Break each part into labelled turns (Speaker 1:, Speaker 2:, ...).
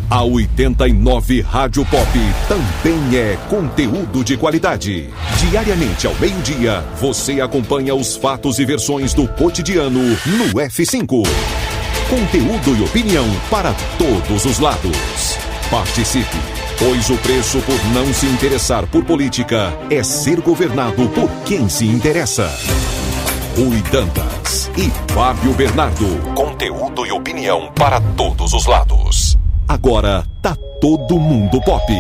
Speaker 1: A 89 Rádio Pop também é conteúdo de qualidade. Diariamente ao meio-dia, você acompanha os fatos e versões do cotidiano no F5. Conteúdo e opinião para todos os lados. Participe, pois o preço por não se interessar por política é ser governado por quem se interessa. Rui Dantas e Fábio Bernardo. Conteúdo e opinião para todos os lados. Agora tá todo mundo pop.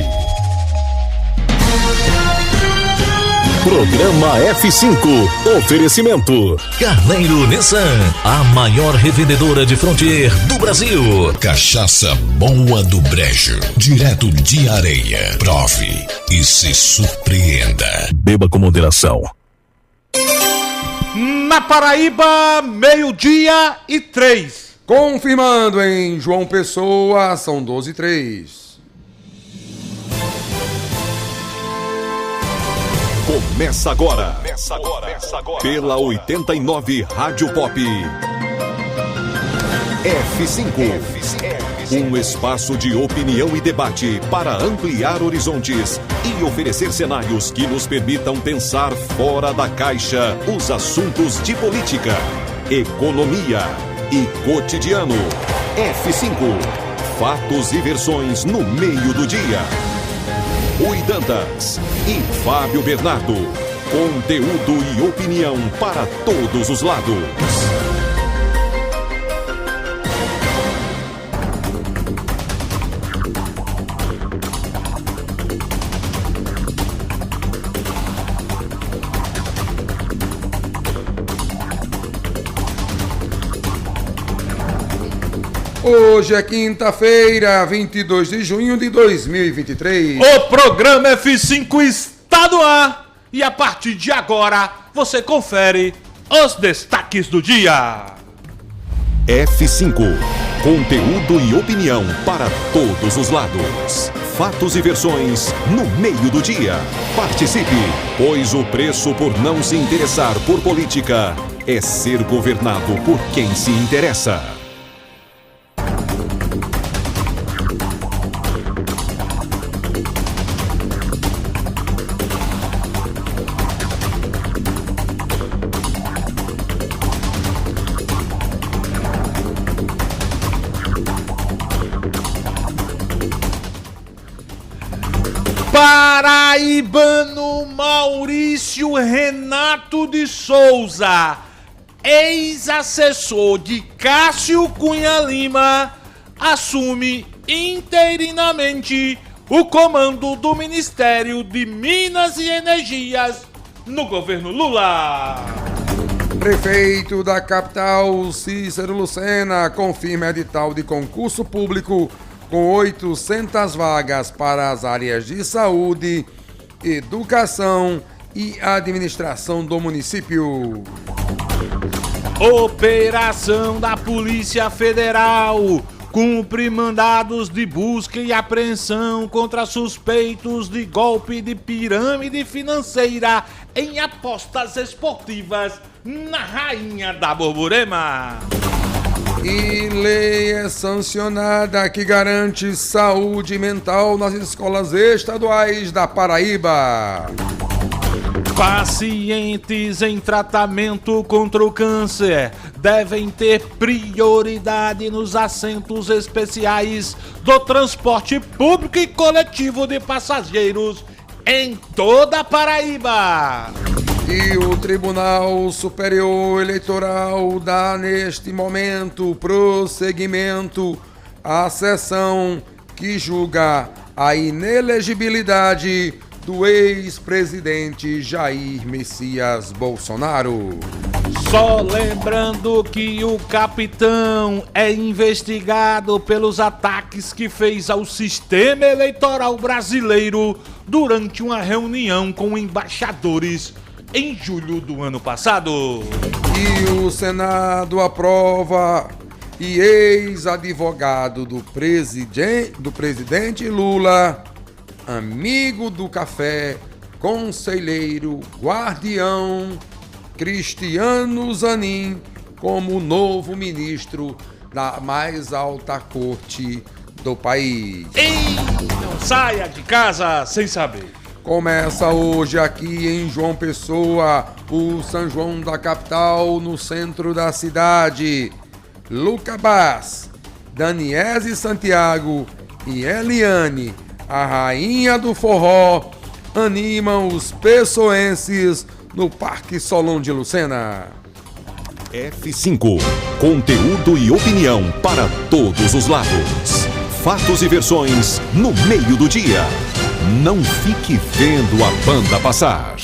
Speaker 1: Programa F5. Oferecimento
Speaker 2: Carneiro Nissan, a maior revendedora de Frontier do Brasil.
Speaker 3: Cachaça Boa do Brejo, direto de Areia. Prove e se surpreenda.
Speaker 1: Beba com moderação.
Speaker 4: Na Paraíba, 12:03.
Speaker 5: Confirmando em João Pessoa, são 12:03.
Speaker 1: Começa agora. Pela 89 Rádio Pop. F5. Um espaço de opinião e debate para ampliar horizontes e oferecer cenários que nos permitam pensar fora da caixa os assuntos de política, economia e cotidiano. F5. Fatos e versões no meio do dia. Rui Dantas e Fábio Bernardo. Conteúdo e opinião para todos os lados.
Speaker 5: Hoje é quinta-feira, 22 de junho de 2023.
Speaker 4: O programa F5 está no ar e a partir de agora você confere os destaques do dia.
Speaker 1: F5. Conteúdo e opinião para todos os lados. Fatos e versões no meio do dia. Participe, pois o preço por não se interessar por política é ser governado por quem se interessa.
Speaker 4: Paraibano Maurício Renato de Souza, ex-assessor de Cássio Cunha Lima, assume interinamente o comando do Ministério de Minas e Energias no governo Lula.
Speaker 5: Prefeito da capital, Cícero Lucena, confirma edital de concurso público com 800 vagas para as áreas de saúde, educação e administração do município.
Speaker 4: Operação da Polícia Federal cumpre mandados de busca e apreensão contra suspeitos de golpe de pirâmide financeira em apostas esportivas na Rainha da Borborema.
Speaker 5: E lei é sancionada que garante saúde mental nas escolas estaduais da Paraíba.
Speaker 4: Pacientes em tratamento contra o câncer devem ter prioridade nos assentos especiais do transporte público e coletivo de passageiros em toda a Paraíba.
Speaker 5: E o Tribunal Superior Eleitoral dá neste momento prosseguimento à sessão que julga a inelegibilidade do ex-presidente Jair Messias Bolsonaro.
Speaker 4: Só lembrando que o capitão é investigado pelos ataques que fez ao sistema eleitoral brasileiro durante uma reunião com embaixadores em julho do ano passado.
Speaker 5: E o Senado aprova e ex-advogado do presidente Lula, amigo do café, conselheiro, guardião, Cristiano Zanin, como novo ministro da mais alta corte do país.
Speaker 4: Ei, não saia de casa sem saber.
Speaker 5: Começa hoje aqui em João Pessoa, o São João da capital, no centro da cidade. Luca Bass, Daniese Santiago e Eliane, a rainha do forró, animam os pessoenses no Parque Solon de Lucena.
Speaker 1: F5, conteúdo e opinião para todos os lados. Fatos e versões no meio do dia. Não fique vendo a banda passar.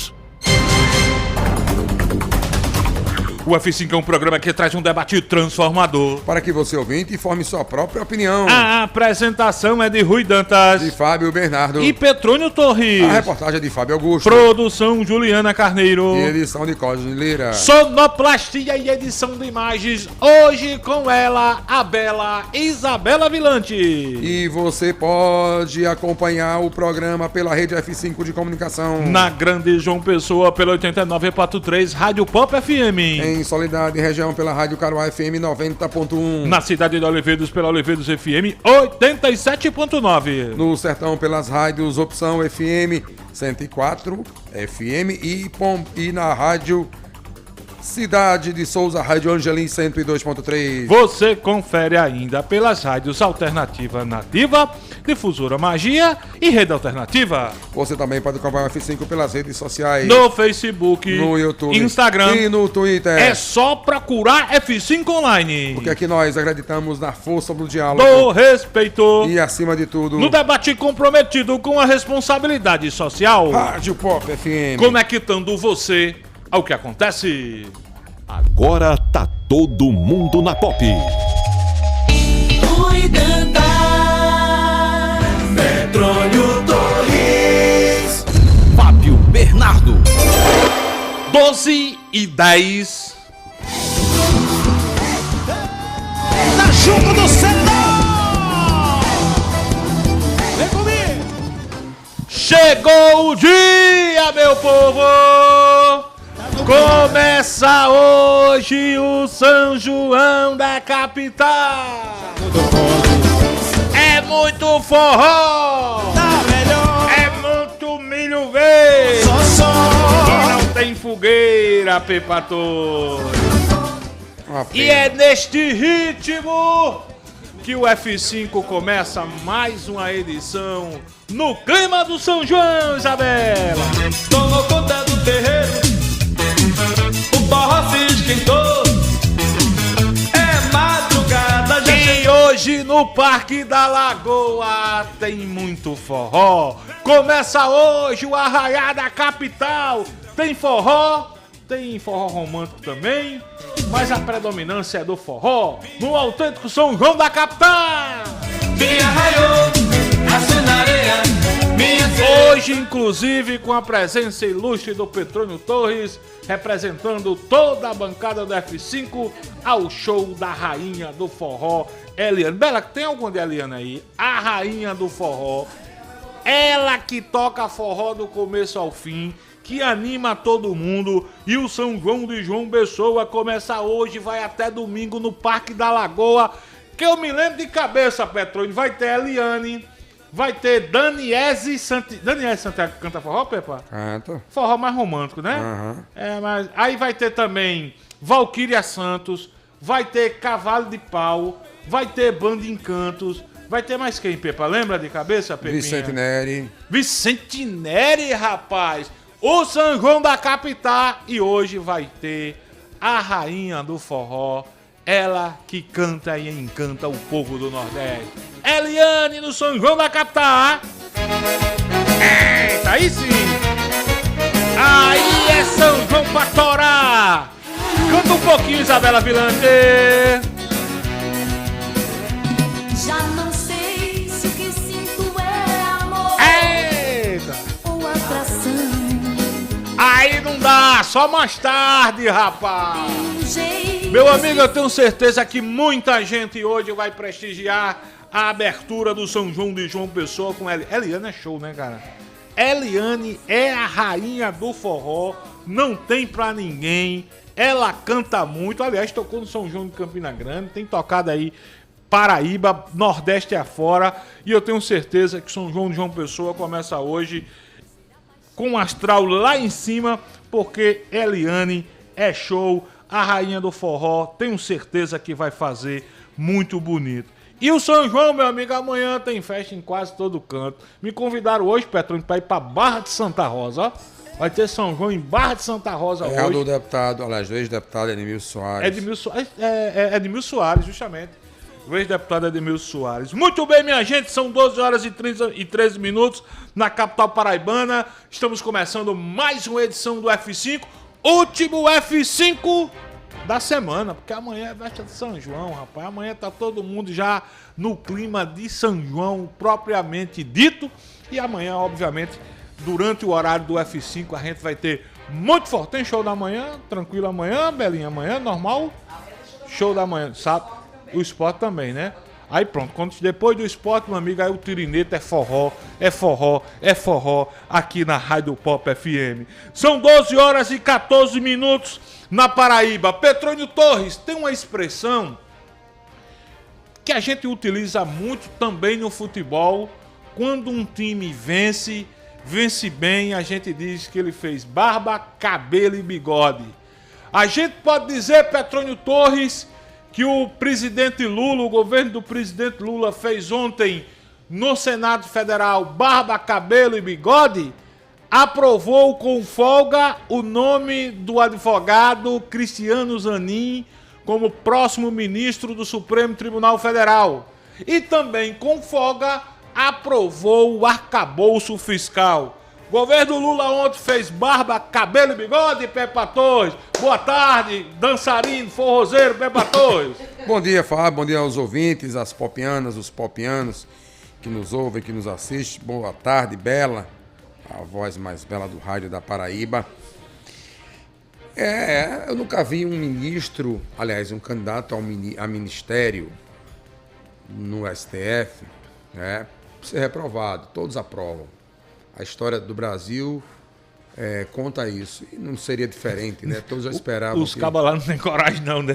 Speaker 4: O F5 é um programa que traz um debate transformador.
Speaker 5: Para que você, ouvinte, forme sua própria opinião.
Speaker 4: A apresentação é de Rui Dantas,
Speaker 5: De Fábio Bernardo.
Speaker 4: e Petrônio Torres.
Speaker 5: A reportagem é de Fábio Augusto.
Speaker 4: Produção Juliana Carneiro.
Speaker 5: E edição de Cosme Lira.
Speaker 4: Sonoplastia e edição de imagens. Hoje com ela, a bela Isabela Vilante.
Speaker 5: E você pode acompanhar o programa pela rede F5 de comunicação.
Speaker 4: Na Grande João Pessoa, pela 89.3 Rádio Pop FM.
Speaker 5: Em Soledade Região pela Rádio Caruá FM 90.1.
Speaker 4: Na cidade de Olivedos, pela Olivedos FM 87.9.
Speaker 5: No Sertão pelas rádios Opção FM 104 FM e na rádio Cidade de Souza, Rádio Angelim 102.3.
Speaker 4: Você confere ainda pelas rádios Alternativa Nativa, Difusora Magia e Rede Alternativa.
Speaker 5: Você também pode acompanhar o F5 pelas redes sociais.
Speaker 4: No Facebook,
Speaker 5: No YouTube,
Speaker 4: Instagram
Speaker 5: e no Twitter.
Speaker 4: É só procurar F5 Online.
Speaker 5: Porque aqui nós acreditamos na força do diálogo
Speaker 4: Do respeito.
Speaker 5: e, acima de tudo,
Speaker 4: No debate comprometido com a responsabilidade social.
Speaker 5: Rádio Pop FM.
Speaker 4: Conectando você ao que acontece.
Speaker 1: Agora tá todo mundo na Pop.
Speaker 6: Rui Dantas, Petrônio Torres,
Speaker 2: Fábio Bernardo.
Speaker 4: 12h10.
Speaker 6: na junta do Sertão. Vem comigo.
Speaker 4: Chegou o dia, meu povo! Começa hoje o São João da capital! É muito forró!
Speaker 6: Tá melhor.
Speaker 4: É muito milho verde!
Speaker 6: Só.
Speaker 4: E não tem fogueira, Pepator!
Speaker 5: Uma
Speaker 4: E
Speaker 5: pena.
Speaker 4: é neste ritmo que o F5 começa mais uma edição no clima do São João, Isabela!
Speaker 6: Tomou conta do terreiro. O forró se esquentou. É madrugada, já
Speaker 4: E hoje no Parque da Lagoa tem muito forró. Começa hoje o Arraiá da Capital. Tem forró romântico também, mas a predominância é do forró no autêntico São João da Capital.
Speaker 6: me arraiou. Assim na areia. Minha
Speaker 4: Hoje, inclusive, com a presença ilustre do Petrônio Torres, representando toda a bancada do F5 ao show da rainha do forró, Eliane. Bela, tem alguma de Eliane aí? A rainha do forró. Ela que toca forró do começo ao fim, que anima todo mundo. E o São João de João Pessoa começa hoje, vai até domingo no Parque da Lagoa. Que eu me lembro de cabeça, Petrônio. Vai ter Eliane, vai ter Daniese Santiago. Daniese Santiago canta forró, Pepa?
Speaker 5: Canta.
Speaker 4: Forró mais romântico, né?
Speaker 5: Aham.
Speaker 4: É, mas aí vai ter também Valquíria Santos, vai ter Cavalo de Pau, vai ter Banda Encantos, vai ter mais quem, Pepa? Lembra de cabeça, Pepinha?
Speaker 5: Vicente Neri.
Speaker 4: Vicente Neri, rapaz! O São João da Capital. E hoje vai ter a rainha do forró, ela que canta e encanta o povo do Nordeste. Eliane no São João da Capital. Eita, aí sim! Aí é São João pra torar! Canta um pouquinho, Isabela Vilante!
Speaker 7: Já não sei se o que sinto é amor
Speaker 4: Eita!
Speaker 7: ou atração.
Speaker 4: Aí não dá, só mais tarde, rapaz!
Speaker 7: Um jeito
Speaker 4: Meu amigo, eu tenho certeza que muita gente hoje vai prestigiar a abertura do São João de João Pessoa com Eliane. É show, né, cara? Eliane é a rainha do forró, não tem pra ninguém. Ela canta muito, aliás, tocou no São João de Campina Grande, tem tocado aí Paraíba, Nordeste afora. E eu tenho certeza que São João de João Pessoa começa hoje com o astral lá em cima, porque Eliane é show, a rainha do forró, tenho certeza que vai fazer muito bonito. E o São João, meu amigo, amanhã tem festa em quase todo canto. Me convidaram hoje, Petrônio, para ir para Barra de Santa Rosa, ó. Vai ter São João em Barra de Santa Rosa hoje.
Speaker 5: É do deputado, aliás, do ex-deputado Edmilson Soares.
Speaker 4: Edmilson Soares, justamente. O ex-deputado Edmilson Soares. Muito bem, minha gente, são 12 horas e 13 minutos na capital paraibana. Estamos começando mais uma edição do F5, último F5 da semana, porque amanhã é festa de São João, rapaz. Amanhã tá todo mundo já no clima de São João propriamente dito. E amanhã, obviamente, durante o horário do F5, a gente vai ter muito forte. Tem show da manhã, tranquilo amanhã, Belinha, amanhã, normal. Show da manhã, sabe? O esporte também, né? Aí pronto, depois do esporte, meu amigo, aí o tirineta é forró, é forró, é forró, aqui na Rádio Pop FM. São 12 horas e 14 minutos na Paraíba. Petrônio Torres, tem uma expressão que a gente utiliza muito também no futebol. Quando um time vence bem, a gente diz que ele fez barba, cabelo e bigode. A gente pode dizer, Petrônio Torres, que o presidente Lula, o governo do presidente Lula fez ontem no Senado Federal barba, cabelo e bigode, aprovou com folga o nome do advogado Cristiano Zanin como próximo ministro do Supremo Tribunal Federal. E também com folga aprovou o arcabouço fiscal. O governo Lula ontem fez barba, cabelo e bigode, Pepa Torres. Boa tarde, dançarino, forrozeiro, Pepa Torres.
Speaker 5: Bom dia, Fábio. Bom dia aos ouvintes, às popianas, os popianos que nos ouvem, que nos assistem. Boa tarde, Bela, a voz mais bela do rádio da Paraíba. Eu nunca vi um ministro, aliás, um candidato a ministério no STF, né, ser reprovado. Todos aprovam. A história do Brasil conta isso. E não seria diferente, né? Todos já esperavam.
Speaker 4: Os cabas lá não tem coragem não, né?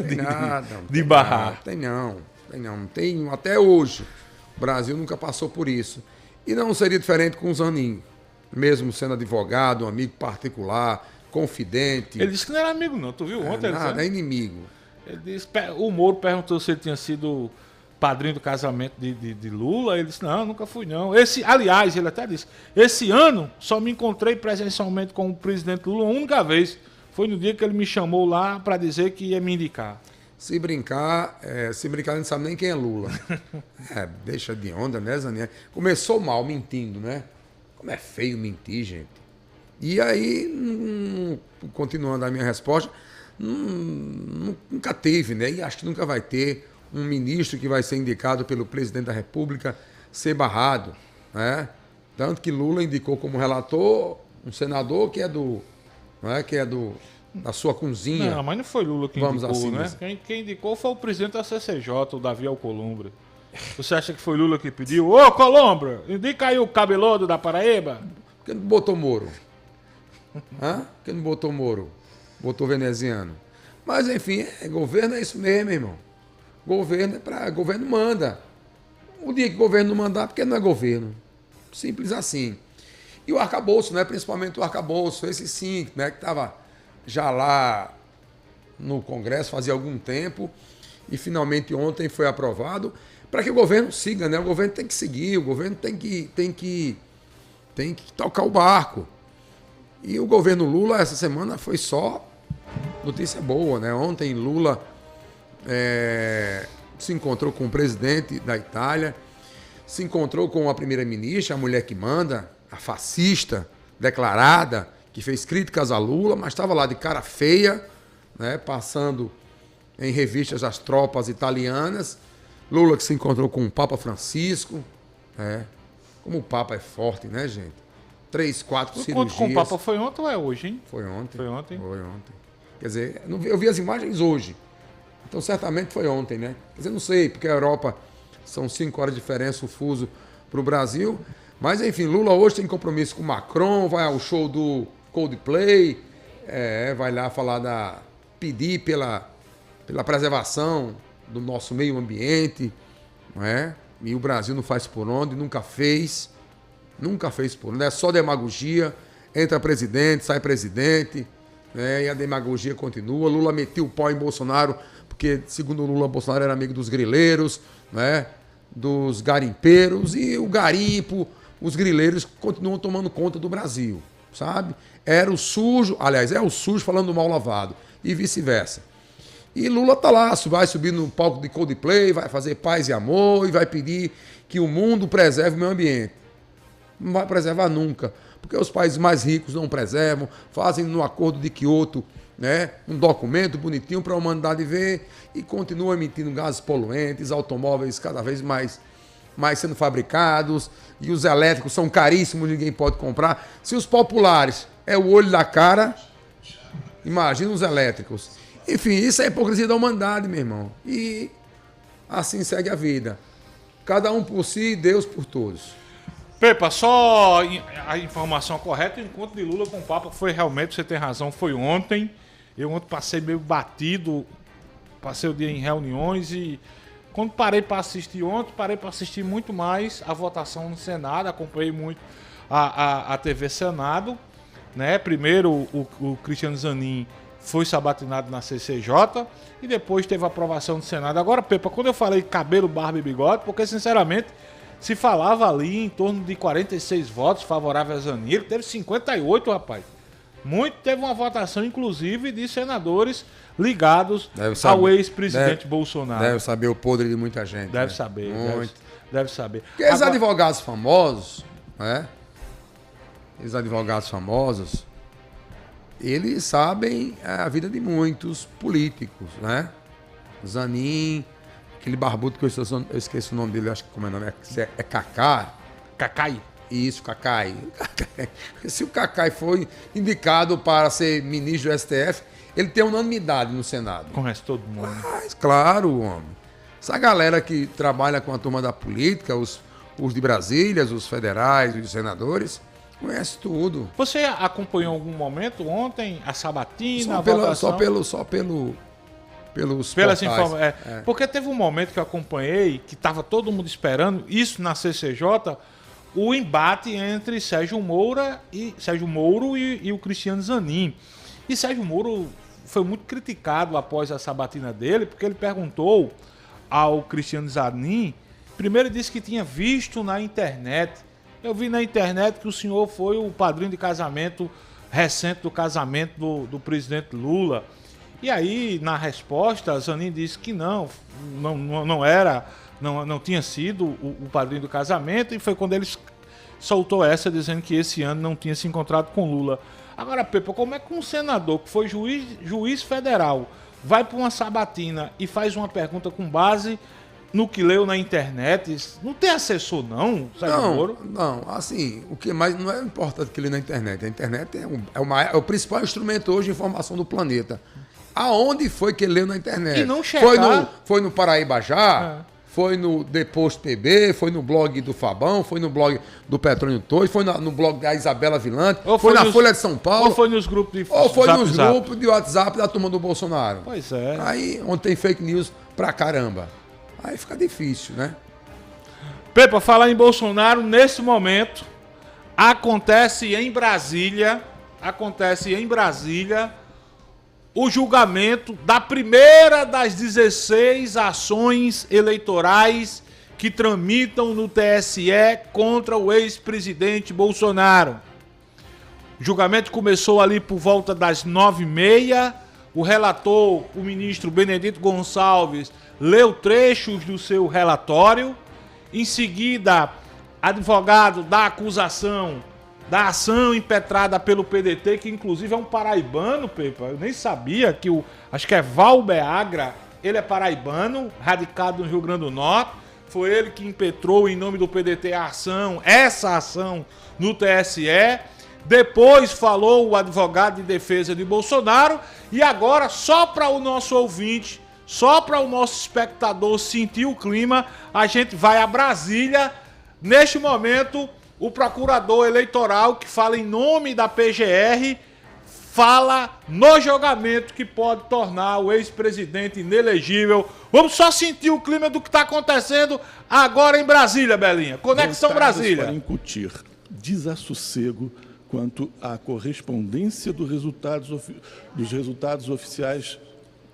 Speaker 4: De barrar.
Speaker 5: Tem não. Tem até hoje. O Brasil nunca passou por isso. E não seria diferente com o Zanin. Mesmo sendo advogado, um amigo particular, confidente.
Speaker 4: Ele disse que não era amigo não, tu viu ontem?
Speaker 5: É inimigo.
Speaker 4: Ele disse, o Moro perguntou se ele tinha sido padrinho do casamento de Lula. Ele disse, não, nunca fui não. Aliás, ele até disse, esse ano só me encontrei presencialmente com o presidente Lula uma única vez. Foi no dia que ele me chamou lá para dizer que ia me indicar.
Speaker 5: Se brincar, a gente não sabe nem quem é Lula. Deixa de onda, né, Zanin? Começou mal mentindo, né? Como é feio mentir, gente. E aí, continuando a minha resposta, nunca teve, né? E acho que nunca vai ter um ministro que vai ser indicado pelo presidente da República ser barrado, né? Tanto que Lula indicou como relator um senador que é da sua cozinha.
Speaker 4: Não, mas não foi Lula que indicou,
Speaker 5: assim,
Speaker 4: né? Quem indicou foi o presidente da CCJ, o Davi Alcolumbre. Você acha que foi Lula que pediu? Ô, Columbre, indica aí o cabeludo da Paraíba.
Speaker 5: Por que não botou Moro? Por que não botou Moro? Botou veneziano. Mas, enfim, governo é isso mesmo, irmão. Governo manda. O dia que o governo não mandar, porque não é governo. Simples assim. E o arcabouço, né? Principalmente o arcabouço, esse sim, né? Que estava já lá no Congresso fazia algum tempo e finalmente ontem foi aprovado para que o governo siga, né? O governo tem que seguir, o governo tem que tocar o barco. E o governo Lula essa semana foi só notícia boa, né? Ontem Lula se encontrou com o presidente da Itália, se encontrou com a primeira-ministra, a mulher que manda, a fascista declarada, que fez críticas a Lula, mas estava lá de cara feia, né, passando em revistas as tropas italianas. Lula que se encontrou com o Papa Francisco. Como o Papa é forte, né, gente? 3, 4 cirurgias.
Speaker 4: Com o Papa foi ontem ou é hoje, hein?
Speaker 5: Foi ontem.
Speaker 4: Foi ontem?
Speaker 5: Foi ontem. Quer dizer, eu vi as imagens hoje. Então, certamente foi ontem, né? Quer dizer, não sei, porque a Europa são 5 horas de diferença, o fuso para o Brasil. Mas, enfim, Lula hoje tem compromisso com Macron, vai ao show do Coldplay, vai lá pedir pela preservação do nosso meio ambiente, não é? E o Brasil não faz por onde, nunca fez por onde, é só demagogia, entra presidente, sai presidente, né? E a demagogia continua. Lula metiu o pau em Bolsonaro, porque, segundo Lula, Bolsonaro era amigo dos grileiros, né? Dos garimpeiros, e o garimpo, os grileiros continuam tomando conta do Brasil, sabe? Era o sujo, aliás, é o sujo falando do mal lavado, e vice-versa. E Lula tá lá, vai subir no palco de Coldplay, vai fazer paz e amor e vai pedir que o mundo preserve o meio ambiente. Não vai preservar nunca, porque os países mais ricos não preservam, fazem no Acordo de Quioto, né, um documento bonitinho para a humanidade ver e continua emitindo gases poluentes, automóveis cada vez mais sendo fabricados, e os elétricos são caríssimos, ninguém pode comprar. Se os populares é o olho da cara, imagina os elétricos. Enfim, isso é a hipocrisia da humanidade, meu irmão. E assim segue a vida. Cada um por si, Deus por todos.
Speaker 4: Pepa, só a informação correta, o encontro de Lula com o Papa foi realmente, você tem razão, foi ontem. Eu ontem passei meio batido, passei o dia em reuniões e quando parei para assistir ontem, parei para assistir muito mais a votação no Senado, acompanhei muito a TV Senado, né? Primeiro o Cristiano Zanin foi sabatinado na CCJ e depois teve a aprovação do Senado. Agora, Pepa, quando eu falei cabelo, barba e bigode, porque sinceramente se falava ali em torno de 46 votos favoráveis a Zanin, ele teve 58, rapaz. Teve uma votação, inclusive, de senadores ligados ao ex-presidente Bolsonaro.
Speaker 5: Deve saber o podre de muita gente.
Speaker 4: Deve saber. Deve saber.
Speaker 5: Porque esses advogados famosos, né? Esses advogados famosos, eles sabem a vida de muitos políticos, né? Zanin, aquele barbudo que eu esqueci o nome dele, acho que como é o nome, é Cacá.
Speaker 4: Cacai.
Speaker 5: Isso, Cacai. Se o Cacai foi indicado para ser ministro do STF, ele tem unanimidade no Senado.
Speaker 4: Conhece todo mundo.
Speaker 5: Mas, claro, homem. Essa galera que trabalha com a turma da política, os de Brasília, os federais, os senadores, conhece tudo.
Speaker 4: Você acompanhou em algum momento ontem a sabatina, a votação?
Speaker 5: Pelos
Speaker 4: pelas
Speaker 5: portais.
Speaker 4: Porque teve um momento que eu acompanhei, que estava todo mundo esperando, isso na CCJ, o embate entre Sérgio Moro e o Cristiano Zanin. E Sérgio Moro foi muito criticado após a sabatina dele, porque ele perguntou ao Cristiano Zanin, primeiro disse que tinha visto na internet, eu vi na internet que o senhor foi o padrinho de casamento recente do casamento do presidente Lula. E aí, na resposta, Zanin disse que não tinha sido o padrinho do casamento, e foi quando ele soltou essa, dizendo que esse ano não tinha se encontrado com Lula. Agora, Pepa, como é que um senador que foi juiz federal vai para uma sabatina e faz uma pergunta com base no que leu na internet? Não tem assessor, não, Sérgio Moro?
Speaker 5: Não, assim, o que mais não é importante que lê na internet. A internet é o principal instrumento hoje de informação do planeta. Aonde foi que ele leu na internet?
Speaker 4: E não checar.
Speaker 5: Foi no Paraíba Já? Foi no Deposto PB? Foi no blog do Fabão? Foi no blog do Petrônio Torres? Foi no blog da Isabela Vilante? Foi na Folha de São Paulo?
Speaker 4: Ou foi nos grupos de
Speaker 5: grupos de WhatsApp da turma do Bolsonaro?
Speaker 4: Pois é.
Speaker 5: Aí, onde tem fake news pra caramba. Aí fica difícil, né?
Speaker 4: Pepa, falar em Bolsonaro, nesse momento, acontece em Brasília o julgamento da primeira das 16 ações eleitorais que tramitam no TSE contra o ex-presidente Bolsonaro. O julgamento começou ali por volta das 9h30. O relator, o ministro Benedito Gonçalves, leu trechos do seu relatório. Em seguida, advogado da acusação, da ação impetrada pelo PDT, que inclusive é um paraibano, Pepa. Eu nem sabia que acho que é Val Beagra, ele é paraibano, radicado no Rio Grande do Norte. Foi ele que impetrou em nome do PDT essa ação no TSE. Depois falou o advogado de defesa de Bolsonaro. E agora, só para o nosso ouvinte, só para o nosso espectador sentir o clima, a gente vai a Brasília. Neste momento, o procurador eleitoral, que fala em nome da PGR, fala no julgamento que pode tornar o ex-presidente inelegível. Vamos só sentir o clima do que está acontecendo agora em Brasília, Belinha. Conexão
Speaker 8: Voltados
Speaker 4: Brasília.
Speaker 8: Para incutir desassossego quanto à correspondência dos resultados oficiais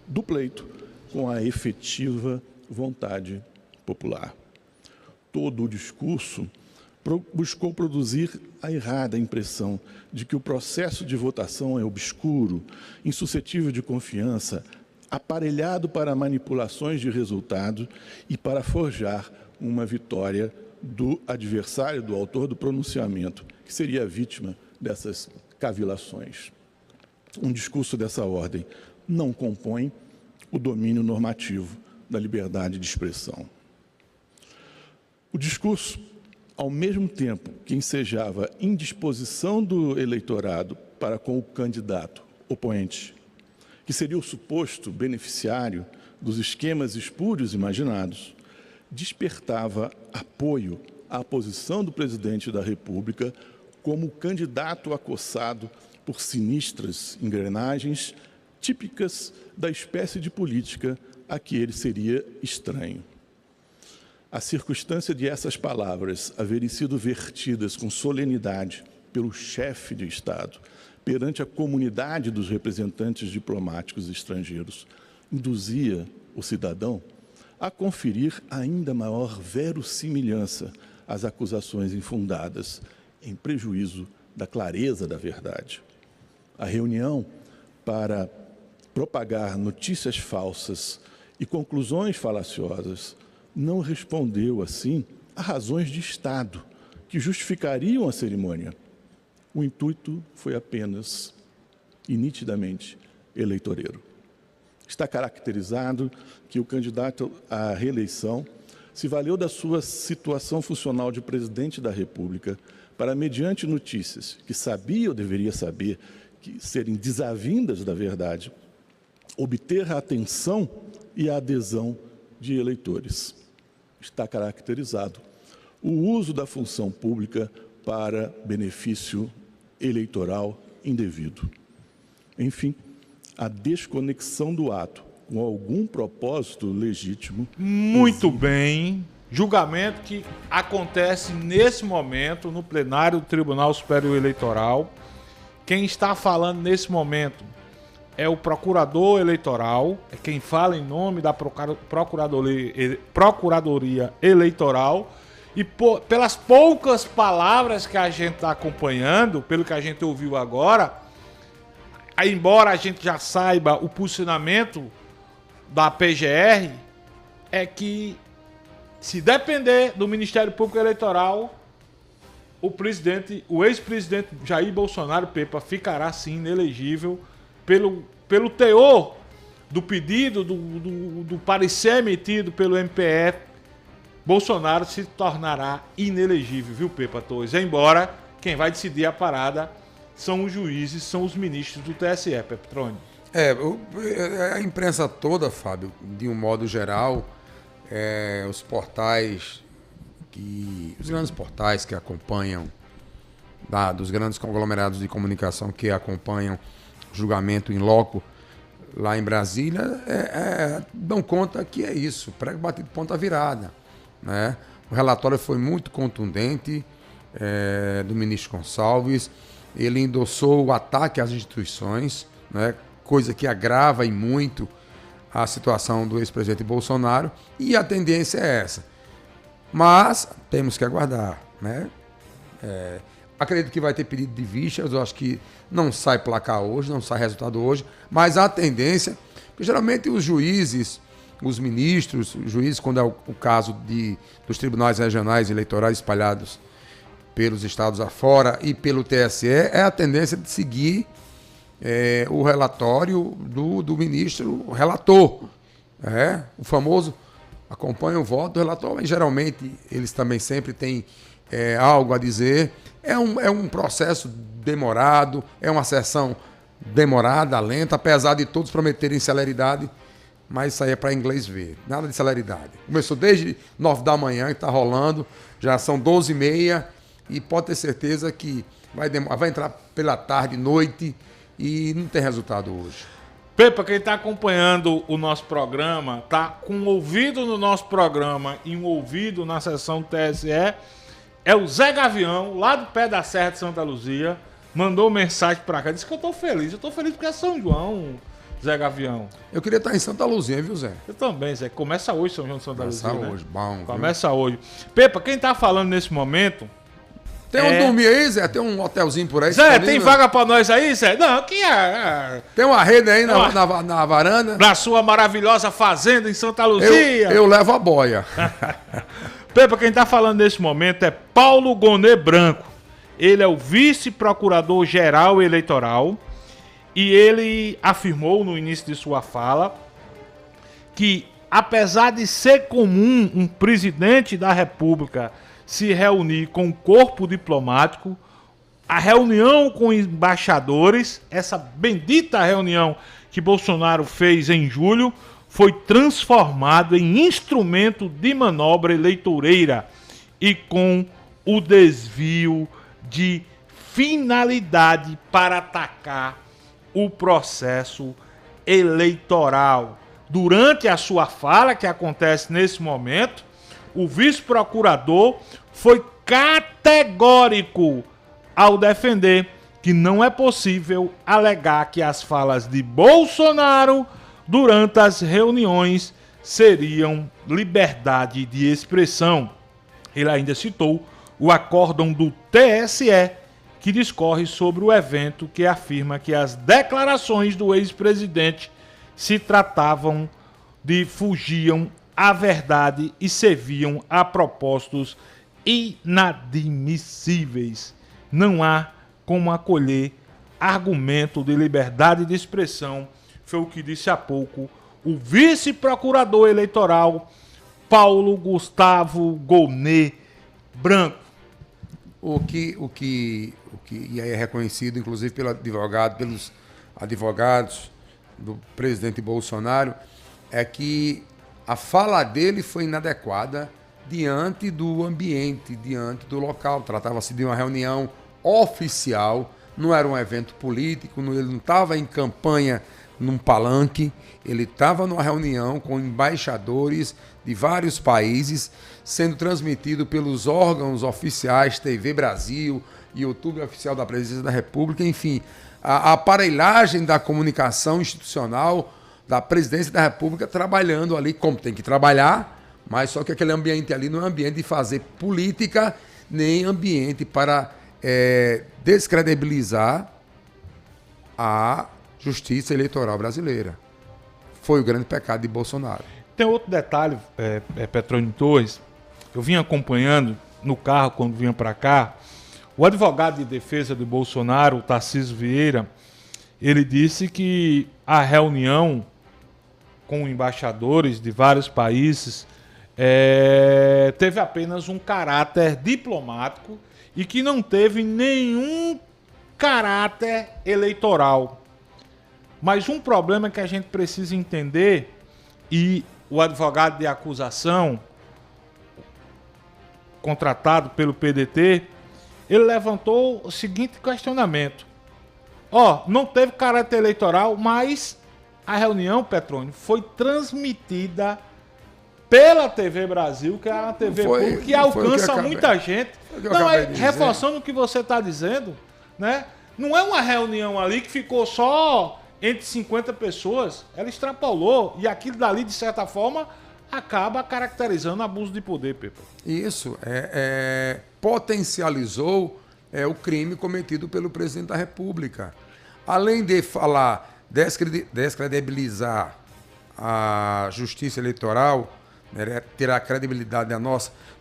Speaker 8: do pleito com a efetiva vontade popular. Todo o discurso buscou produzir a errada impressão de que o processo de votação é obscuro, insuscetível de confiança, aparelhado para manipulações de resultado e para forjar uma vitória do adversário, do autor do pronunciamento, que seria vítima dessas cavilações. Um discurso dessa ordem não compõe o domínio normativo da liberdade de expressão. O discurso, ao mesmo tempo que ensejava indisposição do eleitorado para com o candidato oponente, que seria o suposto beneficiário dos esquemas espúrios imaginados, despertava apoio à posição do presidente da República como candidato acossado por sinistras engrenagens típicas da espécie de política a que ele seria estranho. A circunstância de essas palavras haverem sido vertidas com solenidade pelo chefe de Estado perante a comunidade dos representantes diplomáticos estrangeiros induzia o cidadão a conferir ainda maior verossimilhança às acusações infundadas, em prejuízo da clareza da verdade. A reunião para propagar notícias falsas e conclusões falaciosas não respondeu, assim, a razões de Estado que justificariam a cerimônia. O intuito foi apenas e nitidamente eleitoreiro. Está caracterizado que o candidato à reeleição se valeu da sua situação funcional de presidente da República para, mediante notícias que sabia ou deveria saber que serem desavindas da verdade, obter a atenção e a adesão de eleitores. Está caracterizado o uso da função pública para benefício eleitoral indevido. Enfim, a desconexão do ato com algum propósito legítimo.
Speaker 4: Muito bem. Julgamento que acontece nesse momento no plenário do Tribunal Superior Eleitoral. Quem está falando nesse momento é o procurador eleitoral, é quem fala em nome da Procuradoria Eleitoral. E pelas poucas palavras que a gente está acompanhando, pelo que a gente ouviu agora, embora a gente já saiba o posicionamento da PGR, é que, se depender do Ministério Público Eleitoral, o ex-presidente Jair Bolsonaro, Pepa, ficará sim inelegível pelo teor do pedido, do parecer emitido pelo MPF. Bolsonaro se tornará inelegível, viu, Pepa Torres? Embora quem vai decidir a parada são os juízes, são os ministros do TSE, Petrone.
Speaker 5: A imprensa toda, Fábio, de um modo geral, os portais, os grandes portais que acompanham, dos grandes conglomerados de comunicação que acompanham o julgamento em loco lá em Brasília, dão conta que é isso, prego batido ponta virada. Né? O relatório foi muito contundente do ministro Gonçalves. Ele endossou o ataque às instituições, né? Coisa que agrava e muito a situação do ex-presidente Bolsonaro, e a tendência é essa. Mas temos que aguardar. Né? Acredito que vai ter pedido de vistas, eu acho que não sai placar hoje, não sai resultado hoje, mas a tendência, porque geralmente os juízes, os ministros, os juízes, quando é o caso dos tribunais regionais eleitorais espalhados pelos estados afora e pelo TSE, é a tendência de seguir o relatório do ministro relator. O famoso acompanha o voto do relator, mas geralmente eles também sempre têm algo a dizer. É um processo demorado, é uma sessão demorada, lenta, apesar de todos prometerem celeridade, mas isso aí é para inglês ver, nada de celeridade. Começou desde 9 da manhã e está rolando, já são 12h30 e pode ter certeza que vai entrar pela tarde, noite, e não tem resultado hoje.
Speaker 4: Pepa, quem está acompanhando o nosso programa, tá com um ouvido no nosso programa e um ouvido na sessão do TSE, é o Zé Gavião, lá do pé da Serra de Santa Luzia, mandou mensagem para cá, disse que eu tô feliz porque é São João, Zé Gavião.
Speaker 5: Eu queria estar em Santa Luzia, viu, Zé?
Speaker 4: Eu também, Zé. Começa hoje São João de Santa Luzia,
Speaker 5: Começa hoje,
Speaker 4: né?
Speaker 5: bom.
Speaker 4: Começa hoje. Pepa, quem tá falando nesse momento...
Speaker 5: Tem onde dormir aí, Zé? Tem um hotelzinho por aí?
Speaker 4: Zé, tem vaga pra nós aí, Zé? Não, aqui
Speaker 5: Tem uma rede aí na varanda?
Speaker 4: Na sua maravilhosa fazenda em Santa Luzia.
Speaker 5: Eu levo a boia.
Speaker 4: Pepa, quem tá falando nesse momento é Paulo Gonê Branco. Ele é o vice-procurador-geral eleitoral e ele afirmou no início de sua fala que, apesar de ser comum um presidente da República se reunir com o corpo diplomático, a reunião com embaixadores, essa bendita reunião que Bolsonaro fez em julho, foi transformado em instrumento de manobra eleitoreira e com o desvio de finalidade para atacar o processo eleitoral. Durante a sua fala, que acontece nesse momento, o vice-procurador foi categórico ao defender que não é possível alegar que as falas de Bolsonaro durante as reuniões seriam liberdade de expressão. Ele ainda citou o acórdão do TSE, que discorre sobre o evento, que afirma que as declarações do ex-presidente se tratavam de fugiam à verdade e serviam a propósitos inadmissíveis. Não há como acolher argumento de liberdade de expressão, foi o que disse há pouco o vice-procurador eleitoral Paulo Gustavo Gonê Branco.
Speaker 5: O que é reconhecido, inclusive, pelos advogados do presidente Bolsonaro, é que a fala dele foi inadequada diante do ambiente, diante do local. Tratava-se de uma reunião oficial, não era um evento político, ele não estava em campanha num palanque, ele estava numa reunião com embaixadores de vários países, sendo transmitido pelos órgãos oficiais, TV Brasil, YouTube oficial da Presidência da República, enfim, a aparelhagem da comunicação institucional da Presidência da República trabalhando ali como tem que trabalhar, mas só que aquele ambiente ali não é ambiente de fazer política, nem ambiente para descredibilizar a justiça eleitoral brasileira. Foi o grande pecado de Bolsonaro.
Speaker 4: Tem outro detalhe, Petrônio Torres, eu vim acompanhando no carro quando vinha para cá, o advogado de defesa de Bolsonaro, o Tarcísio Vieira, ele disse que a reunião com embaixadores de vários países teve apenas um caráter diplomático e que não teve nenhum caráter eleitoral. Mas um problema que a gente precisa entender, e o advogado de acusação, contratado pelo PDT, ele levantou o seguinte questionamento. Não teve caráter eleitoral, mas a reunião, Petrônio, foi transmitida pela TV Brasil, que é uma TV pública que alcança muita gente. Não, reforçando o que você está dizendo, né? Não é uma reunião ali que ficou só entre 50 pessoas, ela extrapolou, e aquilo dali, de certa forma, acaba caracterizando abuso de poder, Pepa.
Speaker 5: Isso, potencializou o crime cometido pelo presidente da República. Além de falar, descredibilizar a justiça eleitoral, tirar a credibilidade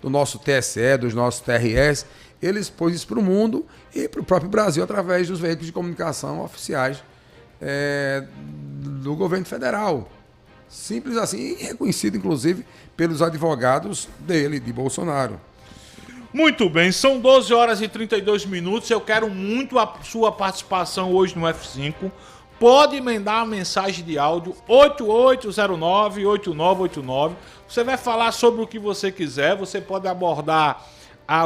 Speaker 5: do nosso TSE, dos nossos TRS, ele expôs isso para o mundo e para o próprio Brasil através dos veículos de comunicação oficiais do governo federal. Simples assim, e reconhecido inclusive pelos advogados dele, de Bolsonaro.
Speaker 4: Muito bem, são 12 horas e 32 minutos, eu quero muito a sua participação hoje no F5. Pode emendar a mensagem de áudio 8809-8989. Você vai falar sobre o que você quiser, você pode abordar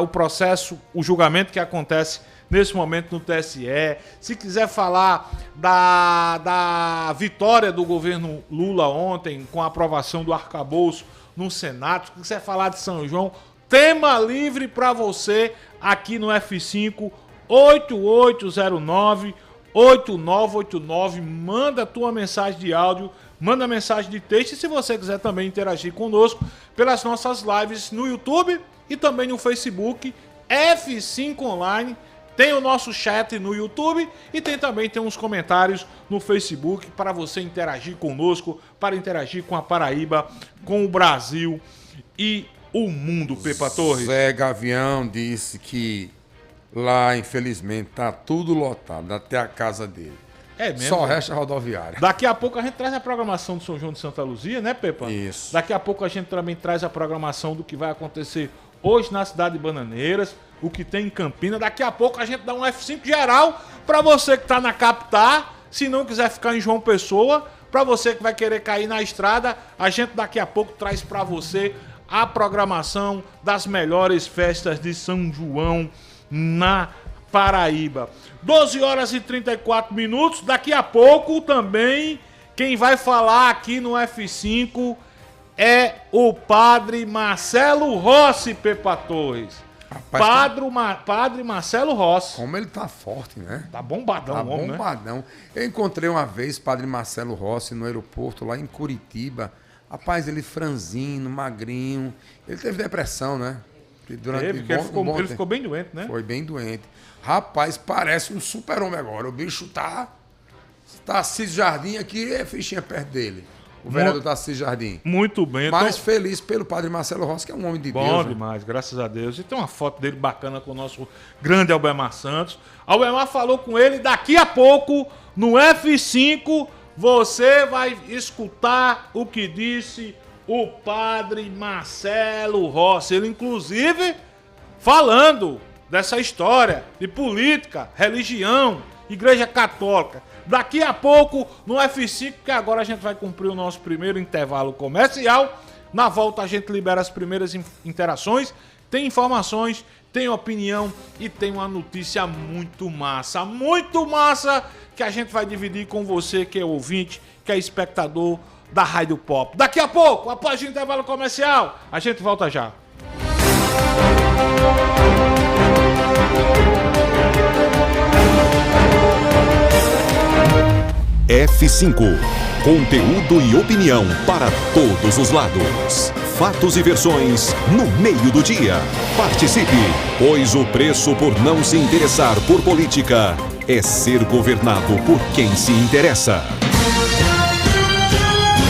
Speaker 4: o processo, o julgamento que acontece nesse momento no TSE, se quiser falar da vitória do governo Lula ontem com a aprovação do arcabouço no Senado, se quiser falar de São João, tema livre para você aqui no F5 8809-8989. Manda a tua mensagem de áudio, manda mensagem de texto e se você quiser também interagir conosco pelas nossas lives no YouTube e também no Facebook F5 Online. Tem o nosso chat no YouTube e tem uns comentários no Facebook para você interagir conosco, para interagir com a Paraíba, com o Brasil e o mundo, Pepa Torres.
Speaker 5: Zé Gavião disse que lá, infelizmente, tá tudo lotado, até a casa dele.
Speaker 4: É mesmo?
Speaker 5: Só resta a rodoviária.
Speaker 4: Daqui a pouco a gente traz a programação do São João de Santa Luzia, né, Pepa?
Speaker 5: Isso.
Speaker 4: Daqui a pouco a gente também traz a programação do que vai acontecer hoje na cidade de Bananeiras, o que tem em Campina. Daqui a pouco a gente dá um F5 geral para você que tá na capital, se não quiser ficar em João Pessoa, para você que vai querer cair na estrada, a gente daqui a pouco traz para você a programação das melhores festas de São João na Paraíba. 12 horas e 34 minutos. Daqui a pouco também quem vai falar aqui no F5 é o padre Marcelo Rossi, Pepa Torres. Rapaz, padre Marcelo Rossi.
Speaker 5: Como ele tá forte, né?
Speaker 4: Tá bombadão,
Speaker 5: Tá
Speaker 4: homem,
Speaker 5: bombadão. Né? Eu encontrei uma vez padre Marcelo Rossi no aeroporto lá em Curitiba. Rapaz, ele franzino, magrinho. Ele teve depressão, né?
Speaker 4: Ele ficou bem doente, né?
Speaker 5: Foi bem doente. Rapaz, parece um super-homem agora. O bicho tá Tarcísio Jardim aqui, é fichinha perto dele. O vereador Tarcísio Jardim.
Speaker 4: Muito bem.
Speaker 5: Mas feliz pelo padre Marcelo Rossi, que é um homem de Deus.
Speaker 4: Bom demais, graças a Deus. E tem uma foto dele bacana com o nosso grande Albemar Santos. Albemar falou com ele. Daqui a pouco, no F5, você vai escutar o que disse o padre Marcelo Rossi. Ele, inclusive, falando dessa história de política, religião, Igreja Católica. Daqui a pouco no F5, que agora a gente vai cumprir o nosso primeiro intervalo comercial. Na volta a gente libera as primeiras interações. Tem informações, tem opinião e tem uma notícia muito massa que a gente vai dividir com você que é ouvinte, que é espectador da Rádio Pop. Daqui a pouco, após o intervalo comercial, a gente volta já.
Speaker 1: F5. Conteúdo e opinião para todos os lados. Fatos e versões no meio do dia. Participe, pois o preço por não se interessar por política é ser governado por quem se interessa.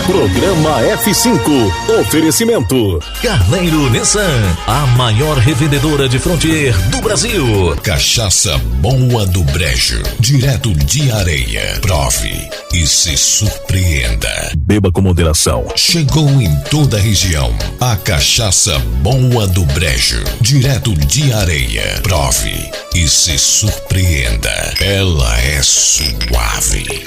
Speaker 2: Programa F5. Oferecimento Carneiro Nissan, a maior revendedora de Frontier do Brasil.
Speaker 3: Cachaça Boa do Brejo, direto de Areia. Prove e se surpreenda.
Speaker 2: Beba com moderação.
Speaker 3: Chegou em toda a região a Cachaça Boa do Brejo, direto de Areia. Prove e se surpreenda. Ela é suave,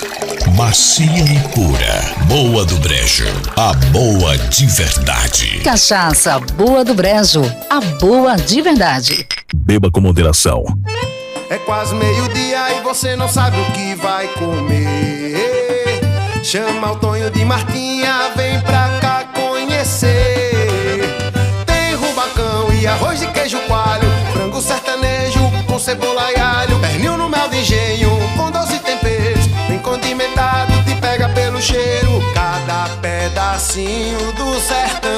Speaker 3: macia e pura. Boa do Brejo, a boa de verdade.
Speaker 9: Cachaça Boa do Brejo, a boa de verdade.
Speaker 2: Beba com moderação.
Speaker 10: É quase meio-dia e você não sabe o que vai comer. Chama o Tonho de Martinha, vem pra cá conhecer. Tem rubacão e arroz de queijo coalho, frango sertanejo com cebola e alho, pernil no mel de engenho com doce temperos, bem condimentado, te pega pelo cheiro. Cada pedacinho do sertão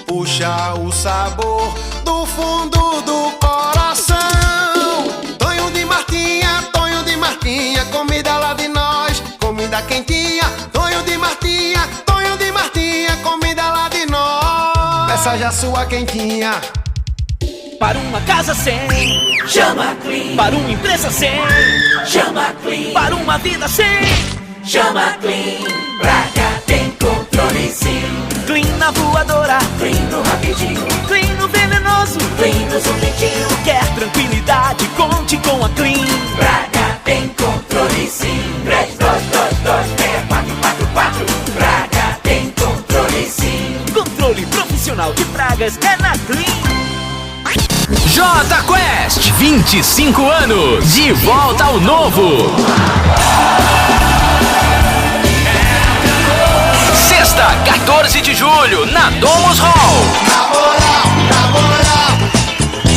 Speaker 10: puxa o sabor do fundo do coração. Tonho de Martinha, comida lá de nós, comida quentinha. Tonho de Martinha, comida lá de nós. Peça já sua quentinha.
Speaker 11: Para uma casa sem, chama Clean. Para uma empresa sem, chama Clean. Para uma vida sem, chama Clean. Pra cá tem controle sim. Clean na voadora, Clean no rapidinho, Clean no venenoso, Clean no zumbitinho. Quer tranquilidade, conte com a Clean. Pra cá tem controle sim. 32226444. Pra cá tem controle sim. Controle profissional de pragas é na Clean. Jota Quest, 25 anos, de volta ao novo. Sexta, 14 de julho, na Domus Hall.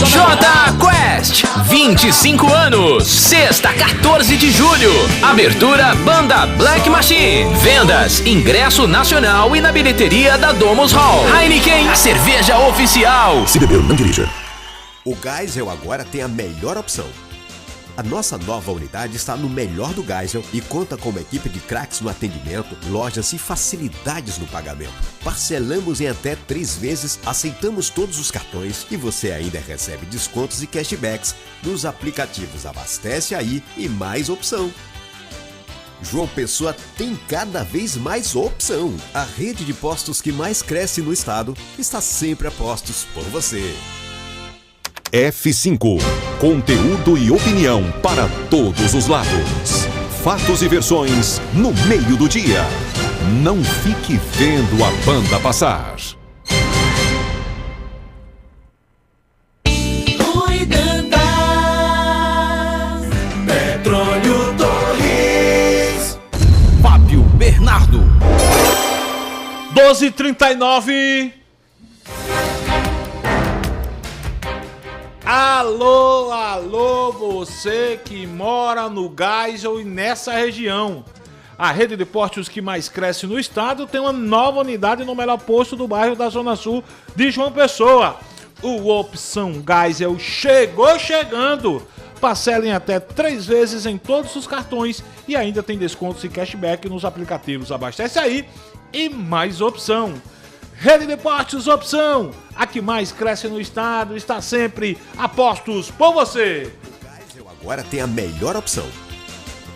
Speaker 11: Jota Quest, 25 anos, sexta, 14 de julho. Abertura, banda Black Machine. Vendas, ingresso nacional e na bilheteria da Domus Hall. Heineken, a cerveja oficial.
Speaker 12: Se beber, não dirija. O Geisel agora tem a melhor opção. A nossa nova unidade está no melhor do Geisel e conta com uma equipe de craques no atendimento, lojas e facilidades no pagamento. Parcelamos em até 3 vezes, aceitamos todos os cartões e você ainda recebe descontos e cashbacks nos aplicativos Abastece Aí e Mais Opção. João Pessoa tem cada vez mais opção. A rede de postos que mais cresce no estado está sempre a postos por você.
Speaker 1: F5. Conteúdo e opinião para todos os lados. Fatos e versões no meio do dia. Não fique vendo a banda passar.
Speaker 6: Cuidando. Petróleo Torres.
Speaker 11: Fábio Bernardo.
Speaker 4: 12h39. Alô, alô, você que mora no Geisel e nessa região. A rede de postos que mais cresce no estado tem uma nova unidade no melhor posto do bairro da Zona Sul de João Pessoa. O Opção Geisel chegou chegando. Parcela em até 3 vezes em todos os cartões e ainda tem descontos e cashback nos aplicativos Abastece Aí e Mais Opção. Rede de Postos Opção, a que mais cresce no estado, está sempre a postos por você.
Speaker 12: O Geisel agora tem a melhor opção.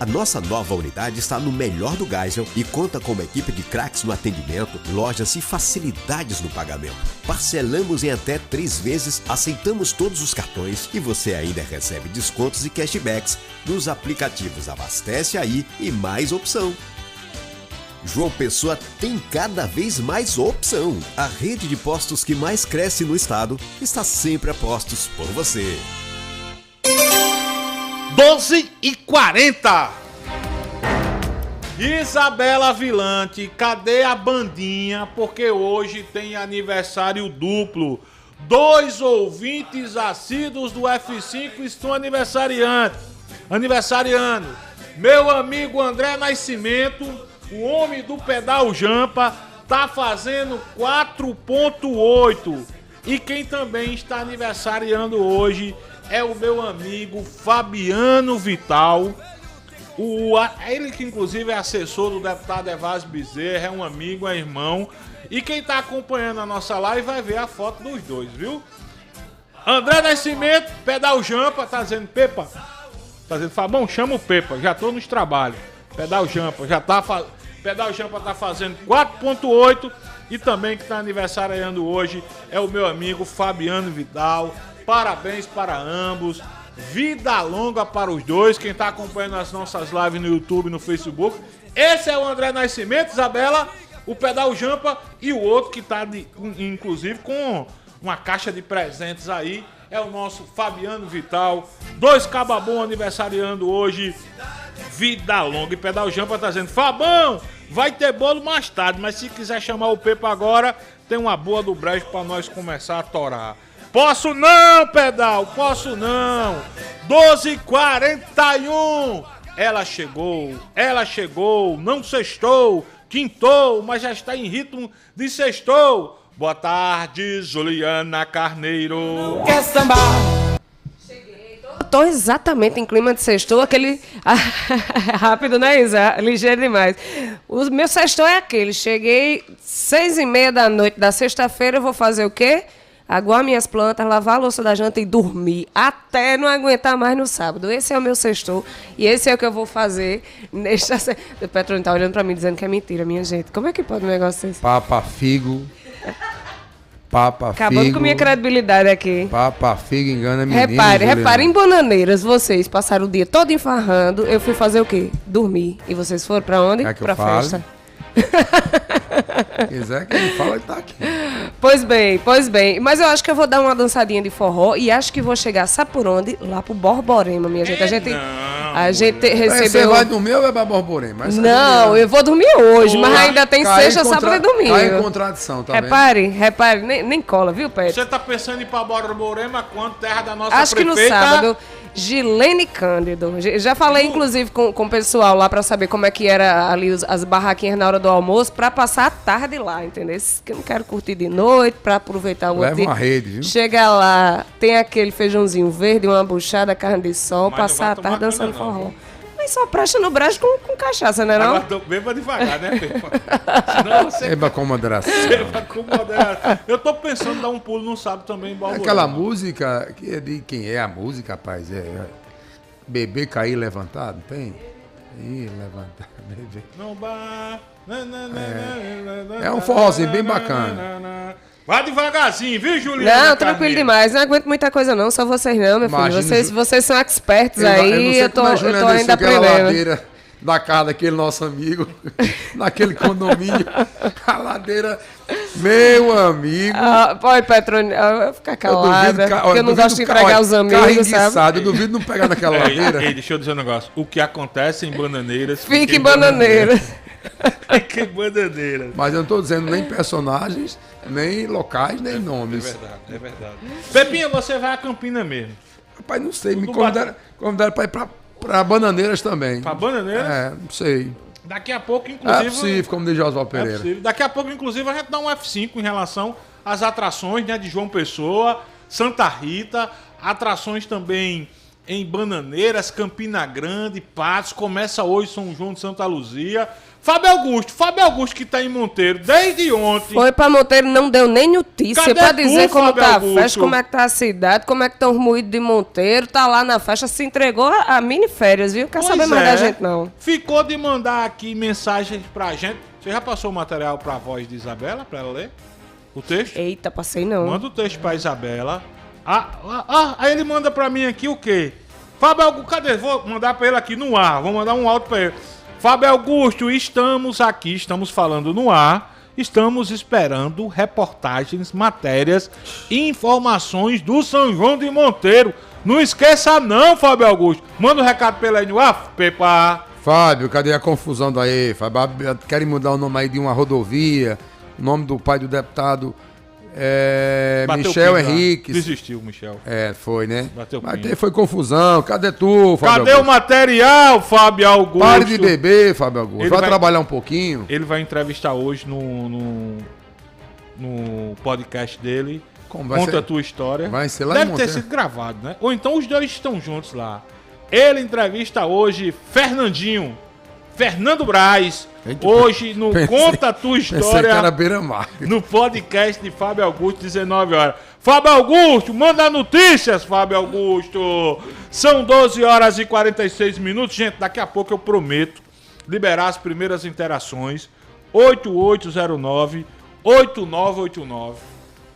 Speaker 12: A nossa nova unidade está no melhor do Geisel e conta com uma equipe de craques no atendimento, lojas e facilidades no pagamento. Parcelamos em até 3 vezes, aceitamos todos os cartões e você ainda recebe descontos e cashbacks nos aplicativos Abastece Aí e Mais Opção. João Pessoa tem cada vez mais opção. A rede de postos que mais cresce no estado está sempre a postos por você.
Speaker 4: 12h40. Isabela Vilante, cadê a bandinha? Porque hoje tem aniversário duplo. 2 ouvintes assíduos do F5 estão aniversariando. Meu amigo André Nascimento, o homem do pedal Jampa, tá fazendo 4.8. E quem também está aniversariando hoje é o meu amigo Fabiano Vital. Ele que inclusive é assessor do deputado Evásio Bezerra, é um amigo, é irmão. E quem tá acompanhando a nossa live vai ver a foto dos dois, viu? André Nascimento, pedal Jampa, tá dizendo Pepa. Tá dizendo Fabão, chama o Pepa, já tô nos trabalhos. Pedal Jampa tá fazendo 4.8 e também que está aniversariando hoje é o meu amigo Fabiano Vidal. Parabéns para ambos. Vida longa para os dois. Quem está acompanhando as nossas lives no YouTube e no Facebook. Esse é o André Nascimento, Isabela, o Pedal Jampa e o outro que está inclusive com uma caixa de presentes aí. É o nosso Fabiano Vital. 2 cababom aniversariando hoje. Vida longa. E Pedal Jampa tá dizendo: Fabão, vai ter bolo mais tarde, mas se quiser chamar o Pepa agora, tem uma boa do brejo pra nós começar a torar. Posso não, Pedal, posso não. 12h41. Ela chegou, não sextou, quintou, mas já está em ritmo de sextou. Boa tarde, Juliana Carneiro.
Speaker 6: Quer sambar?
Speaker 13: Tô exatamente em clima de sextou, aquele... Rápido, né, Isa? Ligeiro demais. O meu sextou é aquele. Cheguei 6h30 da noite da sexta-feira, eu vou fazer o quê? Aguar minhas plantas, lavar a louça da janta e dormir. Até não aguentar mais no sábado. Esse é o meu sextou. E esse é o que eu vou fazer nesta... O Petrônio tá olhando pra mim dizendo que é mentira, minha gente. Como é que pode um negócio desse?
Speaker 5: Papa figo.
Speaker 13: Acabando com minha credibilidade aqui.
Speaker 5: Papa figo engana menino.
Speaker 13: Repare, em Bananeiras, vocês passaram o dia todo enfarrando. Eu fui fazer o quê? Dormir. E vocês foram pra onde?
Speaker 5: É que
Speaker 13: pra
Speaker 5: eu falo.
Speaker 13: festa.
Speaker 5: quiser que ele fala, ele tá aqui.
Speaker 13: Pois bem. Mas eu acho que eu vou dar uma dançadinha de forró e acho que vou chegar, sabe por onde? Lá pro Borborema, minha gente. A gente recebeu...
Speaker 5: Você vai dormir ou vai pra Borborema?
Speaker 13: Não, eu vou dormir hoje, mas ainda tem sexta, sábado e domingo.
Speaker 5: Cai em contradição, tá
Speaker 13: Repare, nem cola, viu, Pet?
Speaker 4: Você tá pensando em ir pra Borborema quando terra da nossa
Speaker 13: acho
Speaker 4: prefeita?
Speaker 13: Que no sábado... Gilene Cândido. Já falei, inclusive, com o pessoal lá pra saber como é que era ali as barraquinhas na hora do almoço, pra passar a tarde lá, entendeu? Que eu não quero curtir de noite, pra aproveitar o outro dia.
Speaker 5: Leva uma rede, viu?
Speaker 13: Chega lá, tem aquele feijãozinho verde, uma buchada, carne de sol, mas passar a tarde dançando forró. Mas só presta no braço com cachaça, né não?
Speaker 4: Agora beba devagar, né, Pepa? Senão você...
Speaker 5: Beba com moderação.
Speaker 4: Beba com moderação. Eu tô pensando em dar um pulo no sábado também em Borborema.
Speaker 5: Aquela música, que é de quem é a música, rapaz? Beber, cair, levantar, não tem? Ih, levantar, beber.
Speaker 4: Não vá...
Speaker 5: É um forrozinho bem bacana.
Speaker 4: Vá devagarzinho, viu, Juliana?
Speaker 13: Não, tranquilo demais. Não aguento muita coisa não, só vocês não, meu filho. Vocês são experts aí, eu tô ainda aprendendo.
Speaker 5: Da casa daquele nosso amigo, naquele condomínio, a ladeira, meu amigo.
Speaker 13: Oi, Petrônio, eu vou ficar calada, porque eu não gosto de entregar os amigos, sabe?
Speaker 5: Eu duvido não pegar naquela ladeira.
Speaker 4: Ei, deixa eu dizer um negócio. O que acontece em Bananeiras...
Speaker 13: Fique em Bananeiras.
Speaker 4: Fique em Bananeiras.
Speaker 5: Mas eu não tô dizendo nem personagens, nem locais, nem nomes.
Speaker 4: É verdade. Pepinha, você vai a Campina mesmo?
Speaker 5: Rapaz, não sei, me convidaram para ir para Bananeiras também.
Speaker 4: Para Bananeiras?
Speaker 5: Não sei.
Speaker 4: Daqui a pouco, inclusive...
Speaker 5: É possível, como diz Oswaldo Pereira.
Speaker 4: Daqui a pouco, inclusive, a gente dá um F5 em relação às atrações, né, de João Pessoa, Santa Rita, atrações também em Bananeiras, Campina Grande, Patos, começa hoje São João de Santa Luzia. Fábio Augusto que tá em Monteiro desde ontem.
Speaker 13: Foi pra Monteiro, não deu nem notícia.
Speaker 4: Cadê
Speaker 13: pra dizer como
Speaker 4: Fábio
Speaker 13: tá
Speaker 4: Augusto?
Speaker 13: A festa, como é que tá a cidade, como é que estão os moídos de Monteiro. Tá lá na festa, se entregou a mini férias, viu? Quer saber mais da gente, não.
Speaker 4: Ficou de mandar aqui mensagens pra gente. Você já passou o material pra voz de Isabela, pra ela ler? O texto?
Speaker 13: Eita, passei não.
Speaker 4: Manda o texto pra Isabela. Aí ele manda pra mim aqui o quê? Fábio Augusto, cadê? Vou mandar pra ele aqui no ar. Vou mandar um áudio pra ele. Fábio Augusto, estamos aqui, estamos falando no ar, estamos esperando reportagens, matérias e informações do São João de Monteiro. Não esqueça não, Fábio Augusto. Manda um recado pela aí no ar, Pepa.
Speaker 5: Fábio, cadê a confusão daí, Fábio? Querem mudar o nome aí de uma rodovia, o nome do pai do deputado... Michel Henrique.
Speaker 4: Desistiu, Michel.
Speaker 5: Foi, né?
Speaker 4: Bateu
Speaker 5: foi confusão. Cadê tu, Fábio
Speaker 4: Augusto? O material, Fábio Augusto?
Speaker 5: Pare de beber, Fábio Augusto. Vai trabalhar um pouquinho.
Speaker 4: Ele vai entrevistar hoje no podcast dele. Conta a tua história.
Speaker 5: Vai ser lá.
Speaker 4: Deve ter sido gravado, né? Ou então os dois estão juntos lá. Ele entrevista hoje Fernando Braz. Hoje no Conta a Tua História, no podcast de Fábio Augusto, 19 horas. Fábio Augusto, manda notícias, Fábio Augusto. São 12 horas e 46 minutos. Gente, daqui a pouco eu prometo liberar as primeiras interações. 8809-8989.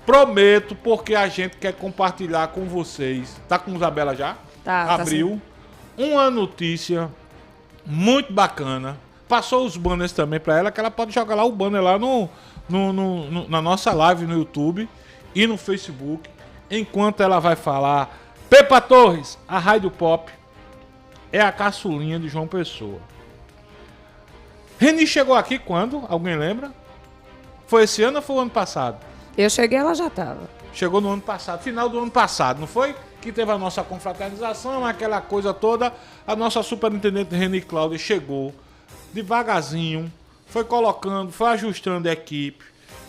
Speaker 4: Prometo, porque a gente quer compartilhar com vocês. Tá com Isabela já?
Speaker 13: Tá.
Speaker 4: Abriu. Uma notícia muito bacana. Passou os banners também pra ela, que ela pode jogar lá o banner lá na nossa live no YouTube e no Facebook, enquanto ela vai falar. Pepa Torres, a Rádio Pop é a caçulinha de João Pessoa. Reni chegou aqui quando? Alguém lembra? Foi esse ano ou foi o ano passado?
Speaker 13: Eu cheguei, ela já tava.
Speaker 4: Chegou no ano passado, final do ano passado, não foi? Que teve a nossa confraternização, aquela coisa toda. A nossa superintendente Reni Cláudia chegou devagarzinho, foi colocando, foi ajustando a equipe,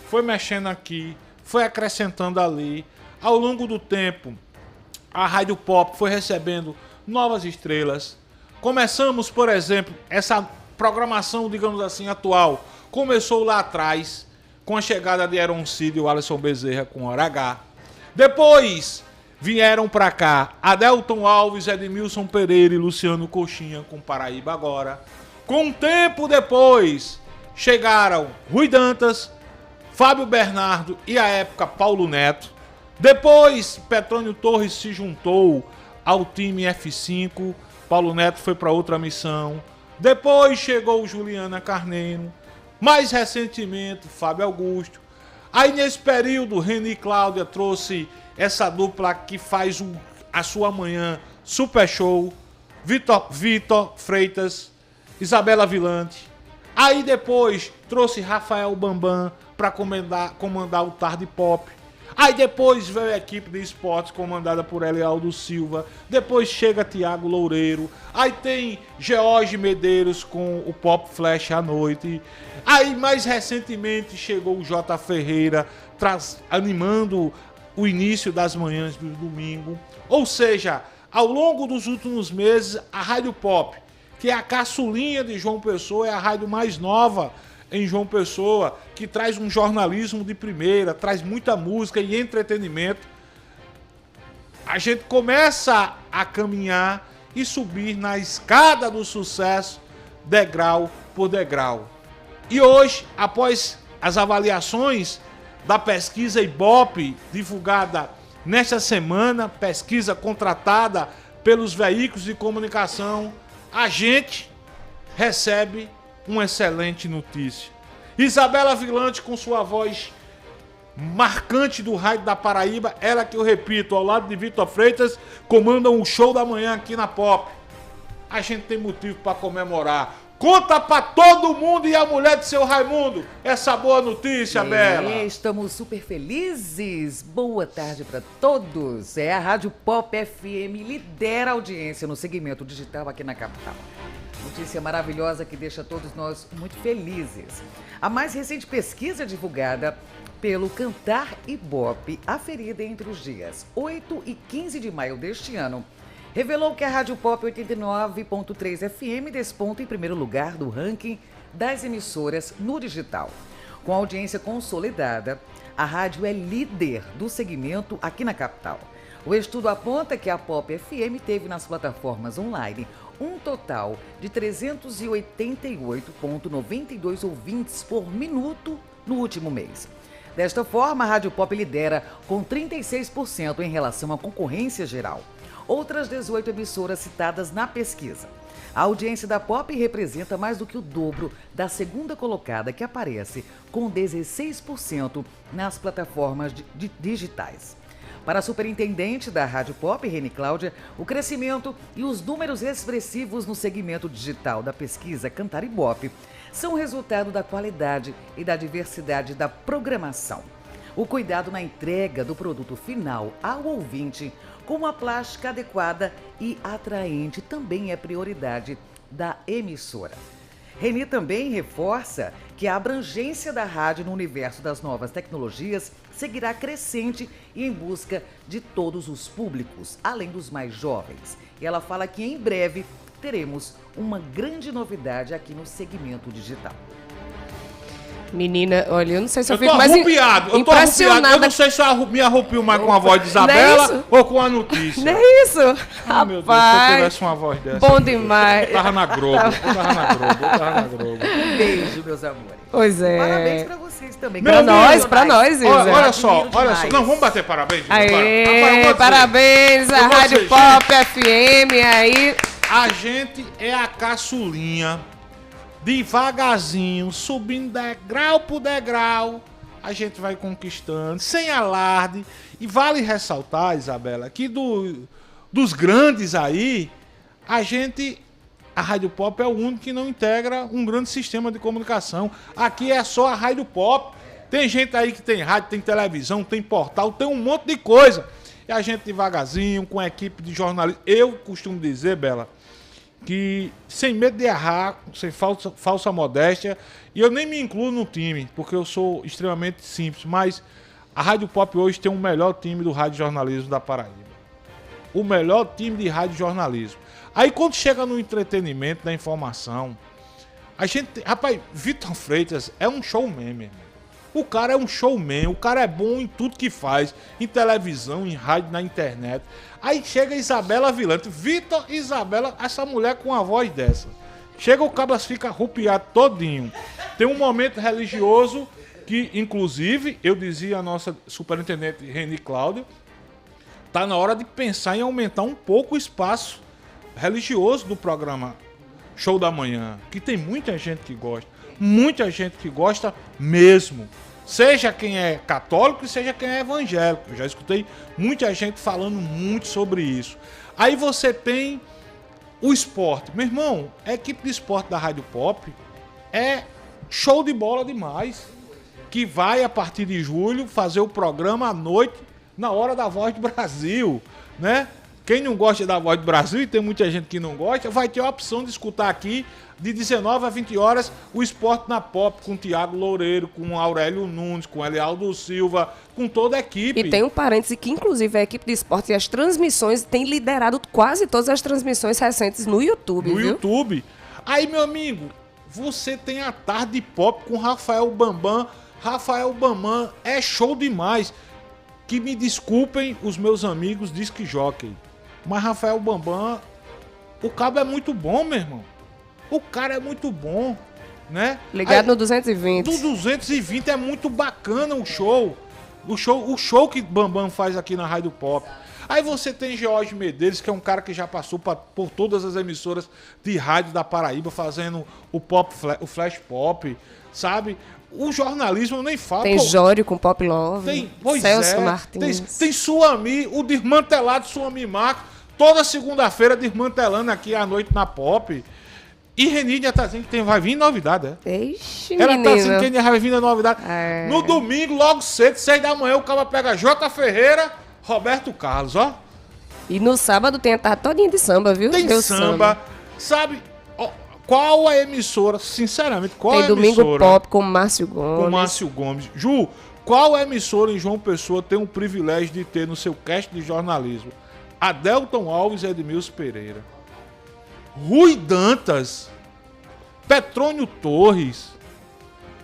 Speaker 4: foi mexendo aqui, foi acrescentando ali. Ao longo do tempo, a Rádio Pop foi recebendo novas estrelas. Começamos, por exemplo, essa programação, digamos assim, atual. Começou lá atrás, com a chegada de Aaron Cid e o Alisson Bezerra com Hora H. Depois vieram para cá Adelton Alves, Edmilson Pereira e Luciano Coxinha com Paraíba Agora. Com um tempo depois, chegaram Rui Dantas, Fábio Bernardo e, à época, Paulo Neto. Depois, Petrônio Torres se juntou ao time F5. Paulo Neto foi para outra missão. Depois chegou Juliana Carneiro. Mais recentemente, Fábio Augusto. Aí nesse período, Reni e Cláudia trouxe essa dupla que faz a sua manhã super show. Vitor Freitas, Isabela Vilante. Aí depois trouxe Rafael Bambam para comandar o Tarde Pop. Aí depois veio a equipe de esportes comandada por Elialdo Silva. Depois chega Tiago Loureiro. Aí tem George Medeiros com o Pop Flash à noite. Aí mais recentemente chegou o J. Ferreira animando o início das manhãs do domingo. Ou seja, ao longo dos últimos meses, a Rádio Pop, que é a caçulinha de João Pessoa, é a rádio mais nova em João Pessoa, que traz um jornalismo de primeira, traz muita música e entretenimento. A gente começa a caminhar e subir na escada do sucesso, degrau por degrau. E hoje, após as avaliações da pesquisa Ibope, divulgada nesta semana, pesquisa contratada pelos veículos de comunicação, a gente recebe uma excelente notícia. Isabela Vilante, com sua voz marcante do rádio da Paraíba, ela que eu repito, ao lado de Vitor Freitas, comandam o show da manhã aqui na Pop. A gente tem motivo para comemorar. Conta para todo mundo e a mulher de seu Raimundo essa boa notícia, Bela.
Speaker 14: Estamos super felizes. Boa tarde para todos. A Rádio Pop FM lidera a audiência no segmento digital aqui na capital. Notícia maravilhosa que deixa todos nós muito felizes. A mais recente pesquisa divulgada pelo Cantar Ibope, aferida entre os dias 8 e 15 de maio deste ano, revelou que a Rádio Pop 89.3 FM desponta em primeiro lugar do ranking das emissoras no digital. Com audiência consolidada, a rádio é líder do segmento aqui na capital. O estudo aponta que a Pop FM teve nas plataformas online um total de 388,92 ouvintes por minuto no último mês. Desta forma, a Rádio Pop lidera com 36% em relação à concorrência geral. Outras 18 emissoras citadas na pesquisa. A audiência da Pop representa mais do que o dobro da segunda colocada, que aparece com 16% nas plataformas digitais. Para a superintendente da Rádio Pop, Reni Cláudia, o crescimento e os números expressivos no segmento digital da pesquisa Cantar Ibope são resultado da qualidade e da diversidade da programação. O cuidado na entrega do produto final ao ouvinte com uma plástica adequada e atraente também é prioridade da emissora. Reni também reforça que a abrangência da rádio no universo das novas tecnologias seguirá crescente e em busca de todos os públicos, além dos mais jovens. E ela fala que em breve teremos uma grande novidade aqui no segmento digital.
Speaker 13: Menina, olha, eu não sei se eu fico
Speaker 4: tô
Speaker 13: mais
Speaker 4: impressionada. Eu não sei se eu me arrupio mais com a voz de Isabela ou com a notícia.
Speaker 13: Não é isso?
Speaker 4: Ah, meu Deus, se eu tivesse uma voz dessa.
Speaker 13: Bom demais.
Speaker 4: Eu tava na Globo.
Speaker 14: Um beijo, meus amores.
Speaker 13: Pois é.
Speaker 14: Parabéns pra vocês também.
Speaker 13: Pra nós, Isa.
Speaker 4: Olha só. Não, vamos bater parabéns.
Speaker 13: Aê, parabéns à Rádio Pop FM aí.
Speaker 4: A gente é a caçulinha. Devagarzinho, subindo degrau por degrau, a gente vai conquistando, sem alarde. E vale ressaltar, Isabela, que dos grandes aí, a Rádio Pop é o único que não integra um grande sistema de comunicação. Aqui é só a Rádio Pop. Tem gente aí que tem rádio, tem televisão, tem portal, tem um monte de coisa. E a gente devagarzinho, com a equipe de jornalistas. Eu costumo dizer, Bela, que sem medo de errar, sem falsa modéstia, e eu nem me incluo no time, porque eu sou extremamente simples, mas a Rádio Pop hoje tem o melhor time do rádio jornalismo da Paraíba. O melhor time de rádio jornalismo. Aí quando chega no entretenimento, na informação, a gente... Rapaz, Vitor Freitas é um showman, meu irmão. O cara é um showman, o cara é bom em tudo que faz, em televisão, em rádio, na internet. Aí chega Isabela Vilante, Vitor e Isabela, essa mulher com uma voz dessa. Chega o cabas fica arrupiado todinho. Tem um momento religioso que, inclusive, eu dizia a nossa superintendente Reni Cláudia, tá na hora de pensar em aumentar um pouco o espaço religioso do programa Show da Manhã, que tem muita gente que gosta. muita gente que gosta mesmo. Seja quem é católico e seja quem é evangélico. Eu já escutei muita gente falando muito sobre isso. Aí você tem o esporte. Meu irmão, a equipe de esporte da Rádio Pop é show de bola demais. Que vai, a partir de julho, fazer o programa à noite, na hora da Voz do Brasil, né? Quem não gosta da Voz do Brasil, e tem muita gente que não gosta, vai ter a opção de escutar aqui, de 19 a 20 horas, o Esporte na Pop, com o Tiago Loureiro, com o Aurélio Nunes, com o Elialdo Silva, com toda a equipe.
Speaker 13: E tem um parêntese que, inclusive, a equipe de esporte e as transmissões tem liderado quase todas as transmissões recentes no YouTube,
Speaker 4: No
Speaker 13: viu?
Speaker 4: YouTube. Aí, meu amigo, você tem a Tarde Pop com Rafael Bambam. Rafael Bambam é show demais. Que me desculpem os meus amigos disc jockey, mas Rafael Bambam, o cabo é muito bom, meu irmão. O cara é muito bom, né?
Speaker 13: Ligado
Speaker 4: aí,
Speaker 13: no 220.
Speaker 4: Do 220 é muito bacana o show. O show que Bambam faz aqui na Rádio Pop. Aí você tem George Medeiros, que é um cara que já passou por todas as emissoras de rádio da Paraíba, fazendo o flash pop, sabe? O jornalismo eu nem falo.
Speaker 13: Tem Jório com Pop Love. Celso Martins.
Speaker 4: Tem Suami, o desmantelado Suami Marcos, toda segunda-feira desmantelando aqui à noite na Pop. E Renídia tá dizendo que vai vir novidade, é?
Speaker 13: Ixi,
Speaker 4: ela
Speaker 13: menina.
Speaker 4: tá dizendo que vai vir novidade.
Speaker 13: É.
Speaker 4: No domingo, logo cedo, 6 da manhã, o cara pega J. Ferreira, Roberto Carlos, ó.
Speaker 13: E no sábado tem a tarde todinha de samba, viu?
Speaker 4: Tem
Speaker 13: Meu
Speaker 4: samba. Sabe, ó, qual a emissora, sinceramente, qual
Speaker 13: tem
Speaker 4: a
Speaker 13: Domingo
Speaker 4: emissora?
Speaker 13: Pop com Márcio Gomes.
Speaker 4: Com Márcio Gomes. Ju, qual emissora em João Pessoa tem o privilégio de ter no seu cast de jornalismo Adelton Alves e Edmilson Pereira, Rui Dantas, Petrônio Torres,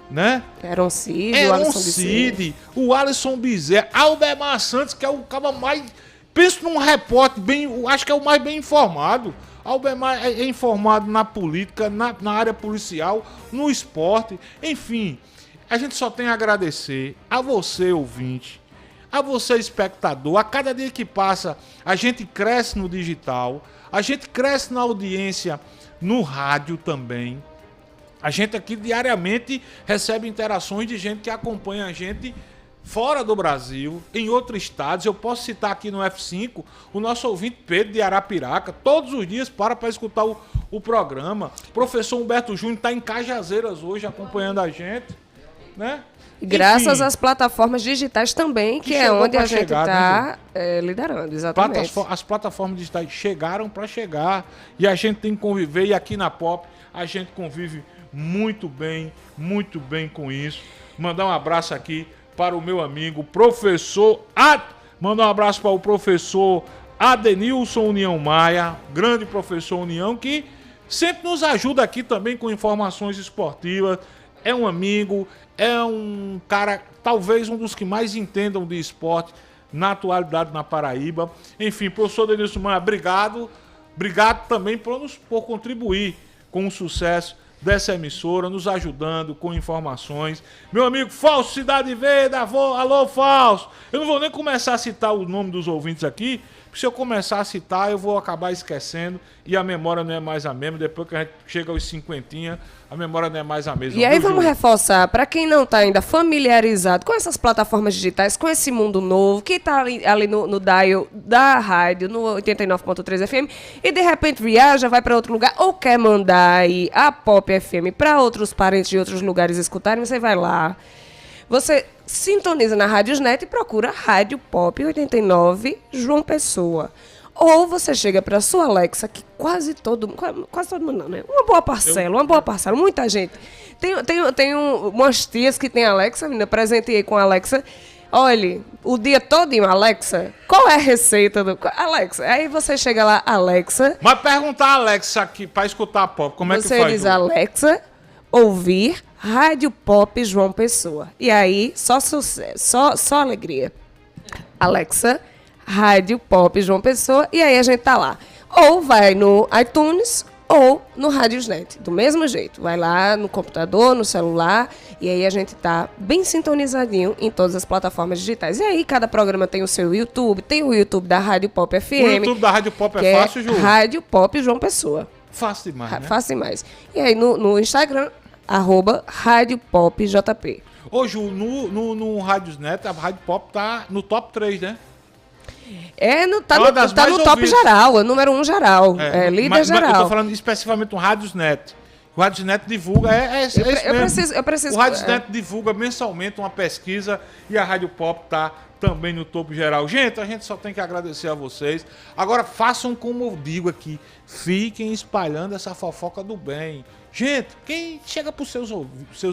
Speaker 4: né?
Speaker 13: Aaron Cid,
Speaker 4: o Alisson Bizet, Aldemar Santos, que é o cara mais... Penso num repórter bem... Acho que é o mais bem informado. Aldemar é informado na política, na área policial, no esporte. Enfim, a gente só tem a agradecer a você, ouvinte, a você, espectador. A cada dia que passa, a gente cresce no digital, a gente cresce na audiência no rádio também. A gente aqui diariamente recebe interações de gente que acompanha a gente fora do Brasil, em outros estados. Eu posso citar aqui no F5 o nosso ouvinte Pedro de Arapiraca, todos os dias para escutar o programa. O professor Humberto Júnior está em Cajazeiras hoje acompanhando a gente, né?
Speaker 13: Graças às plataformas digitais também, que é onde a gente está liderando, exatamente.
Speaker 4: As plataformas digitais chegaram para chegar e a gente tem que conviver, e aqui na Pop a gente convive muito bem com isso. Mandar um abraço aqui para o meu amigo professor mandar um abraço para o professor Adenilson União Maia, grande professor União, que sempre nos ajuda aqui também com informações esportivas. É um amigo, é um cara, talvez um dos que mais entendam de esporte na atualidade na Paraíba. Enfim, professor Adenilson Maia, obrigado. Obrigado também por contribuir com o sucesso dessa emissora, nos ajudando com informações. Meu amigo Fausto Cidade Verde, alô Fausto. Eu não vou nem começar a citar o nome dos ouvintes aqui, porque se eu começar a citar eu vou acabar esquecendo e a memória não é mais a mesma. Depois que a gente chega aos 50, a memória não é mais a mesma.
Speaker 13: E aí vamos reforçar, para quem não está ainda familiarizado com essas plataformas digitais, com esse mundo novo, que está ali no dial da rádio, no 89.3 FM, e de repente viaja, vai para outro lugar, ou quer mandar aí a Pop FM para outros parentes de outros lugares escutarem, você vai lá, você sintoniza na Rádiosnet e procura Rádio Pop 89 João Pessoa. Ou você chega para sua Alexa, que quase todo mundo não, né? Uma boa parcela, muita gente. Tem umas tias que tem Alexa, menina, presenteei com a Alexa. Olha, o dia todinho, Alexa, qual é a receita do... Alexa, aí você chega lá, Alexa...
Speaker 4: Mas perguntar a Alexa aqui, para escutar a Pop, como é que faz?
Speaker 13: Você diz, Alexa, ouvir Rádio Pop João Pessoa. E aí, só sucesso, só alegria. Alexa... Rádio Pop João Pessoa, e aí a gente tá lá. Ou vai no iTunes ou no Rádiosnet, do mesmo jeito. Vai lá no computador, no celular, e aí a gente tá bem sintonizadinho em todas as plataformas digitais. E aí cada programa tem o seu YouTube, tem o YouTube da Rádio Pop FM. O
Speaker 4: YouTube da Rádio Pop é fácil, Ju?
Speaker 13: Rádio Pop João Pessoa.
Speaker 4: Fácil demais, né?
Speaker 13: Fácil demais. E aí no Instagram, @RádioPopJP.
Speaker 4: Ô, Ju, no Rádiosnet, a Rádio Pop tá no top 3, né?
Speaker 13: Tá no top geral, é número 1 geral, líder geral.
Speaker 4: Eu tô falando especificamente do Rádiosnet. O Rádiosnet divulga, isso mesmo.
Speaker 13: Eu preciso.
Speaker 4: O Rádiosnet divulga mensalmente uma pesquisa e a Rádio Pop tá também no topo geral. Gente, a gente só tem que agradecer a vocês. Agora, façam como eu digo aqui, fiquem espalhando essa fofoca do bem. Gente, quem chega para os seus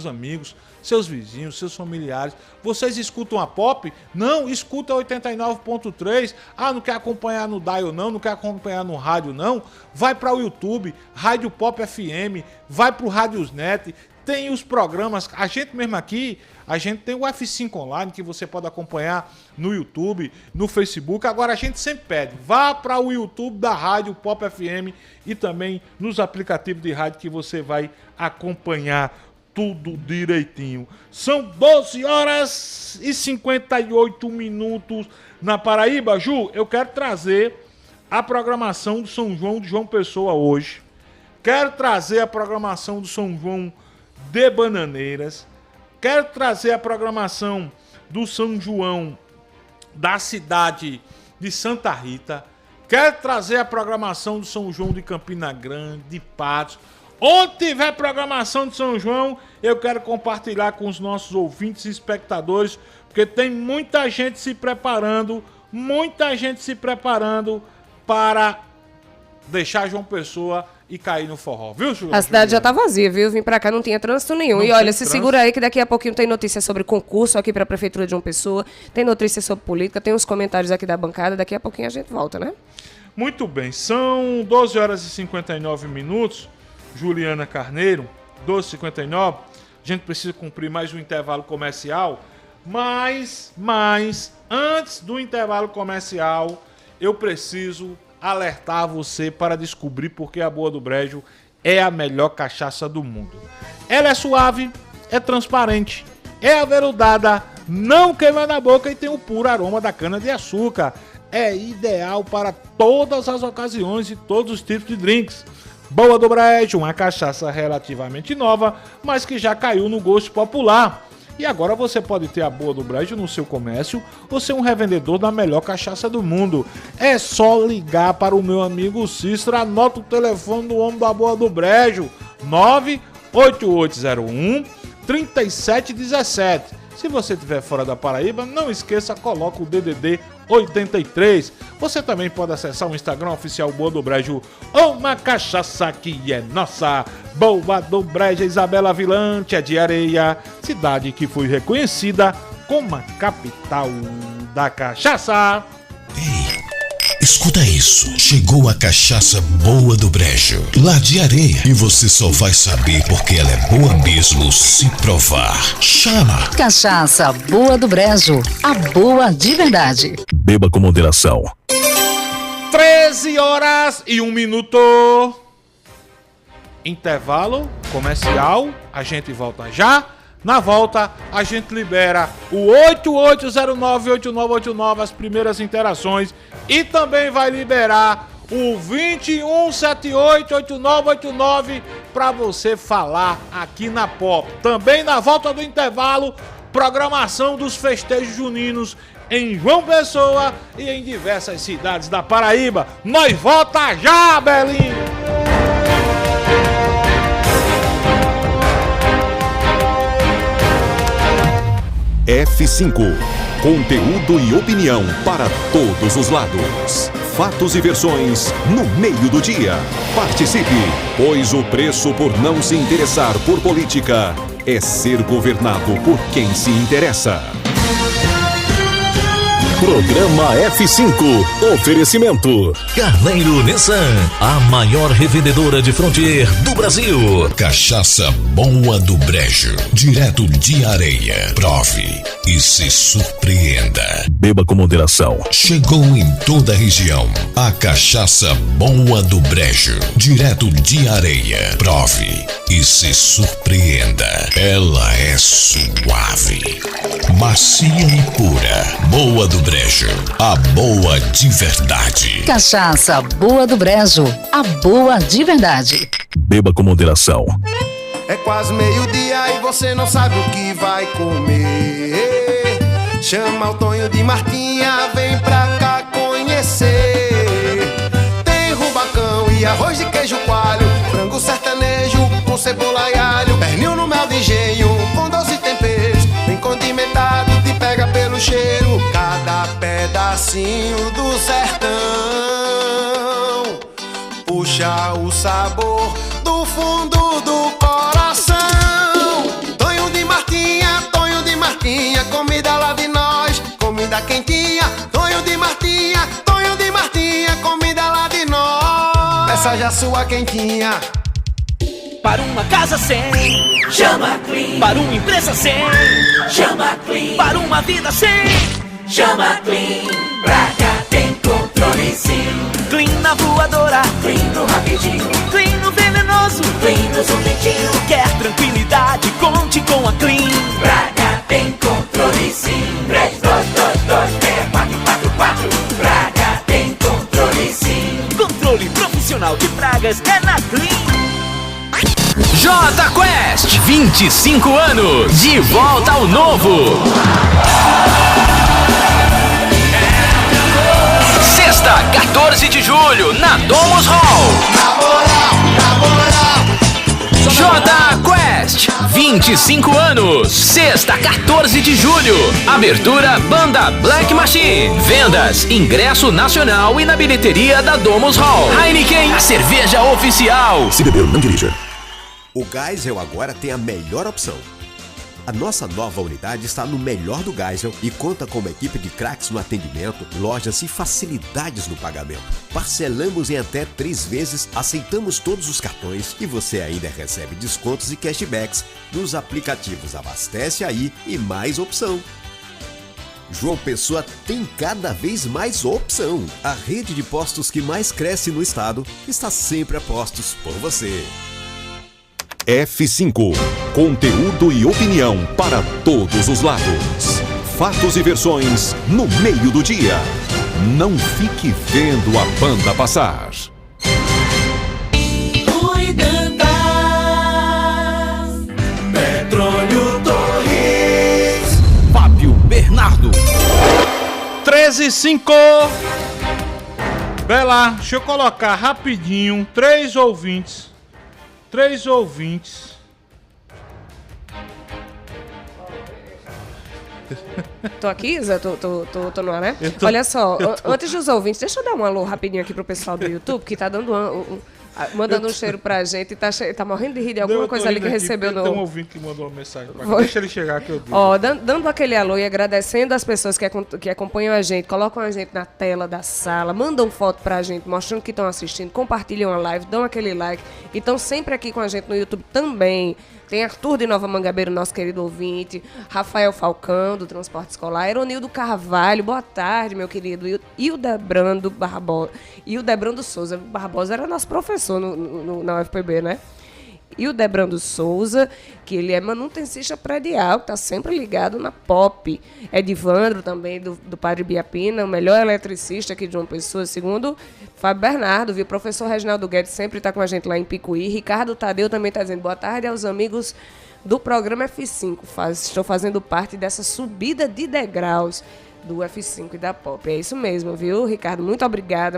Speaker 4: amigos, seus vizinhos, seus familiares, vocês escutam a Pop? Não, escuta 89.3. Não quer acompanhar no dial não quer acompanhar no rádio não? Vai para o YouTube, Rádio Pop FM, vai para o Rádiosnet, tem os programas, a gente mesmo aqui, a gente tem o F5 Online, que você pode acompanhar no YouTube, no Facebook. Agora a gente sempre pede, vá para o YouTube da Rádio Pop FM e também nos aplicativos de rádio que você vai acompanhar tudo direitinho. São 12 horas e 58 minutos na Paraíba. Ju, eu quero trazer a programação do São João de João Pessoa hoje. Quero trazer a programação do São João de Bananeiras. Quero trazer a programação do São João da cidade de Santa Rita. Quero trazer a programação do São João de Campina Grande, de Patos. Onde tiver programação de São João, eu quero compartilhar com os nossos ouvintes e espectadores, porque tem muita gente se preparando para deixar João Pessoa e cair no forró, viu, Juliana?
Speaker 13: A cidade já tá vazia, viu? Vim pra cá, não tinha trânsito nenhum. E olha, se segura aí que daqui a pouquinho tem notícia sobre concurso aqui pra Prefeitura de João Pessoa, tem notícia sobre política, tem uns comentários aqui da bancada, daqui a pouquinho a gente volta, né?
Speaker 4: Muito bem, são 12 horas e 59 minutos, Juliana Carneiro, 12h59, a gente precisa cumprir mais um intervalo comercial, mas antes do intervalo comercial, eu preciso alertar você para descobrir porque a Boa do Brejo é a melhor cachaça do mundo. Ela é suave, é transparente, é aveludada, não queima na boca e tem o puro aroma da cana-de-açúcar. É ideal para todas as ocasiões e todos os tipos de drinks. Boa do Brejo, uma cachaça relativamente nova, mas que já caiu no gosto popular. E agora você pode ter a Boa do Brejo no seu comércio ou ser um revendedor da melhor cachaça do mundo. É só ligar para o meu amigo Cícero, anota o telefone do homem da Boa do Brejo, 98801-3717. Se você estiver fora da Paraíba, não esqueça, coloca o DDD 83. Você também pode acessar o Instagram oficial Boa do Brejo, uma cachaça que é nossa. Boa do Brejo, Isabela Vilante, é de Areia, cidade que foi reconhecida como a capital da cachaça.
Speaker 3: Ei, escuta isso. Chegou a cachaça Boa do Brejo, lá de Areia. E você só vai saber porque ela é boa mesmo se provar. Chama!
Speaker 9: Cachaça Boa do Brejo, a boa de verdade.
Speaker 2: Beba com moderação.
Speaker 4: 13 horas e 1 minuto. Intervalo comercial, a gente volta já. Na volta, a gente libera o 8809-8989, as primeiras interações. E também vai liberar o 2178-8989 para você falar aqui na Pop. Também na volta do intervalo, programação dos festejos juninos em João Pessoa e em diversas cidades da Paraíba. Nós volta já, Belinho!
Speaker 1: F5. Conteúdo e opinião para todos os lados. Fatos e versões no meio do dia. Participe, pois o preço por não se interessar por política é ser governado por quem se interessa.
Speaker 2: Programa F5. Oferecimento Carneiro Nissan, a maior revendedora de Frontier do Brasil.
Speaker 3: Cachaça Boa do Brejo, direto de Areia. Prove e se surpreenda.
Speaker 2: Beba com moderação.
Speaker 3: Chegou em toda a região a cachaça Boa do Brejo, direto de Areia. Prove e se surpreenda. Ela é suave, macia e pura. Boa do Brejo, a boa de verdade.
Speaker 9: Cachaça Boa do Brejo, a boa de verdade.
Speaker 2: Beba com moderação.
Speaker 10: É quase meio-dia e você não sabe o que vai comer. Chama o Tonho de Martinha, vem pra cá conhecer. Tem rubacão e arroz de queijo coalho, frango sertanejo com cebola e alho, pernil no mel de engenho com doce temperos, bem condimentado, te pega pelo cheiro. Cada pedacinho do sertão puxa o sabor do fundo do coração. Tonho de Martinha, comida lá de nós, comida quentinha. Tonho de Martinha, comida lá de nós. Peça já sua quentinha.
Speaker 11: Para uma casa sem, chama Clean. Para uma empresa sem, chama Clean. Para uma vida sem, chama Clean. Pra cá tem controle sim. Clean na voadora, Clean no rapidinho, Clean no venenoso, Clean no zumbitinho. Quer tranquilidade, conte com a Clean. Pra cá tem controle sim. 3, 2, 2, 2, 6, 4, 4, 4. Pra cá tem controle sim. Controle profissional de pragas é na Clean.
Speaker 15: J Quest, 25 anos, de volta ao novo. Sexta, 14 de julho, na Domus Hall. J Quest, 25 anos, sexta, 14 de julho. Abertura, banda Black Machine. Vendas, ingresso nacional e na bilheteria da Domus Hall. Heineken, a cerveja oficial.
Speaker 12: Se beber, não dirija. O Geisel agora tem a melhor opção. A nossa nova unidade está no melhor do Geisel e conta com uma equipe de craques no atendimento, lojas e facilidades no pagamento. Parcelamos em até 3 vezes, aceitamos todos os cartões e você ainda recebe descontos e cashbacks nos aplicativos Abastece Aí e Mais Opção. João Pessoa tem cada vez mais opção. A rede de postos que mais cresce no estado está sempre a postos por você.
Speaker 1: F5, conteúdo e opinião para todos os lados. Fatos e versões no meio do dia. Não fique vendo a banda passar.
Speaker 6: Cuidando. Petróleo Torres.
Speaker 4: Fábio Bernardo. 13h05. Vai lá, deixa eu colocar rapidinho 3 ouvintes.
Speaker 13: Tô aqui, Zé? Tô no ar, né? Olha só, antes dos ouvintes, deixa eu dar um alô rapidinho aqui pro pessoal do YouTube, que tá dando mandando um cheiro pra gente e tá morrendo de rir de alguma coisa ali que recebeu no...
Speaker 4: Tem um ouvinte que mandou uma mensagem pra cá. Deixa ele chegar que eu digo.
Speaker 13: Ó, dando aquele alô e agradecendo as pessoas que acompanham a gente, colocam a gente na tela da sala, mandam foto pra gente, mostrando que estão assistindo, compartilham a live, dão aquele like e estão sempre aqui com a gente no YouTube também. Tem Arthur de Nova Mangabeira, nosso querido ouvinte, Rafael Falcão, do Transporte Escolar, Eronildo Carvalho, boa tarde, meu querido, e o Debrando Barbosa, e o Debrando Souza. Barbosa era nosso professor na UFPB, né? E o Debrando Souza, que ele é manutencista predial, que está sempre ligado na POP. Edivandro também, do Padre Biapina, o melhor eletricista aqui de João Pessoa, segundo Fábio Bernardo, viu? O professor Reginaldo Guedes sempre está com a gente lá em Picuí. Ricardo Tadeu também está dizendo boa tarde aos amigos do programa F5. Estou fazendo parte dessa subida de degraus do F5 e da POP. É isso mesmo, viu, Ricardo? Muito obrigada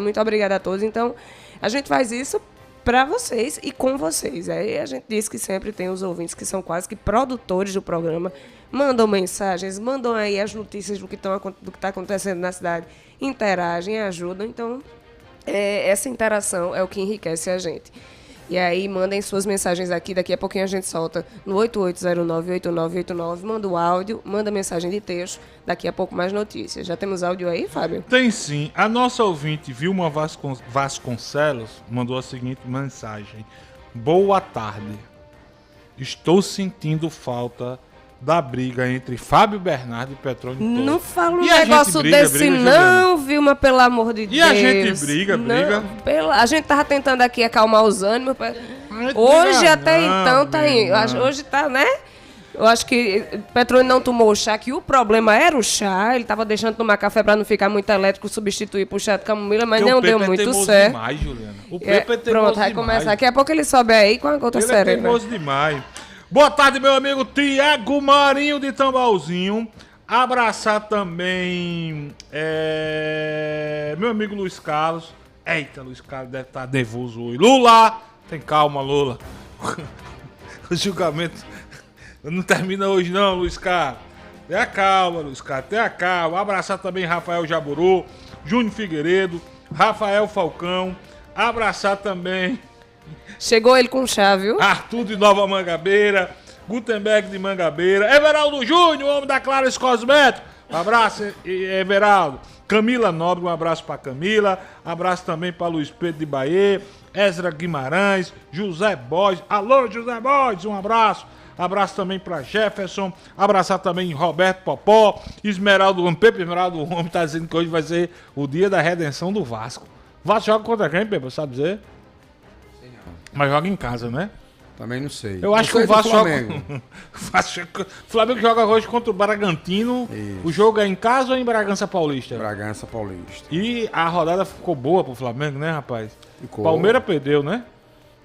Speaker 13: a todos. Então, a gente faz isso para vocês e com vocês. Aí a gente diz que sempre tem os ouvintes que são quase que produtores do programa, mandam mensagens, mandam aí as notícias do que está acontecendo na cidade, interagem, ajudam. Então, essa interação é o que enriquece a gente. E aí, mandem suas mensagens aqui, daqui a pouquinho a gente solta no 8809-8989, manda o áudio, manda mensagem de texto, daqui a pouco mais notícias. Já temos áudio aí, Fábio?
Speaker 4: Tem sim. A nossa ouvinte, Vilma Vasconcelos, mandou a seguinte mensagem. Boa tarde. Estou sentindo falta da briga entre Fábio Bernardo e Petróleo Torres.
Speaker 13: Não fala um negócio desse não, Vilma, pelo amor de Deus.
Speaker 4: E a gente briga.
Speaker 13: A gente tava tentando aqui acalmar os ânimos. Hoje até então tá aí. Hoje tá, né? Eu acho que Petróleo não tomou o chá, que o problema era o chá. Ele tava deixando de tomar café para não ficar muito elétrico, substituir por chá de camomila, mas não deu muito certo.
Speaker 4: Demais, Juliana. O Pepe é teimoso
Speaker 13: pronto, vai começar. Daqui a pouco ele sobe aí com a gota serena.
Speaker 4: Ele é teimoso demais. Boa tarde, meu amigo Tiago Marinho de Tambalzinho. Abraçar também meu amigo Luiz Carlos. Eita, Luiz Carlos deve estar nervoso hoje. Lula! Tem calma, Lula. O julgamento não termina hoje não, Luiz Carlos. Tenha calma, Luiz Carlos, tenha calma. Abraçar também Rafael Jaburu, Júnior Figueiredo, Rafael Falcão. Abraçar também...
Speaker 13: Chegou ele com chá, viu?
Speaker 4: Arthur de Nova Mangabeira, Gutenberg de Mangabeira, Everaldo Júnior, homem da Clares Cosméticos. Um abraço, Everaldo. Camila Nobre, um abraço pra Camila. Abraço também pra Luiz Pedro de Bahia, Ezra Guimarães, José Borges. Alô, José Borges, um abraço. Abraço também pra Jefferson. Abraçar também Roberto Popó, Esmeraldo Homem. Pepe Esmeraldo Homem tá dizendo que hoje vai ser o dia da redenção do Vasco. Vasco joga contra quem, Pepe? Sabe dizer? Mas joga em casa, né?
Speaker 5: Também não sei.
Speaker 4: Eu acho que o Vasco joga... O Flamengo joga hoje contra o Bragantino. Isso. O jogo é em casa ou em Bragança Paulista?
Speaker 5: Bragança Paulista.
Speaker 4: E a rodada ficou boa pro Flamengo, né, rapaz?
Speaker 5: Ficou.
Speaker 4: Palmeiras perdeu, né?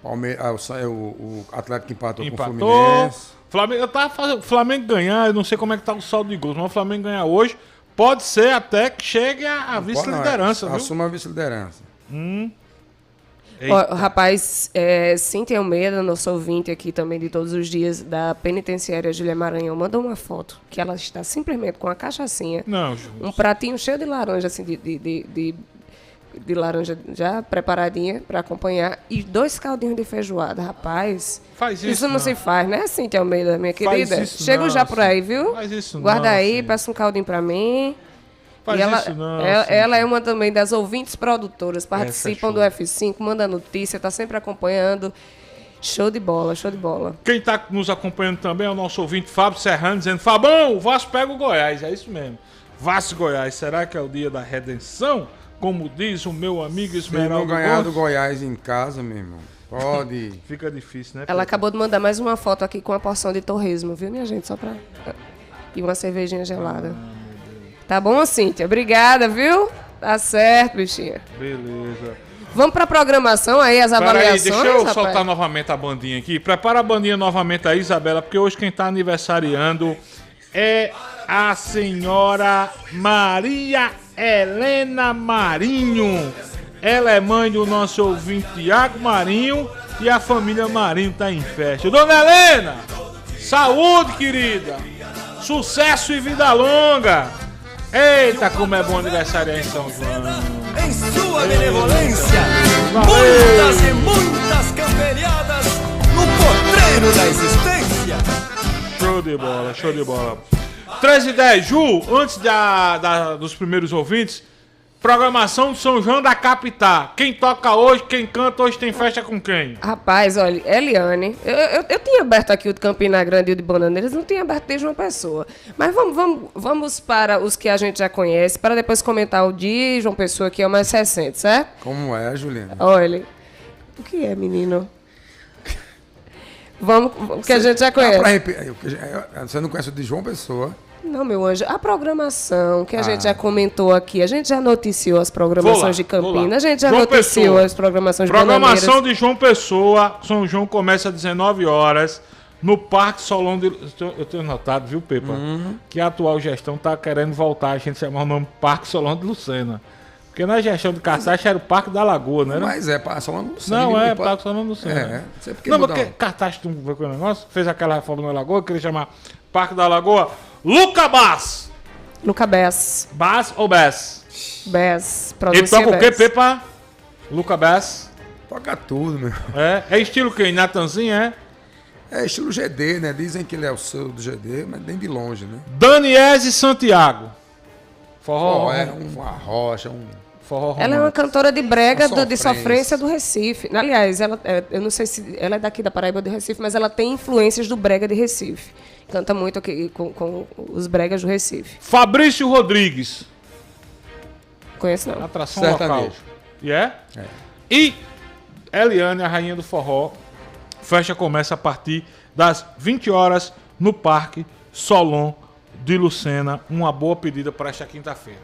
Speaker 5: O Atlético empatou com o Fluminense.
Speaker 4: Flamengo, eu tava fazendo... Flamengo ganhar, eu não sei como é que tá o saldo de gols, mas o Flamengo ganhar hoje, pode ser até que chegue a vice-liderança, viu?
Speaker 5: Assuma a vice-liderança.
Speaker 13: Ó, rapaz, Cíntia Almeida, nosso ouvinte aqui também de todos os dias, da penitenciária Júlia Maranhão, mandou uma foto que ela está simplesmente com a cachaçinha, um pratinho cheio de laranja, assim, de laranja já preparadinha para acompanhar, e 2 caldinhos de feijoada. Rapaz,
Speaker 4: faz isso
Speaker 13: não se faz, né, Cíntia Almeida, minha querida? Chego já por aí, viu?
Speaker 4: Faz isso
Speaker 13: Guarda
Speaker 4: não,
Speaker 13: aí,
Speaker 4: filho.
Speaker 13: peça um caldinho para mim.
Speaker 4: Faz
Speaker 13: e
Speaker 4: isso não,
Speaker 13: ela é uma também das ouvintes produtoras, participam do F5, manda notícia, tá sempre acompanhando. Show de bola, show de bola.
Speaker 4: Quem tá nos acompanhando também é o nosso ouvinte Fábio Serrano, dizendo: Fabão, o Vasco pega o Goiás. É isso mesmo. Vasco e Goiás, será que é o dia da redenção? Como diz o meu amigo Esmeraldo.
Speaker 5: Se não ganhar do Goiás em casa, meu irmão, pode.
Speaker 4: Fica difícil, né?
Speaker 13: Ela acabou de mandar mais uma foto aqui com uma porção de torresmo, viu, minha gente? Só pra... E uma cervejinha gelada. Tá bom, Cíntia? Obrigada, viu? Tá certo, bichinha.
Speaker 4: Beleza.
Speaker 13: Vamos pra programação aí, as avaliações,
Speaker 4: Deixa eu
Speaker 13: rapaz.
Speaker 4: soltar novamente a bandinha aqui. Prepara a bandinha novamente aí, Isabela, porque hoje quem tá aniversariando é a senhora Maria Helena Marinho. Ela é mãe do nosso ouvinte Tiago Marinho e a família Marinho tá em festa. Dona Helena, saúde, querida. Sucesso e vida longa. Eita, como é bom aniversariar em São João.
Speaker 6: Em sua benevolência, muitas e muitas camperiadas no potreiro da existência.
Speaker 4: Show de bola, show de bola. 13h10, Ju, antes dos primeiros ouvintes, programação de São João da Capital. Quem toca hoje, quem canta hoje, tem festa com quem?
Speaker 13: Rapaz, olha, Eliane, eu tinha aberto aqui o de Campina Grande e o de Bananeiras, não tinha aberto desde uma pessoa. Mas vamos para os que a gente já conhece, para depois comentar o de João Pessoa, que é o mais recente, certo?
Speaker 5: Como é, Juliana?
Speaker 13: Olha, o que é, menino? Vamos, o que a gente já conhece.
Speaker 5: Você não conhece o de João Pessoa?
Speaker 13: Não, meu anjo, a programação que a gente já comentou aqui, a gente já noticiou as programações de Campinas, a gente já noticiou as programações de Bananeiras.
Speaker 4: Programação de João Pessoa, São João começa às 19 horas no Parque Solon de... Eu tenho notado, viu, Pepa, que a atual gestão tá querendo voltar, a gente chamar o nome Parque Solon de Lucena. Porque na gestão de Cartaxa era o Parque da Lagoa, não era?
Speaker 5: Mas é Parque Solon de Lucena.
Speaker 4: Não, é Parque Solon de Lucena.
Speaker 5: É, sei porque
Speaker 4: não, porque Cartaxa não foi com o negócio, fez aquela reforma na Lagoa, queria chamar Parque da Lagoa. Luca Bass.
Speaker 13: Luca Bass.
Speaker 4: Bass ou Bass?
Speaker 13: Bass.
Speaker 4: Ele toca o quê, Pepa? Luca Bass.
Speaker 5: Toca tudo, meu.
Speaker 4: É estilo quem? Natanzinho, é?
Speaker 5: É estilo GD, né? Dizem que ele é o seu do GD, mas nem de longe, né?
Speaker 4: Daniese Santiago. Forró.
Speaker 5: É uma rocha,
Speaker 4: forró.
Speaker 13: Ela é uma cantora de brega de sofrência do Recife. Aliás, eu não sei se ela é daqui da Paraíba do Recife, mas ela tem influências do brega de Recife. Canta muito aqui com os bregas do Recife.
Speaker 4: Fabrício Rodrigues.
Speaker 13: Conheço não.
Speaker 4: Atração local. E é? E Eliane, a rainha do forró. Festa começa a partir das 20 horas no Parque Solon de Lucena. Uma boa pedida para esta quinta-feira.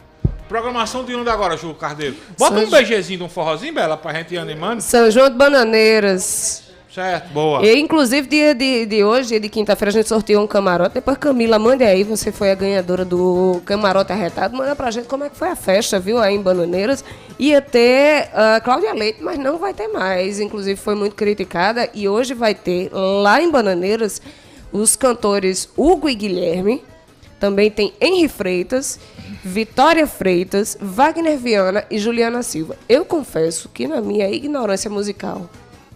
Speaker 4: Programação de onde agora, Júlio Cardeiro? Bota um beijezinho de um forrozinho, Bela, pra gente ir animando.
Speaker 13: São João de Bananeiras.
Speaker 4: Certo, boa.
Speaker 13: E, inclusive, dia de hoje, dia de quinta-feira, a gente sorteou um camarote. Depois, Camila, mande aí, você foi a ganhadora do camarote arretado. Manda pra gente como é que foi a festa, viu, aí em Bananeiras. Ia ter Cláudia Leite, mas não vai ter mais. Inclusive, foi muito criticada. E hoje vai ter, lá em Bananeiras, os cantores Hugo e Guilherme. Também tem Henri Freitas, Vitória Freitas, Wagner Viana e Juliana Silva. Eu confesso que, na minha ignorância musical,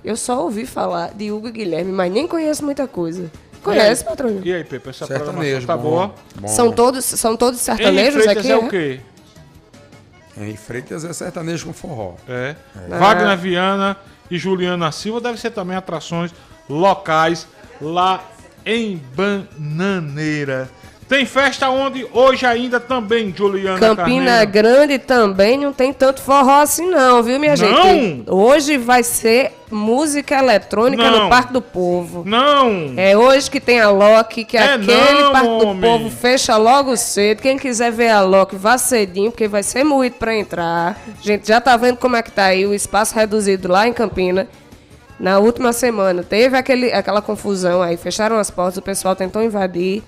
Speaker 13: eu só ouvi falar de Hugo e Guilherme, mas nem conheço muita coisa. Conhece, patrônio?
Speaker 4: E aí, Pepe, essa
Speaker 5: Sertanejo,
Speaker 4: programação tá boa?
Speaker 5: bom.
Speaker 13: São todos sertanejos
Speaker 4: Henri Freitas
Speaker 13: aqui?
Speaker 4: é o quê?
Speaker 5: Henri Freitas é sertanejo com forró.
Speaker 4: É. Wagner Viana e Juliana Silva devem ser também atrações locais lá em Bananeira. Tem festa onde hoje ainda também, Juliana
Speaker 13: Campina
Speaker 4: Carneiro?
Speaker 13: Grande também não tem tanto forró assim não, viu, minha gente? Hoje vai ser música eletrônica no Parque do Povo.
Speaker 4: Não!
Speaker 13: É hoje que tem a Loki, que aquele
Speaker 4: não,
Speaker 13: Parque
Speaker 4: homem.
Speaker 13: do Povo fecha logo cedo. Quem quiser ver a Loki, vá cedinho, porque vai ser moído pra entrar. A gente já tá vendo como é que tá aí o espaço reduzido lá em Campina. Na última semana teve aquela confusão aí, fecharam as portas, o pessoal tentou invadir.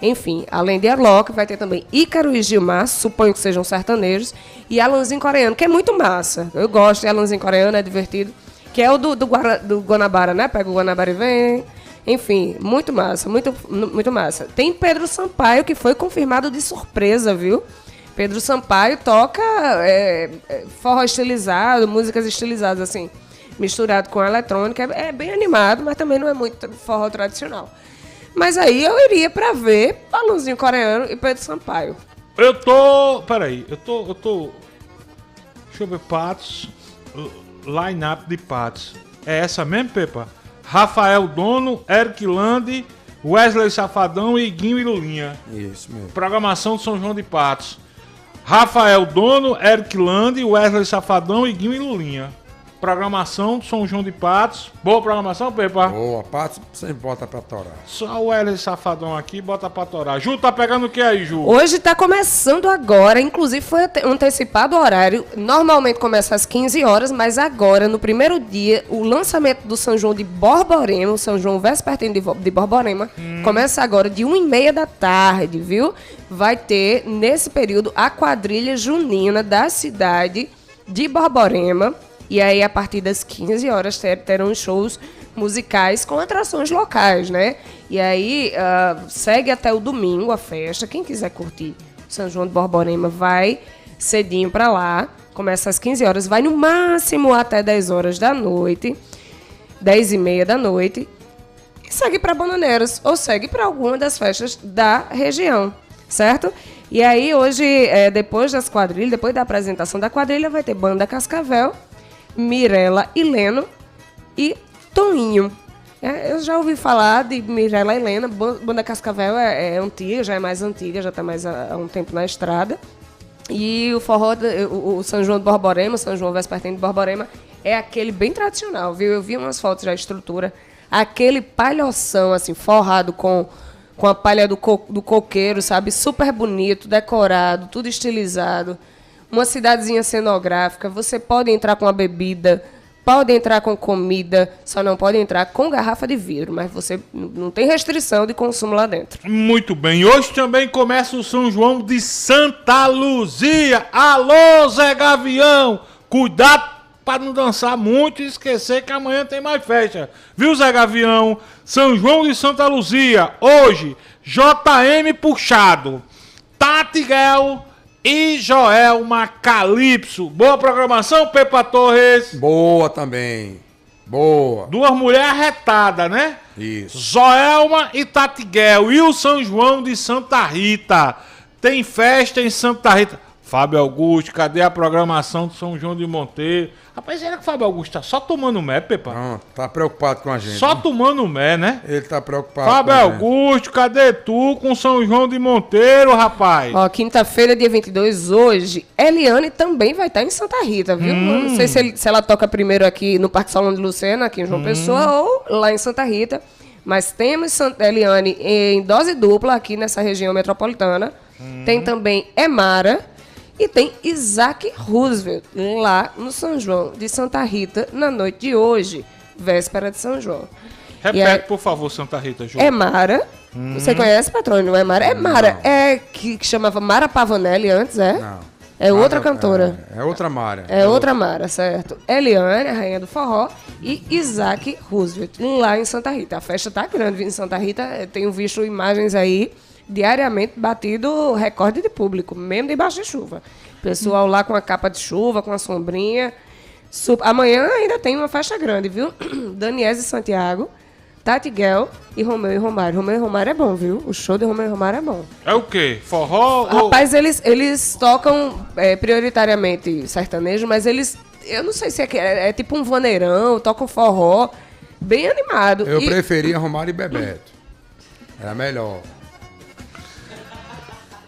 Speaker 13: Enfim, além de Alok, vai ter também Ícaro e Gilmar, suponho que sejam sertanejos, e Alanzinho Coreano, que é muito massa. Eu gosto de Alanzinho Coreano, é divertido. Que é o do Guanabara, né? Pega o Guanabara e vem. Enfim, muito massa, muito massa. Tem Pedro Sampaio, que foi confirmado de surpresa, viu? Pedro Sampaio toca forró estilizado, músicas estilizadas, assim, misturado com eletrônica. É bem animado, mas também não é muito forró tradicional. Mas aí eu iria pra ver Alanzinho Coreano e Pedro Sampaio.
Speaker 4: Peraí, eu tô. Deixa eu ver, Patos. Line-up de Patos. É essa mesmo, Pepa? Rafael Dono, Eric Lande, Wesley Safadão e Guinho e Lulinha.
Speaker 5: Isso mesmo.
Speaker 4: Programação de São João de Patos. Rafael Dono, Eric Lande, Wesley Safadão e Guinho e Lulinha. Programação de São João de Patos. Boa programação, Pepa?
Speaker 5: Boa, Patos sempre bota pra torar.
Speaker 4: Só o Wesley Safadão aqui bota pra torar. Ju, tá pegando o que aí, Ju?
Speaker 13: Hoje tá começando agora, inclusive foi antecipado o horário. Normalmente começa às 15 horas, mas agora, no primeiro dia, o lançamento do São João de Borborema, o São João Vespertino de Borborema, começa agora de 1h30 da tarde, viu? Vai ter, nesse período, a quadrilha junina da cidade de Borborema. E aí, a partir das 15 horas, terão shows musicais com atrações locais, né? E aí, segue até o domingo a festa. Quem quiser curtir São João de Borborema, vai cedinho pra lá. Começa às 15 horas, vai no máximo até 10 horas da noite. 10h30 da noite. E segue pra Bananeiras, ou segue pra alguma das festas da região, certo? E aí, hoje, depois das quadrilhas, depois da apresentação da quadrilha, vai ter Banda Cascavel, Mirella e Leno e Toninho. Eu já ouvi falar de Mirella e Leno. Banda Cascavel é antiga, já é mais antiga, já está mais há um tempo na estrada. E o forró, o São João de Borborema, São João Vespertino de Borborema, é aquele bem tradicional, viu? Eu vi umas fotos da estrutura, aquele palhoção, assim, forrado com a palha do coqueiro, sabe? Super bonito, decorado, tudo estilizado. Uma cidadezinha cenográfica, você pode entrar com a bebida, pode entrar com comida, só não pode entrar com garrafa de vidro, mas você não tem restrição de consumo lá dentro.
Speaker 4: Muito bem, hoje também começa o São João de Santa Luzia. Alô, Zé Gavião, cuidado para não dançar muito e esquecer que amanhã tem mais festa. Viu, Zé Gavião? São João de Santa Luzia, hoje, JM Puxado, Tatiguel e Joelma Calypso. Boa programação, Pepa Torres?
Speaker 5: Boa também. Boa.
Speaker 4: Duas mulheres arretadas, né?
Speaker 5: Isso.
Speaker 4: Joelma e Tatiguel. E o São João de Santa Rita. Tem festa em Santa Rita. Fábio Augusto, cadê a programação do São João de Monteiro? Rapaz, será que o Fábio Augusto tá só tomando mé, Pepa?
Speaker 5: Não, tá preocupado com a gente.
Speaker 4: Só tomando mé, né?
Speaker 5: Ele tá preocupado
Speaker 4: Fábio
Speaker 5: com a
Speaker 4: Augusto, cadê tu com São João de Monteiro, rapaz?
Speaker 13: Ó, quinta-feira, dia 22, hoje, Eliane também vai estar em Santa Rita, viu? Não sei se ela toca primeiro aqui no Parque Salão de Lucena, aqui em João Pessoa, ou lá em Santa Rita. Mas temos Eliane em dose dupla aqui nessa região metropolitana. Tem também Emara. E tem Isaac Roosevelt lá no São João de Santa Rita na noite de hoje. véspera de São João.
Speaker 4: Repete, por favor, Santa Rita, Júlia.
Speaker 13: É Mara. Você conhece, Patrônio? Não é Mara? É Mara. É que chamava Mara Pavanelli antes, é?
Speaker 5: Não.
Speaker 13: É outra cantora.
Speaker 5: É outra Mara.
Speaker 13: É outra Mara, certo. Eliane, a rainha do forró, e Isaac Roosevelt, lá em Santa Rita. A festa tá grande em Santa Rita. Tenho visto imagens aí diariamente batido recorde de público, mesmo debaixo de chuva. Pessoal lá com a capa de chuva, com a sombrinha. Amanhã ainda tem uma festa grande, viu? Daniese Santiago, Tati Guel e Romeu e Romário. Romeu e Romário é bom, viu? O show de Romeu e Romário é bom.
Speaker 4: É o quê? Forró?
Speaker 13: Rapaz, eles tocam prioritariamente sertanejo, mas eles... Eu não sei se é tipo um vaneirão, tocam forró, bem animado.
Speaker 5: Eu preferia Romário e Bebeto. Era melhor.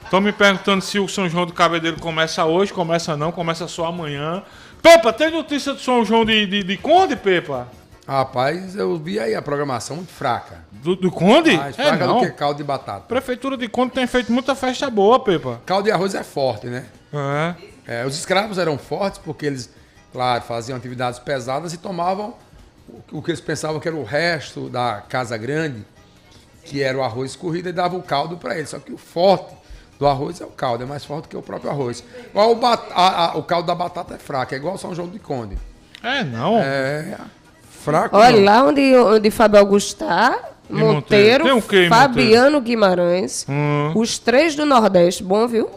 Speaker 4: Estão me perguntando se o São João do Cabedelo começa hoje, começa não, começa só amanhã. Pepa, tem notícia do São João de Conde, Pepa?
Speaker 5: Rapaz, eu vi aí a programação muito fraca.
Speaker 4: Do Conde?
Speaker 5: Mais fraca do que caldo de batata.
Speaker 4: Prefeitura de Conde tem feito muita festa boa, Pepa.
Speaker 5: Caldo de arroz é forte, né?
Speaker 4: É.
Speaker 5: Os escravos eram fortes porque eles, claro, faziam atividades pesadas e tomavam o que eles pensavam que era o resto da casa grande, que era o arroz escorrido, e davam o caldo para eles. Só que o forte do arroz é o caldo, é mais forte que o próprio arroz. Igual o caldo da batata é fraco, é igual o São João de Conde.
Speaker 4: É, não?
Speaker 5: É... Fraco,
Speaker 13: olha,
Speaker 5: não.
Speaker 13: lá onde Fábio Augusto está, Monteiro,
Speaker 4: tem o quê,
Speaker 13: Fabiano Guimarães, os 3 do Nordeste, bom, viu?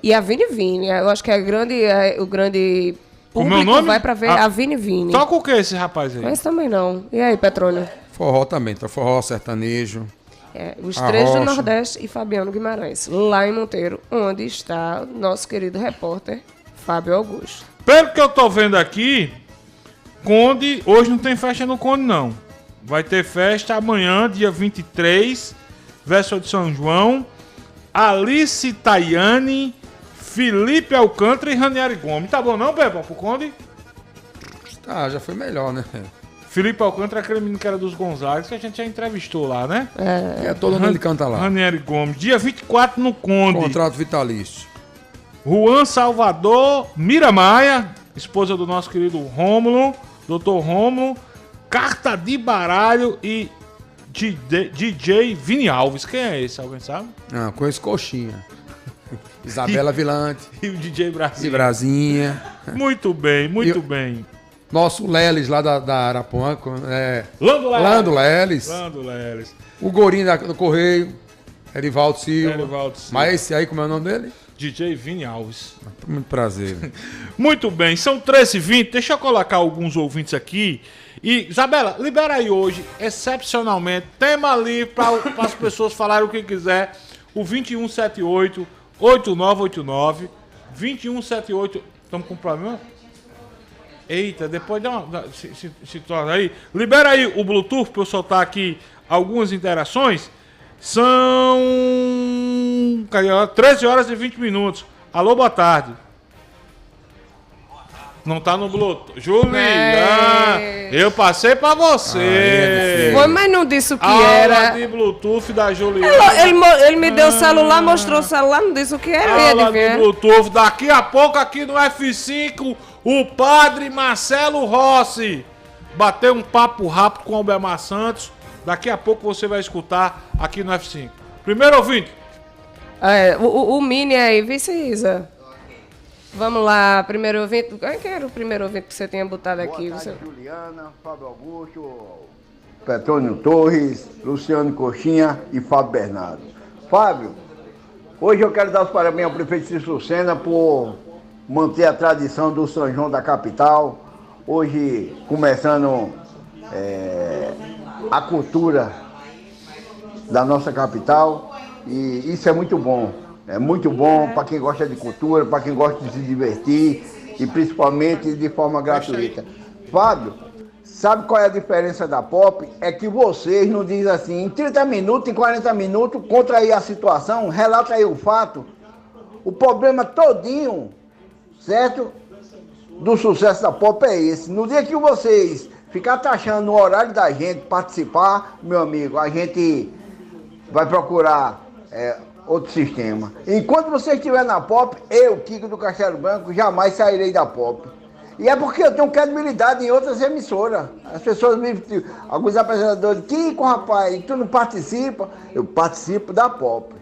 Speaker 13: E a Vini Vini, eu acho que é o grande público vai pra ver a Vini Vini.
Speaker 4: Toca o que esse rapaz aí?
Speaker 13: Mas também não. E aí, Petrônio?
Speaker 5: Forró também, tá? Forró, sertanejo.
Speaker 13: Os 3 do Nordeste e Fabiano Guimarães, lá em Monteiro, onde está nosso querido repórter Fábio Augusto.
Speaker 4: Pelo que eu tô vendo aqui, Conde, hoje não tem festa no Conde, não. Vai ter festa amanhã, dia 23, véspera de São João. Alice Tayane, Felipe Alcântara e Ranieri Gomes. Tá bom não, Pepa, pro Conde?
Speaker 5: Tá, já foi melhor, né?
Speaker 4: Felipe Alcântara, aquele menino que era dos Gonzagas, que a gente já entrevistou lá, né?
Speaker 5: Todo mundo ele canta lá.
Speaker 4: Ranieri Gomes, dia 24 no Conde.
Speaker 5: Contrato vitalício.
Speaker 4: Juan Salvador, Mira Maia, esposa do nosso querido Rômulo, Dr. Rômulo, Carta de Baralho e DJ Vini Alves. Quem é esse? Alguém sabe?
Speaker 5: Ah, conheço Coxinha. Isabela Vilante.
Speaker 4: E o DJ Brasinha.
Speaker 5: E Brasinha.
Speaker 4: Muito bem, muito bem.
Speaker 5: Nosso Leles lá da Arapuã.
Speaker 4: Lando
Speaker 5: Leles.
Speaker 4: Lando Leles.
Speaker 5: O Gorinho do Correio. Erivaldo Silva.
Speaker 4: Erivaldo Silva.
Speaker 5: Mas esse aí, como é o nome dele?
Speaker 4: DJ Vini Alves.
Speaker 5: Muito prazer.
Speaker 4: Muito bem, são 13h20. Deixa eu colocar alguns ouvintes aqui. E, Isabela, libera aí hoje, excepcionalmente, tema livre para as pessoas falarem o que quiser. O 2178-8989. 2178. Estamos com problema? Eita, depois dá uma. Se torna aí. Libera aí o Bluetooth para eu soltar aqui algumas interações. São 13 horas e 20 minutos. Alô, boa tarde. Não tá no Bluetooth. Juliana, eu passei pra você.
Speaker 13: Mas não disse o que era.
Speaker 4: Aula de Bluetooth da Juliana.
Speaker 13: Ele me deu o celular, mostrou o celular, não disse o que era.
Speaker 4: Aula de Bluetooth. Daqui a pouco aqui no F5, o padre Marcelo Rossi bateu um papo rápido com o Albemar Santos. Daqui a pouco você vai escutar aqui no F5. Primeiro ouvinte.
Speaker 13: O Mini aí, Vicisa. Vamos lá, primeiro ouvinte. Quem era o primeiro ouvinte que você tinha botado aqui?
Speaker 16: Boa tarde, Juliana, Fábio Augusto, Petrônio Torres, Luciano Coxinha e Fábio Bernardo. Fábio, hoje eu quero dar os parabéns ao prefeito Cícero Sena por manter a tradição do São João da capital. Hoje, começando a cultura da nossa capital, e isso é muito bom. É muito bom para quem gosta de cultura, para quem gosta de se divertir e principalmente de forma gratuita. Fábio, sabe qual é a diferença da Pop? É que vocês não dizem assim, em 30 minutos, em 40 minutos, contra aí a situação, relata aí o fato, o problema todinho, certo? Do sucesso da Pop é esse. No dia que vocês ficar taxando o horário da gente participar, meu amigo, a gente vai procurar outro sistema. Enquanto você estiver na Pop, eu, Kiko do Castelo Branco, jamais sairei da Pop. E é porque eu tenho credibilidade em outras emissoras. As pessoas alguns apresentadores, Kiko, rapaz, tu não participa? Eu participo da Pop.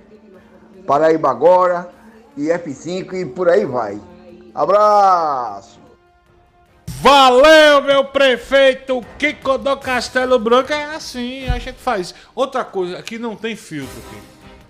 Speaker 16: Paraíba Agora, e F5 e por aí vai. Abraço!
Speaker 4: Valeu, meu prefeito Kiko do Castelo Branco. É assim, a gente faz. Outra coisa, aqui não tem filtro. Aqui.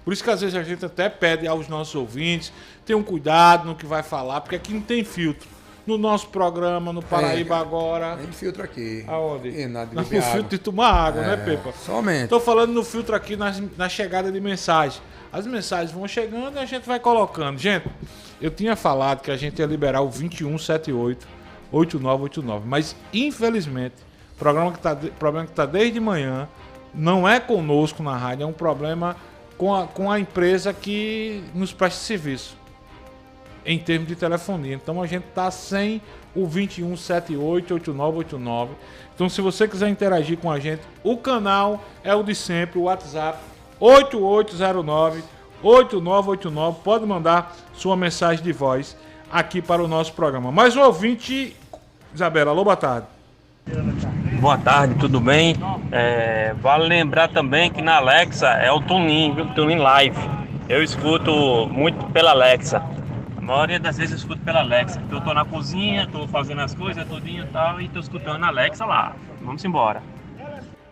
Speaker 4: Por isso que às vezes a gente até pede aos nossos ouvintes, tenham cuidado no que vai falar, porque aqui não tem filtro. No nosso programa, no Paraíba Agora.
Speaker 5: Tem filtro aqui.
Speaker 4: Aonde?
Speaker 5: Nada de
Speaker 4: no
Speaker 5: beber
Speaker 4: filtro
Speaker 5: água.
Speaker 4: de tomar água, né, Pepa?
Speaker 5: Somente.
Speaker 4: Tô falando no filtro aqui na chegada de mensagem. As mensagens vão chegando e a gente vai colocando. Gente, eu tinha falado que a gente ia liberar o 2178-8989, mas infelizmente, o problema que tá desde manhã não é conosco na rádio, é um problema com a empresa que nos presta serviço em termos de telefonia. Então a gente tá sem o 2178-8989. Então se você quiser interagir com a gente, o canal é o de sempre, o WhatsApp 8809-8989. Pode mandar sua mensagem de voz aqui para o nosso programa. Mais um ouvinte, Isabela, alô, boa tarde.
Speaker 17: Boa tarde, tudo bem? Vale lembrar também que na Alexa é o Tunin, viu? Tunin Live. Eu escuto muito pela Alexa. A maioria das vezes eu escuto pela Alexa. Eu tô na cozinha, tô fazendo as coisas todinho e tal, e tô escutando a Alexa lá. Vamos embora.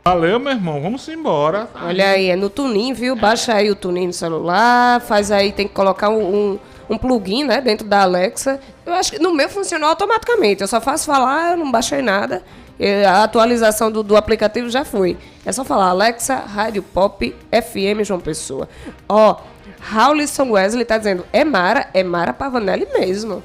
Speaker 4: Valeu, meu irmão, vamos embora.
Speaker 13: Olha aí, é no Tunin, viu? Baixa aí o Tunin no celular, faz aí, tem que colocar um plugin, né, dentro da Alexa. Eu acho que no meu funcionou automaticamente, eu só faço falar, eu não baixei nada. A atualização do aplicativo já foi. É só falar, Alexa, Rádio Pop, FM João Pessoa. Raulison Wesley tá dizendo, é Mara Pavanelli mesmo.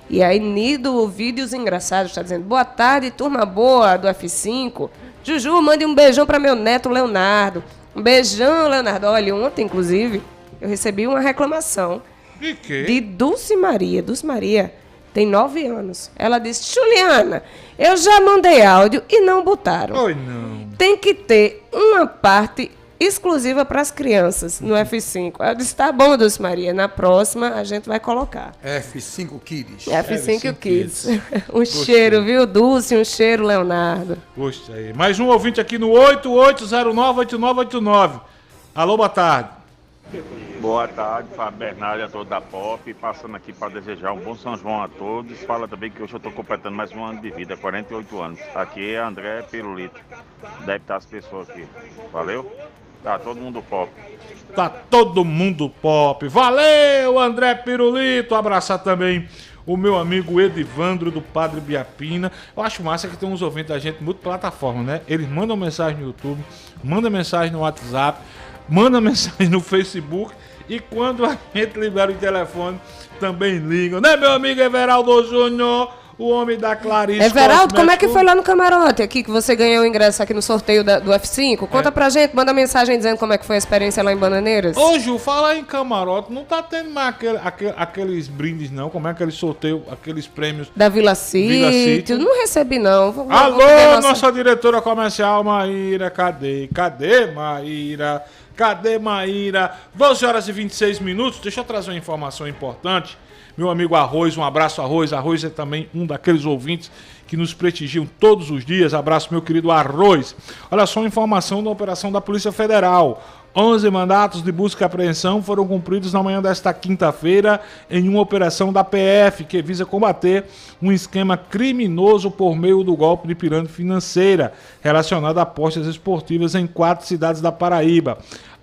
Speaker 13: E aí, Nido Vídeos Engraçados tá dizendo, boa tarde, turma boa do F5. Juju, mande um beijão para meu neto Leonardo. Um beijão, Leonardo. Olha, ontem, inclusive, eu recebi uma reclamação
Speaker 4: de quê?
Speaker 13: De Dulce Maria. Dulce Maria tem 9 anos. Ela disse, Juliana, eu já mandei áudio e não botaram.
Speaker 4: Oi, não.
Speaker 13: Tem que ter uma parte exclusiva para as crianças no F5. Eu disse, tá bom, Dulce Maria, na próxima a gente vai colocar.
Speaker 5: F5 Kids.
Speaker 13: F5 Kids. Um cheiro, viu, Dulce? Um cheiro, Leonardo.
Speaker 4: Gostei. Mais um ouvinte aqui no 8809-8989. Alô, boa tarde.
Speaker 18: Boa tarde, Fábio Bernardo, a todos da Pop, passando aqui para desejar um bom São João a todos. Fala também que hoje eu estou completando mais um ano de vida, 48 anos. Aqui é André Pirulito, deve estar as pessoas aqui. Valeu? Tá todo mundo pop.
Speaker 4: Tá todo mundo pop. Valeu, André Pirulito. Abraçar também o meu amigo Edivandro do Padre Biapina. Eu acho massa que tem uns ouvintes da gente muito plataforma, né? Eles mandam mensagem no YouTube, mandam mensagem no WhatsApp, mandam mensagem no Facebook e quando a gente libera o telefone também ligam, né, meu amigo Everaldo Júnior? O homem da Clarice.
Speaker 13: Everaldo, como é que foi lá no camarote aqui, que você ganhou o ingresso aqui no sorteio do F5? Conta pra gente, manda mensagem dizendo como é que foi a experiência lá em Bananeiras.
Speaker 4: Ô, Ju, fala em camarote, não tá tendo mais aqueles brindes, não? Como é aquele sorteio, aqueles prêmios...
Speaker 13: Da Vila Sítio. Não recebi, não.
Speaker 4: Alô, nossa diretora comercial, Maíra, cadê? Cadê, Maíra? Cadê, Maíra? 12 horas e 26 minutos, deixa eu trazer uma informação importante. Meu amigo Arroz, um abraço, Arroz. Arroz é também um daqueles ouvintes que nos prestigiam todos os dias. Abraço, meu querido Arroz. Olha só uma informação da operação da Polícia Federal. 11 mandatos de busca e apreensão foram cumpridos na manhã desta quinta-feira em uma operação da PF que visa combater um esquema criminoso por meio do golpe de pirâmide financeira relacionado a apostas esportivas em 4 cidades da Paraíba.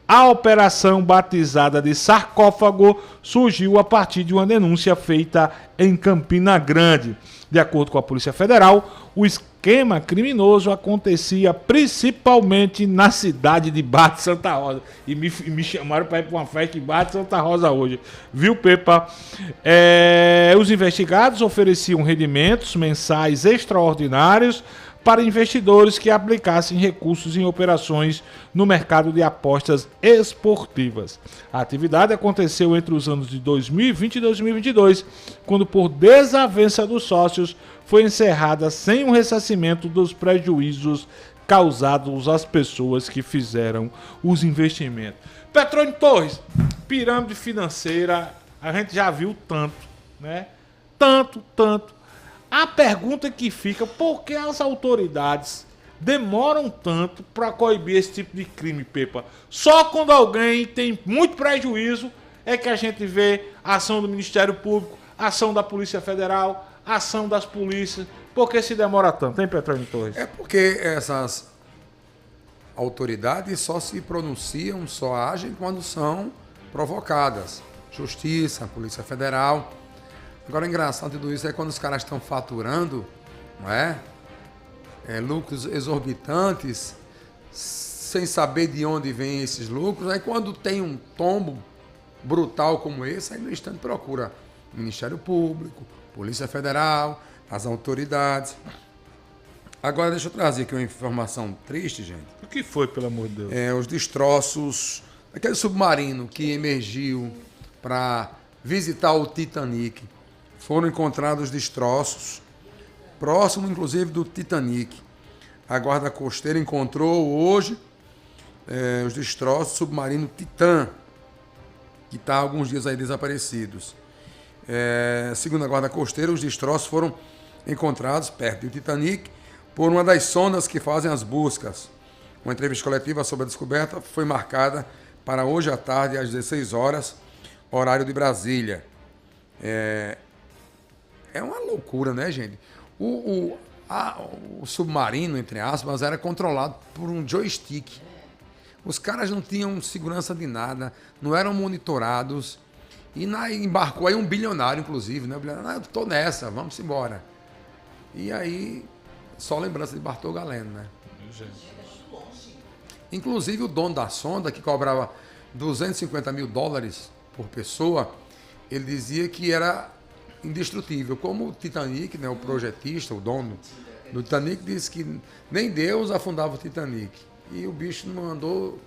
Speaker 4: A operação batizada de Sarcófago surgiu a partir de uma denúncia feita em Campina Grande. De acordo com a Polícia Federal, o esquema criminoso acontecia principalmente na cidade de Bate Santa Rosa. E me chamaram para ir para uma festa em Bate Santa Rosa hoje. Viu, Pepa? Os investigados ofereciam rendimentos mensais extraordinários para investidores que aplicassem recursos em operações no mercado de apostas esportivas. A atividade aconteceu entre os anos de 2020 e 2022, quando por desavença dos sócios foi encerrada sem um ressarcimento dos prejuízos causados às pessoas que fizeram os investimentos. Petrônio Torres, pirâmide financeira, a gente já viu tanto, né? Tanto. A pergunta que fica, por que as autoridades demoram tanto para coibir esse tipo de crime, Pepa? Só quando alguém tem muito prejuízo é que a gente vê a ação do Ministério Público, a ação da Polícia Federal, a ação das polícias. Por que se demora tanto, hein, Petrônio Torres?
Speaker 5: É porque essas autoridades só se pronunciam, só agem quando são provocadas. Justiça, Polícia Federal. Agora, engraçado tudo isso é quando os caras estão faturando, não é? Lucros exorbitantes, sem saber de onde vêm esses lucros. Aí quando tem um tombo brutal como esse, aí no instante procura Ministério Público, Polícia Federal, as autoridades. Agora deixa eu trazer aqui uma informação triste, gente.
Speaker 4: O que foi, pelo amor de Deus?
Speaker 5: Os destroços, aquele submarino que emergiu para visitar o Titanic. Foram encontrados destroços, próximo inclusive do Titanic. A Guarda Costeira encontrou hoje os destroços do submarino Titã, que está há alguns dias aí desaparecidos. Segundo a Guarda Costeira, os destroços foram encontrados perto do Titanic por uma das sondas que fazem as buscas. Uma entrevista coletiva sobre a descoberta foi marcada para hoje à tarde, às 16 horas, horário de Brasília. É uma loucura, né, gente? O submarino, entre aspas, era controlado por um joystick. Os caras não tinham segurança de nada, não eram monitorados. E embarcou aí um bilionário, inclusive, né? Eu tô nessa, vamos embora. E aí, só lembrança de Bartol Galeno, né? Inclusive o dono da sonda, que cobrava $250 mil por pessoa, ele dizia que era indestrutível. Como o Titanic, né, o projetista, o dono do Titanic, disse que nem Deus afundava o Titanic. E o bicho não andou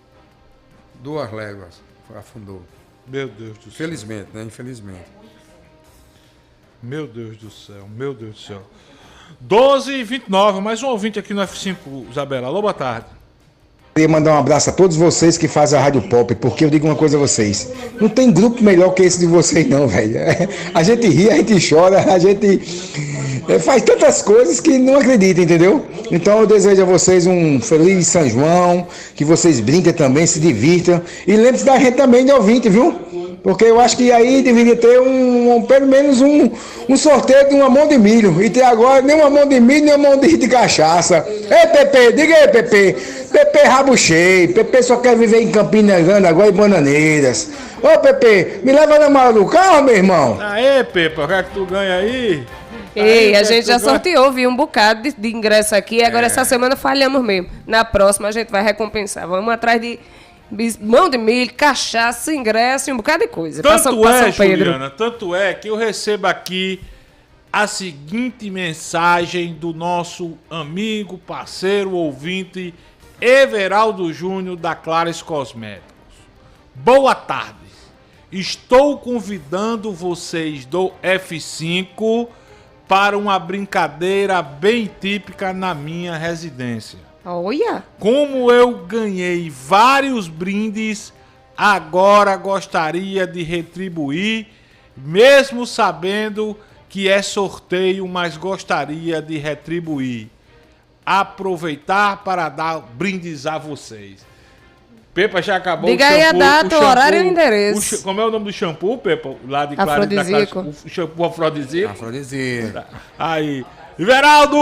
Speaker 5: 2 léguas, afundou.
Speaker 4: Meu Deus do céu.
Speaker 5: Infelizmente, né? Infelizmente.
Speaker 4: Meu Deus do céu, meu Deus do céu. 12h29, mais um ouvinte aqui no F5, Isabela. Alô, boa tarde.
Speaker 19: Queria mandar um abraço a todos vocês que fazem a Rádio Pop, porque eu digo uma coisa a vocês, não tem grupo melhor que esse de vocês não, velho. A gente ri, a gente chora, a gente faz tantas coisas que não acredita, entendeu? Então eu desejo a vocês um feliz São João, que vocês brinquem também, se divirtam, e lembre-se da gente também de ouvinte, viu? Porque eu acho que aí deveria ter pelo menos um sorteio de uma mão de milho. E tem agora nem uma mão de milho, nem uma mão de cachaça. Ei, Pepe, diga aí, Pepe. Pepe rabo cheio. Pepe só quer viver em Campina Grande agora e Bananeiras. Ô, Pepe, me leva na mala do carro, meu irmão.
Speaker 4: Aê, Pepe, o que é que tu ganha aí?
Speaker 13: Ei, a gente já sorteou, viu, um bocado de ingresso aqui. Agora essa semana falhamos mesmo. Na próxima a gente vai recompensar. Vamos atrás de mão de milho, cachaça, ingresso e um bocado de coisa.
Speaker 4: Tanto é, Juliana, tanto é que eu recebo aqui a seguinte mensagem do nosso amigo, parceiro, ouvinte, Everaldo Júnior, da Clares Cosméticos. Boa tarde. Estou convidando vocês do F5 para uma brincadeira bem típica na minha residência.
Speaker 13: Olha!
Speaker 4: Como eu ganhei vários brindes, agora gostaria de retribuir, mesmo sabendo que é sorteio, mas gostaria de retribuir. Aproveitar para dar brindes a vocês. Pepa, já acabou.
Speaker 13: Diga aí a data, o horário e o endereço.
Speaker 4: Como é o nome do shampoo, Pepa? Lá de
Speaker 13: Afrodisíaco.
Speaker 4: O shampoo afrodisíaco?
Speaker 5: Afrodisíaco.
Speaker 4: Aí. Everaldo,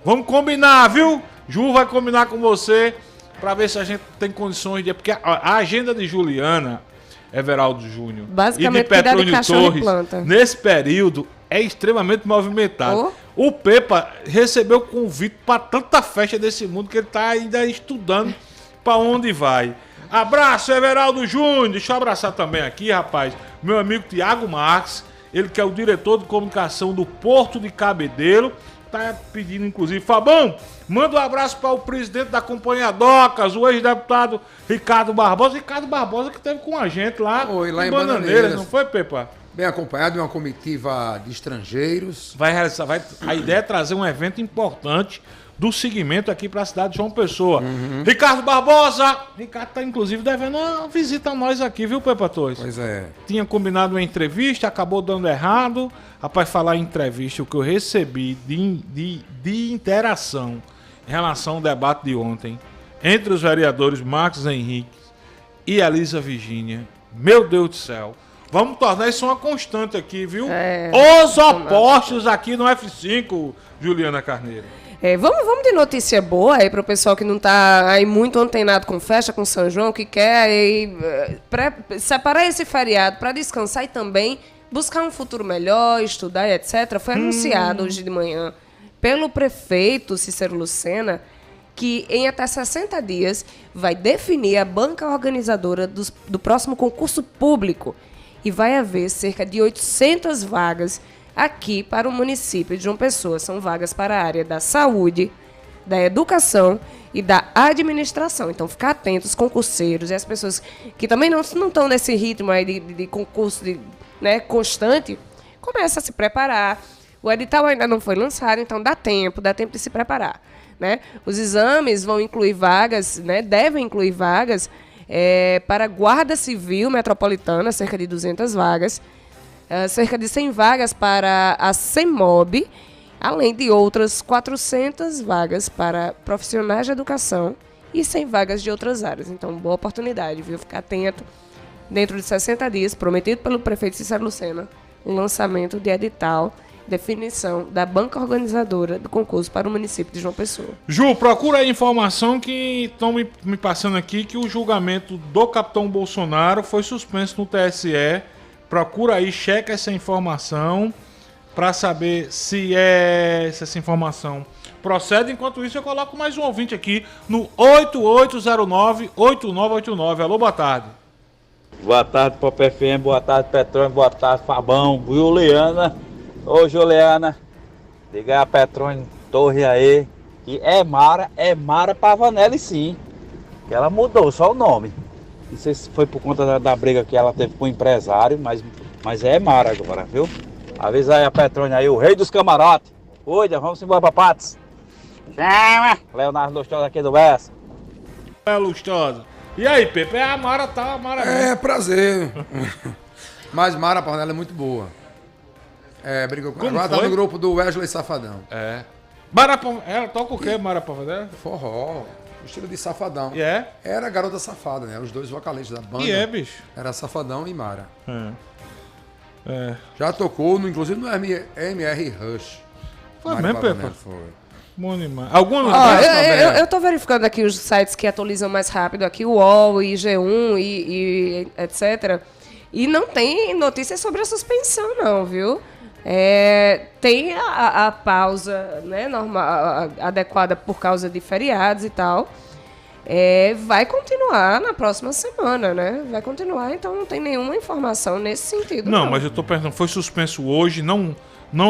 Speaker 4: vamos combinar, viu? Ju vai combinar com você para ver se a gente tem condições de... Porque a agenda de Juliana, Everaldo Júnior,
Speaker 13: basicamente,
Speaker 4: e de Petrônio Torres, nesse período, é extremamente movimentado. O Pepa recebeu convite para tanta festa desse mundo que ele está ainda estudando para onde vai. Abraço, Everaldo Júnior. Deixa eu abraçar também aqui, rapaz, meu amigo Tiago Marques, ele que é o diretor de comunicação do Porto de Cabedelo. Tá pedindo, inclusive, Fabão, manda um abraço para o presidente da Companhia Docas, o ex-deputado Ricardo Barbosa. Ricardo Barbosa que esteve com a gente lá,
Speaker 5: em
Speaker 4: Bananeiras, não foi, Pepa?
Speaker 5: bem acompanhado de uma comitiva de estrangeiros.
Speaker 4: A ideia é trazer um evento importante do segmento aqui para a cidade de João Pessoa. Ricardo Barbosa! Ricardo está, inclusive, devendo uma visita a nós aqui, viu, Pepa Torres?
Speaker 5: Pois é.
Speaker 4: Tinha combinado uma entrevista, acabou dando errado. Rapaz, falar em entrevista, o que eu recebi de interação em relação ao debate de ontem entre os vereadores Marcos Henrique e Elisa Virgínia. Meu Deus do céu. Vamos tornar isso uma constante aqui, viu? Os opostos aqui no F5, Juliana Carneiro.
Speaker 13: Vamos de notícia boa aí para o pessoal que não está aí muito antenado com festa, com São João, que quer aí, separar esse feriado para descansar e também buscar um futuro melhor, estudar e etc. Foi anunciado hoje de manhã pelo prefeito Cícero Lucena que em até 60 dias vai definir a banca organizadora do próximo concurso público e vai haver cerca de 800 vagas aqui para o município de João Pessoa. São vagas para a área da saúde, da educação e da administração. Então, ficar atentos, concurseiros e as pessoas que também não estão nesse ritmo aí de concurso constante, começa a se preparar. O edital ainda não foi lançado, então dá tempo de se preparar. Né? Os exames vão incluir vagas, devem incluir vagas para a Guarda Civil Metropolitana, cerca de 200 vagas, cerca de 100 vagas para a CEMOB, além de outras 400 vagas para profissionais de educação e 100 vagas de outras áreas. Então, boa oportunidade, viu? Ficar atento. Dentro de 60 dias, prometido pelo prefeito Cícero Lucena, o lançamento de edital, definição da banca organizadora do concurso para o município de João Pessoa.
Speaker 4: Ju, procura aí informação que estão me passando aqui, que o julgamento do capitão Bolsonaro foi suspenso no TSE. Procura aí, checa essa informação para saber se essa informação procede. Enquanto isso, eu coloco mais um ouvinte aqui no 8809-8989. Alô, boa tarde.
Speaker 20: Boa tarde, Pop FM, boa tarde, Petrônio, boa tarde, Fabão, Juliana. Ô, Juliana, liga a Petrônio Torre aí, que é Mara Pavanelli sim, que ela mudou só o nome. Não sei se foi por conta da briga que ela teve com o empresário, mas é Mara agora, viu? Avisa aí a Petrônio aí, o rei dos camarotes. Cuida, vamos embora pra Patos. Chama! Leonardo Lustosa aqui do Bessa.
Speaker 4: Lustosa. E aí, Pepe? A Mara tá, a Mara.
Speaker 5: Prazer. Mas Mara Pavanelli é muito boa. Brigou com ela. Agora tá no grupo do Wesley Safadão.
Speaker 4: Ela toca o quê, Mara Pavanelli?
Speaker 5: Forró. Estilo de Safadão. Era a garota safada, né? Os dois vocalistas da banda.
Speaker 4: Bicho?
Speaker 5: Era Safadão e Mara. Já tocou, inclusive, no MR Rush.
Speaker 4: Foi mesmo, Pepa?
Speaker 5: Foi.
Speaker 4: Bom demais. Algum
Speaker 13: eu tô verificando aqui os sites que atualizam mais rápido aqui, o UOL, e G1 e etc. E não tem notícias sobre a suspensão, não, viu? Tem a pausa, né, normal, adequada por causa de feriados e tal. Vai continuar na próxima semana, né? Vai continuar, então não tem nenhuma informação nesse sentido.
Speaker 4: Não, mas eu tô perguntando, foi suspenso hoje, não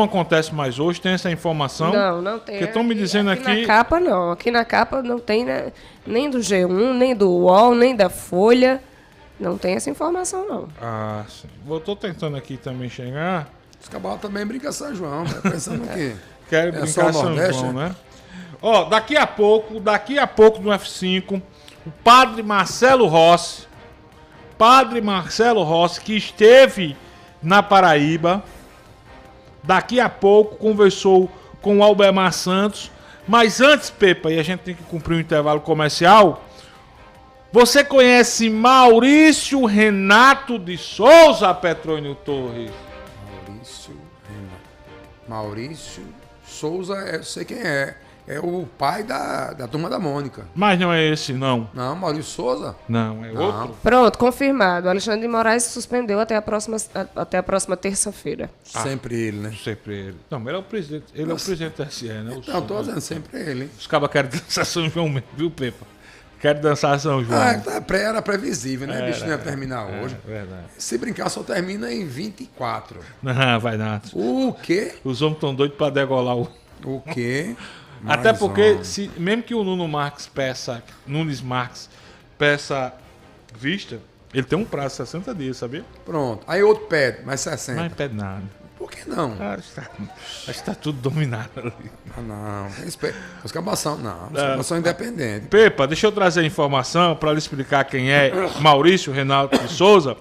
Speaker 4: acontece mais hoje, tem essa informação?
Speaker 13: Não tem.
Speaker 4: Porque estão me dizendo aqui...
Speaker 13: Na capa não, aqui na capa não tem, né, nem do G1, nem do UOL, nem da Folha, não tem essa informação não.
Speaker 4: Ah, sim. Eu tô tentando aqui também chegar...
Speaker 5: Os cabalos também brincam São João, tá pensando o quê?
Speaker 4: Querem brincar São João, né? Ó, daqui a pouco no F5, o padre Marcelo Rossi, que esteve na Paraíba, daqui a pouco conversou com o Albemar Santos, mas antes, Pepa, e a gente tem que cumprir um intervalo comercial, você conhece Maurício Renato de Souza, Petrônio Torres?
Speaker 5: Maurício Souza, eu sei quem é. É o pai da Turma da Mônica.
Speaker 4: Mas não é esse, não.
Speaker 5: Não, Maurício Souza?
Speaker 4: Não, é outro.
Speaker 13: Pronto, confirmado. O Alexandre de Moraes suspendeu até a próxima terça-feira.
Speaker 5: Sempre ele, né?
Speaker 4: Sempre ele. Não, mas ele é o presidente. Ele é o presidente da SE, né?
Speaker 5: Não, tô dizendo sempre ele.
Speaker 4: Os cabas querem dançar São João mesmo, viu, Pepa? Quero dançar São João.
Speaker 5: Era previsível, né? Bicho, não ia terminar hoje.
Speaker 4: Verdade.
Speaker 5: Se brincar, só termina em 24.
Speaker 4: Não, vai nada.
Speaker 5: O quê?
Speaker 4: Os homens estão doidos pra degolar o...
Speaker 5: O quê?
Speaker 4: Até porque, mesmo que o Nunes Marques peça vista, Ele tem um prazo de 60 dias, sabia?
Speaker 5: Pronto. Aí outro pede, mais 60.
Speaker 4: Não pede nada.
Speaker 5: Por que não?
Speaker 4: Acho que tá tudo dominado ali.
Speaker 5: Não. Escabação, não. Escabação independente.
Speaker 4: Pepa, deixa eu trazer a informação para lhe explicar quem é Maurício Renato de Souza.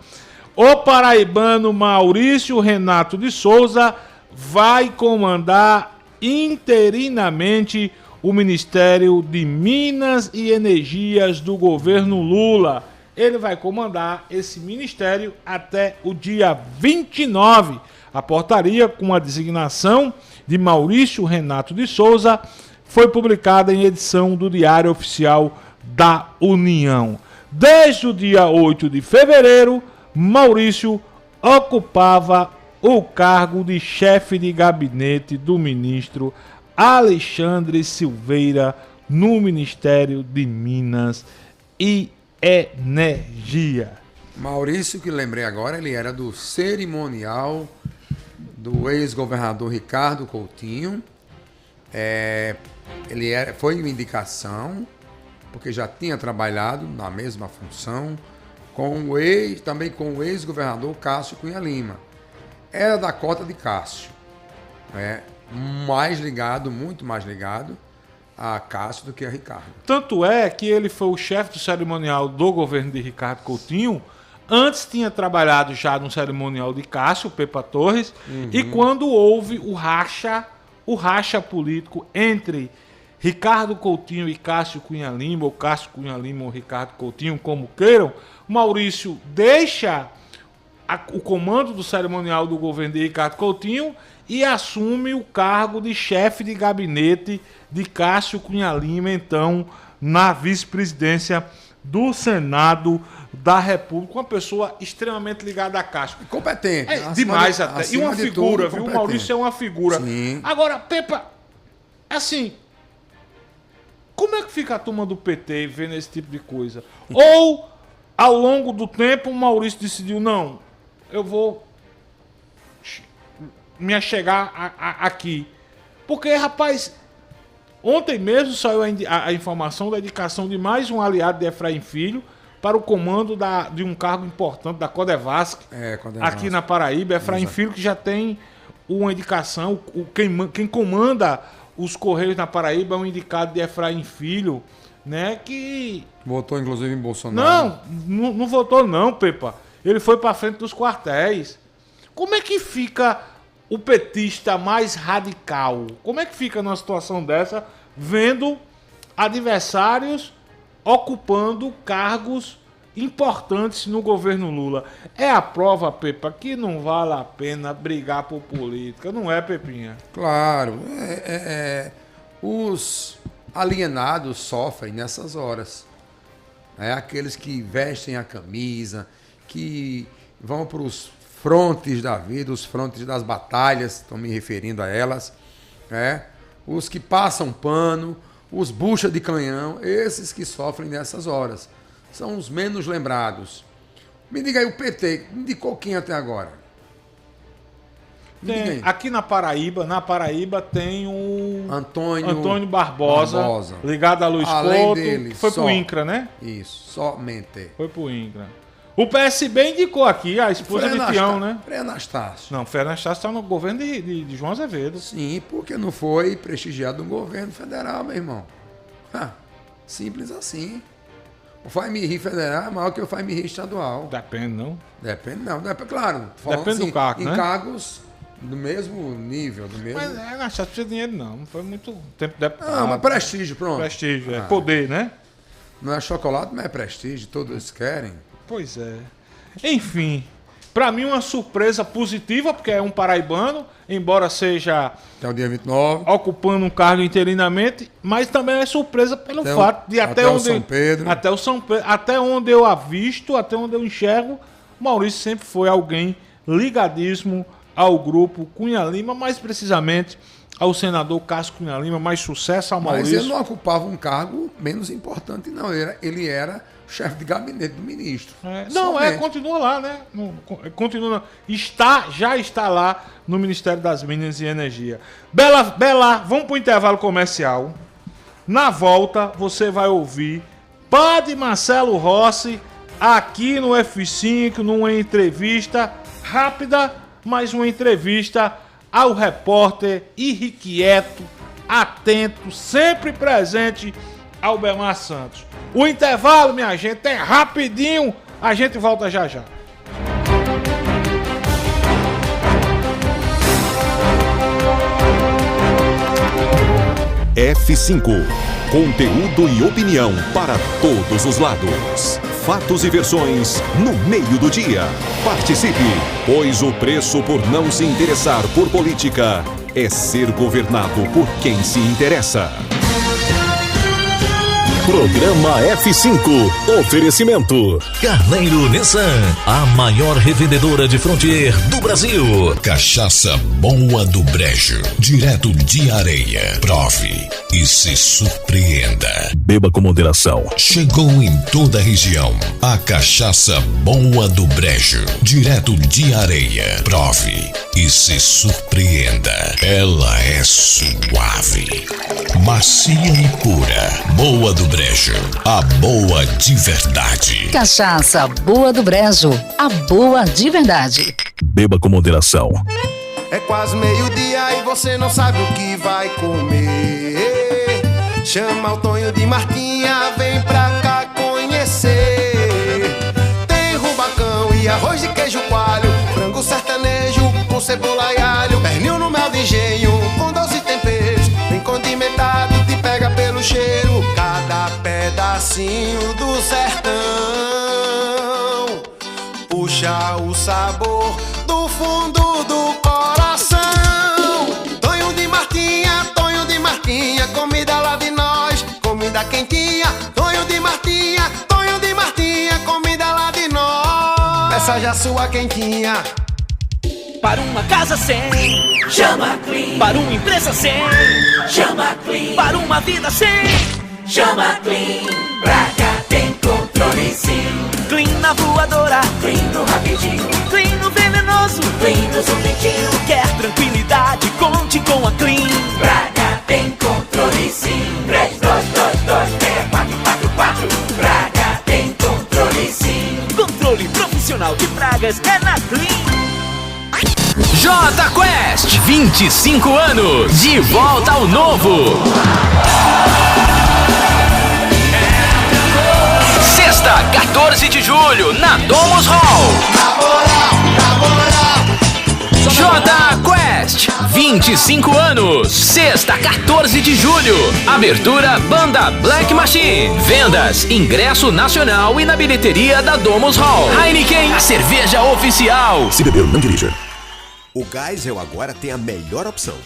Speaker 4: O paraibano Maurício Renato de Souza vai comandar interinamente o Ministério de Minas e Energias do governo Lula. Ele vai comandar esse ministério até o dia 29. A portaria com a designação de Maurício Renato de Souza foi publicada em edição do Diário Oficial da União. Desde o dia 8 de fevereiro, Maurício ocupava o cargo de chefe de gabinete do ministro Alexandre Silveira no Ministério de Minas e Energia.
Speaker 5: Maurício, que lembrei agora, ele era do cerimonial do ex-governador Ricardo Coutinho. Foi uma indicação, porque já tinha trabalhado na mesma função também com o ex-governador Cássio Cunha Lima. Era da cota de Cássio, muito mais ligado a Cássio do que a Ricardo.
Speaker 4: Tanto é que ele foi o chefe do cerimonial do governo de Ricardo Coutinho. Antes tinha trabalhado já no cerimonial de Cássio, Pepa Torres, e quando houve o racha político entre Ricardo Coutinho e Cássio Cunha Lima, ou Cássio Cunha Lima ou Ricardo Coutinho, como queiram, Maurício deixa o comando do cerimonial do governo de Ricardo Coutinho e assume o cargo de chefe de gabinete de Cássio Cunha Lima, então, na vice-presidência do Senado da República, uma pessoa extremamente ligada a Cássio.
Speaker 5: Competente.
Speaker 4: Demais até. E uma figura, viu? O Maurício é uma figura.
Speaker 5: Sim.
Speaker 4: Agora, Pepa, assim, como é que fica a turma do PT vendo esse tipo de coisa? Ou, ao longo do tempo, o Maurício decidiu, não, eu vou me achegar aqui. Porque, rapaz, ontem mesmo saiu a informação da indicação de mais um aliado de Efraim Filho para o comando de um cargo importante da Codevasc, aqui na Paraíba. Efraim Filho, que já tem uma indicação, quem comanda os Correios na Paraíba é um indicado de Efraim Filho, né, que...
Speaker 5: Votou, inclusive, em Bolsonaro.
Speaker 4: Não votou não, Pepa. Ele foi para frente dos quartéis. Como é que fica o petista mais radical? Como é que fica numa situação dessa, vendo adversários ocupando cargos importantes no governo Lula? É a prova, Pepa, que não vale a pena brigar por política, não é, Pepinha?
Speaker 5: Claro. Os alienados sofrem nessas horas. Aqueles que vestem a camisa, que vão para os frontes da vida, os frontes das batalhas, estou me referindo a elas, os que passam pano, os bucha de canhão, esses que sofrem nessas horas. São os menos lembrados. Me diga aí, o PT indicou quem até agora?
Speaker 4: Aqui na Paraíba tem o
Speaker 5: Antônio
Speaker 4: Barbosa, ligado a Luiz Couto, que foi pro INCRA, né?
Speaker 5: Isso, somente.
Speaker 4: Foi pro INCRA. O PSB indicou aqui a esposa de Tião, né?
Speaker 5: Frei Anastácio.
Speaker 4: Não, Frei Anastácio está no governo de João Azevedo.
Speaker 5: Sim, porque não foi prestigiado no governo federal, meu irmão. Simples assim. O FAMIRI federal é maior que o FAMIRI estadual.
Speaker 4: Depende, não?
Speaker 5: Depende, claro.
Speaker 4: Depende
Speaker 5: assim,
Speaker 4: do cargo, né?
Speaker 5: Em cargos do mesmo nível, do mesmo...
Speaker 4: Mas Anastácio precisa de dinheiro, não foi muito tempo deputado.
Speaker 5: Não, mas prestígio, pronto.
Speaker 4: Prestígio, poder, né?
Speaker 5: Não é chocolate, mas é prestígio, todos querem.
Speaker 4: Pois é. Enfim, para mim uma surpresa positiva, porque é um paraibano, embora seja...
Speaker 5: Até o dia 29.
Speaker 4: Ocupando um cargo interinamente, mas também é surpresa pelo fato de até onde...
Speaker 5: São Pedro.
Speaker 4: Até o São Pedro. Até onde eu avisto, até onde eu enxergo, Maurício sempre foi alguém ligadíssimo ao grupo Cunha Lima, mais precisamente ao senador Cássio Cunha Lima. Mais sucesso ao Maurício.
Speaker 5: Mas ele não ocupava um cargo menos importante, não. Ele era chefe de gabinete do ministro.
Speaker 4: Continua lá, né? Continua. Já está lá no Ministério das Minas e Energia. Bela, vamos para o intervalo comercial. Na volta, você vai ouvir Padre Marcelo Rossi aqui no F5, numa entrevista rápida, mas uma entrevista ao repórter irrequieto, atento, sempre presente, Albemar Santos. O intervalo, minha gente, é rapidinho, a gente volta já já.
Speaker 1: F5. Conteúdo e opinião para todos os lados. Fatos e versões no meio do dia. Participe, pois o preço por não se interessar por política é ser governado por quem se interessa.
Speaker 2: Programa F5. Oferecimento. Carneiro Nissan, a maior revendedora de Frontier do Brasil.
Speaker 3: Cachaça Boa do Brejo, direto de Areia. Prove e se surpreenda.
Speaker 2: Beba com moderação.
Speaker 3: Chegou em toda a região a Cachaça Boa do Brejo, direto de Areia. Prove e se surpreenda. Ela é suave, macia e pura. Boa do Brejo, a boa de verdade.
Speaker 9: Cachaça Boa do Brejo, a boa de verdade.
Speaker 2: Beba com moderação.
Speaker 10: É quase meio-dia e você não sabe o que vai comer. Chama o Tonho de Marquinha, vem pra cá conhecer. Tem rubacão e arroz de queijo coalho, frango sertanejo com cebola e alho, pernil no mel de engenho com doce temperos, bem condimentado, te pega pelo cheiro. Cada pedacinho do sertão puxa o sabor do fundo do coração. Tonho de Marquinha, comida lá de nós, comida quentinha. Tonho de Marquinha, comida lá de nós. Peça já sua quentinha.
Speaker 11: Para uma casa sem, chama Clean. Para uma empresa sem, chama Clean. Para uma vida sem, chama Clean. Pra cá tem controle sim. Clean na voadora, Clean no rapidinho, Clean no venenoso, Clean no zumbitinho. Quer tranquilidade, conte com a Clean. Pra cá tem controle sim. 32226444. Pra cá tem controle sim. Controle profissional de pragas é na Clean.
Speaker 15: J Quest, 25 anos, de volta ao novo. Sexta, 14 de julho, na Domus Hall. J Quest, 25 anos, sexta, 14 de julho. Abertura Banda Black Machine. Vendas, ingresso nacional e na bilheteria da Domus Hall. Heineken, a cerveja oficial.
Speaker 2: Se beber, não dirija.
Speaker 12: O Geisel agora tem a melhor opção.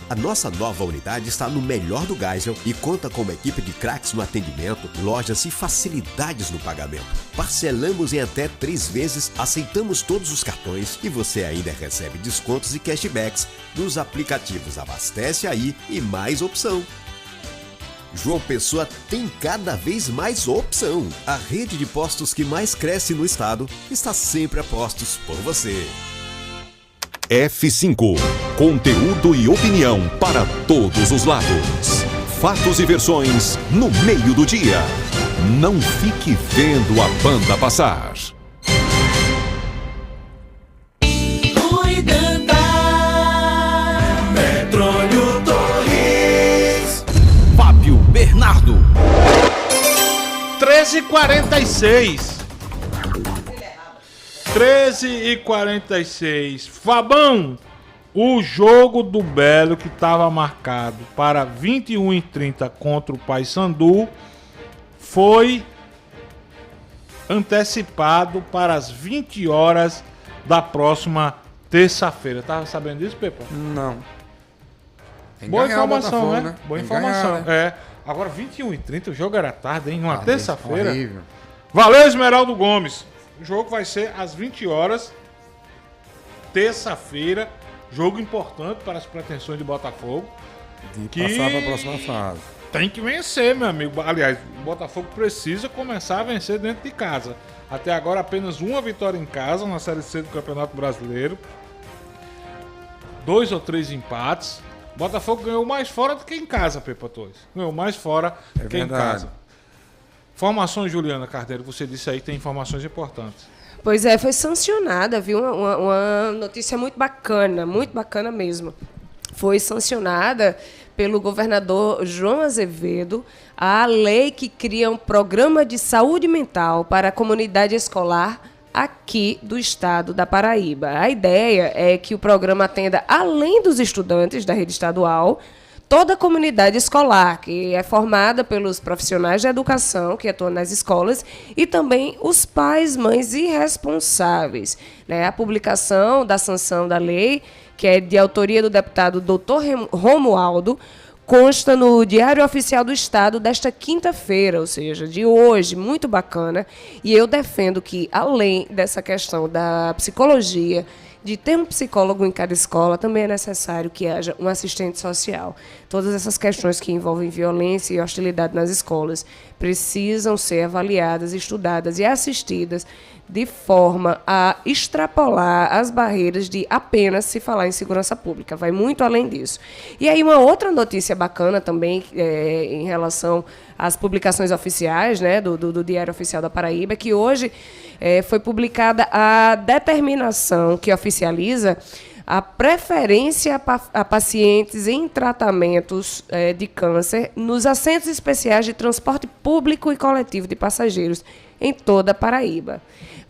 Speaker 12: A nossa nova unidade está no melhor do Geisel e conta com uma equipe de craques no atendimento, lojas e facilidades no pagamento. Parcelamos em até 3 vezes, aceitamos todos os cartões e você ainda recebe descontos e cashbacks nos aplicativos Abastece Aí e Mais Opção. João Pessoa tem cada vez mais opção. A rede de postos que mais cresce no estado está sempre a postos por você.
Speaker 1: F5. Conteúdo e opinião para todos os lados. Fatos e versões no meio do dia. Não fique vendo a banda passar.
Speaker 6: Cuidando. Petróleo Torres.
Speaker 4: Fábio Bernardo. 13h46. 13h46. Fabão, o jogo do Belo que estava marcado para 21h30 contra o Paysandu foi antecipado para as 20 horas da próxima terça-feira. Tava sabendo disso, Pepa?
Speaker 5: Não.
Speaker 4: Boa informação,
Speaker 5: Botafogo,
Speaker 4: né? Boa informação.
Speaker 5: Ganhar, né?
Speaker 4: Agora 21h30, o jogo era tarde, hein? Uma terça-feira.
Speaker 5: Horrível.
Speaker 4: Valeu, Esmeraldo Gomes. O jogo vai ser às 20 horas, terça-feira. Jogo importante para as pretensões de Botafogo.
Speaker 5: De passar para a próxima fase.
Speaker 4: Tem que vencer, meu amigo. Aliás, o Botafogo precisa começar a vencer dentro de casa. Até agora, apenas uma vitória em casa na Série C do Campeonato Brasileiro. 2 ou 3 empates. O Botafogo ganhou mais fora do que em casa, Pepa Torres. Ganhou mais fora do que
Speaker 5: verdade.
Speaker 4: em casa. Informações, Juliana Carneiro, você disse aí que tem informações importantes.
Speaker 13: Pois é, foi sancionada, viu? Uma notícia muito bacana mesmo. Foi sancionada pelo governador João Azevedo a lei que cria um programa de saúde mental para a comunidade escolar aqui do estado da Paraíba. A ideia é que o programa atenda, além dos estudantes da rede estadual, toda a comunidade escolar, que é formada pelos profissionais da educação que atuam nas escolas e também os pais, mães e responsáveis. A publicação da sanção da lei, que é de autoria do deputado Dr. Romualdo, consta no Diário Oficial do Estado desta quinta-feira, ou seja, de hoje, muito bacana. E eu defendo que, além dessa questão da psicologia, de ter um psicólogo em cada escola, também é necessário que haja um assistente social. Todas essas questões que envolvem violência e hostilidade nas escolas precisam ser avaliadas, estudadas e assistidas de forma a extrapolar as barreiras de apenas se falar em segurança pública. Vai muito além disso. E aí uma outra notícia bacana também em relação às publicações oficiais, do Diário Oficial da Paraíba, que hoje foi publicada a determinação que oficializa a preferência a pacientes em tratamentos de câncer nos assentos especiais de transporte público e coletivo de passageiros em toda a Paraíba.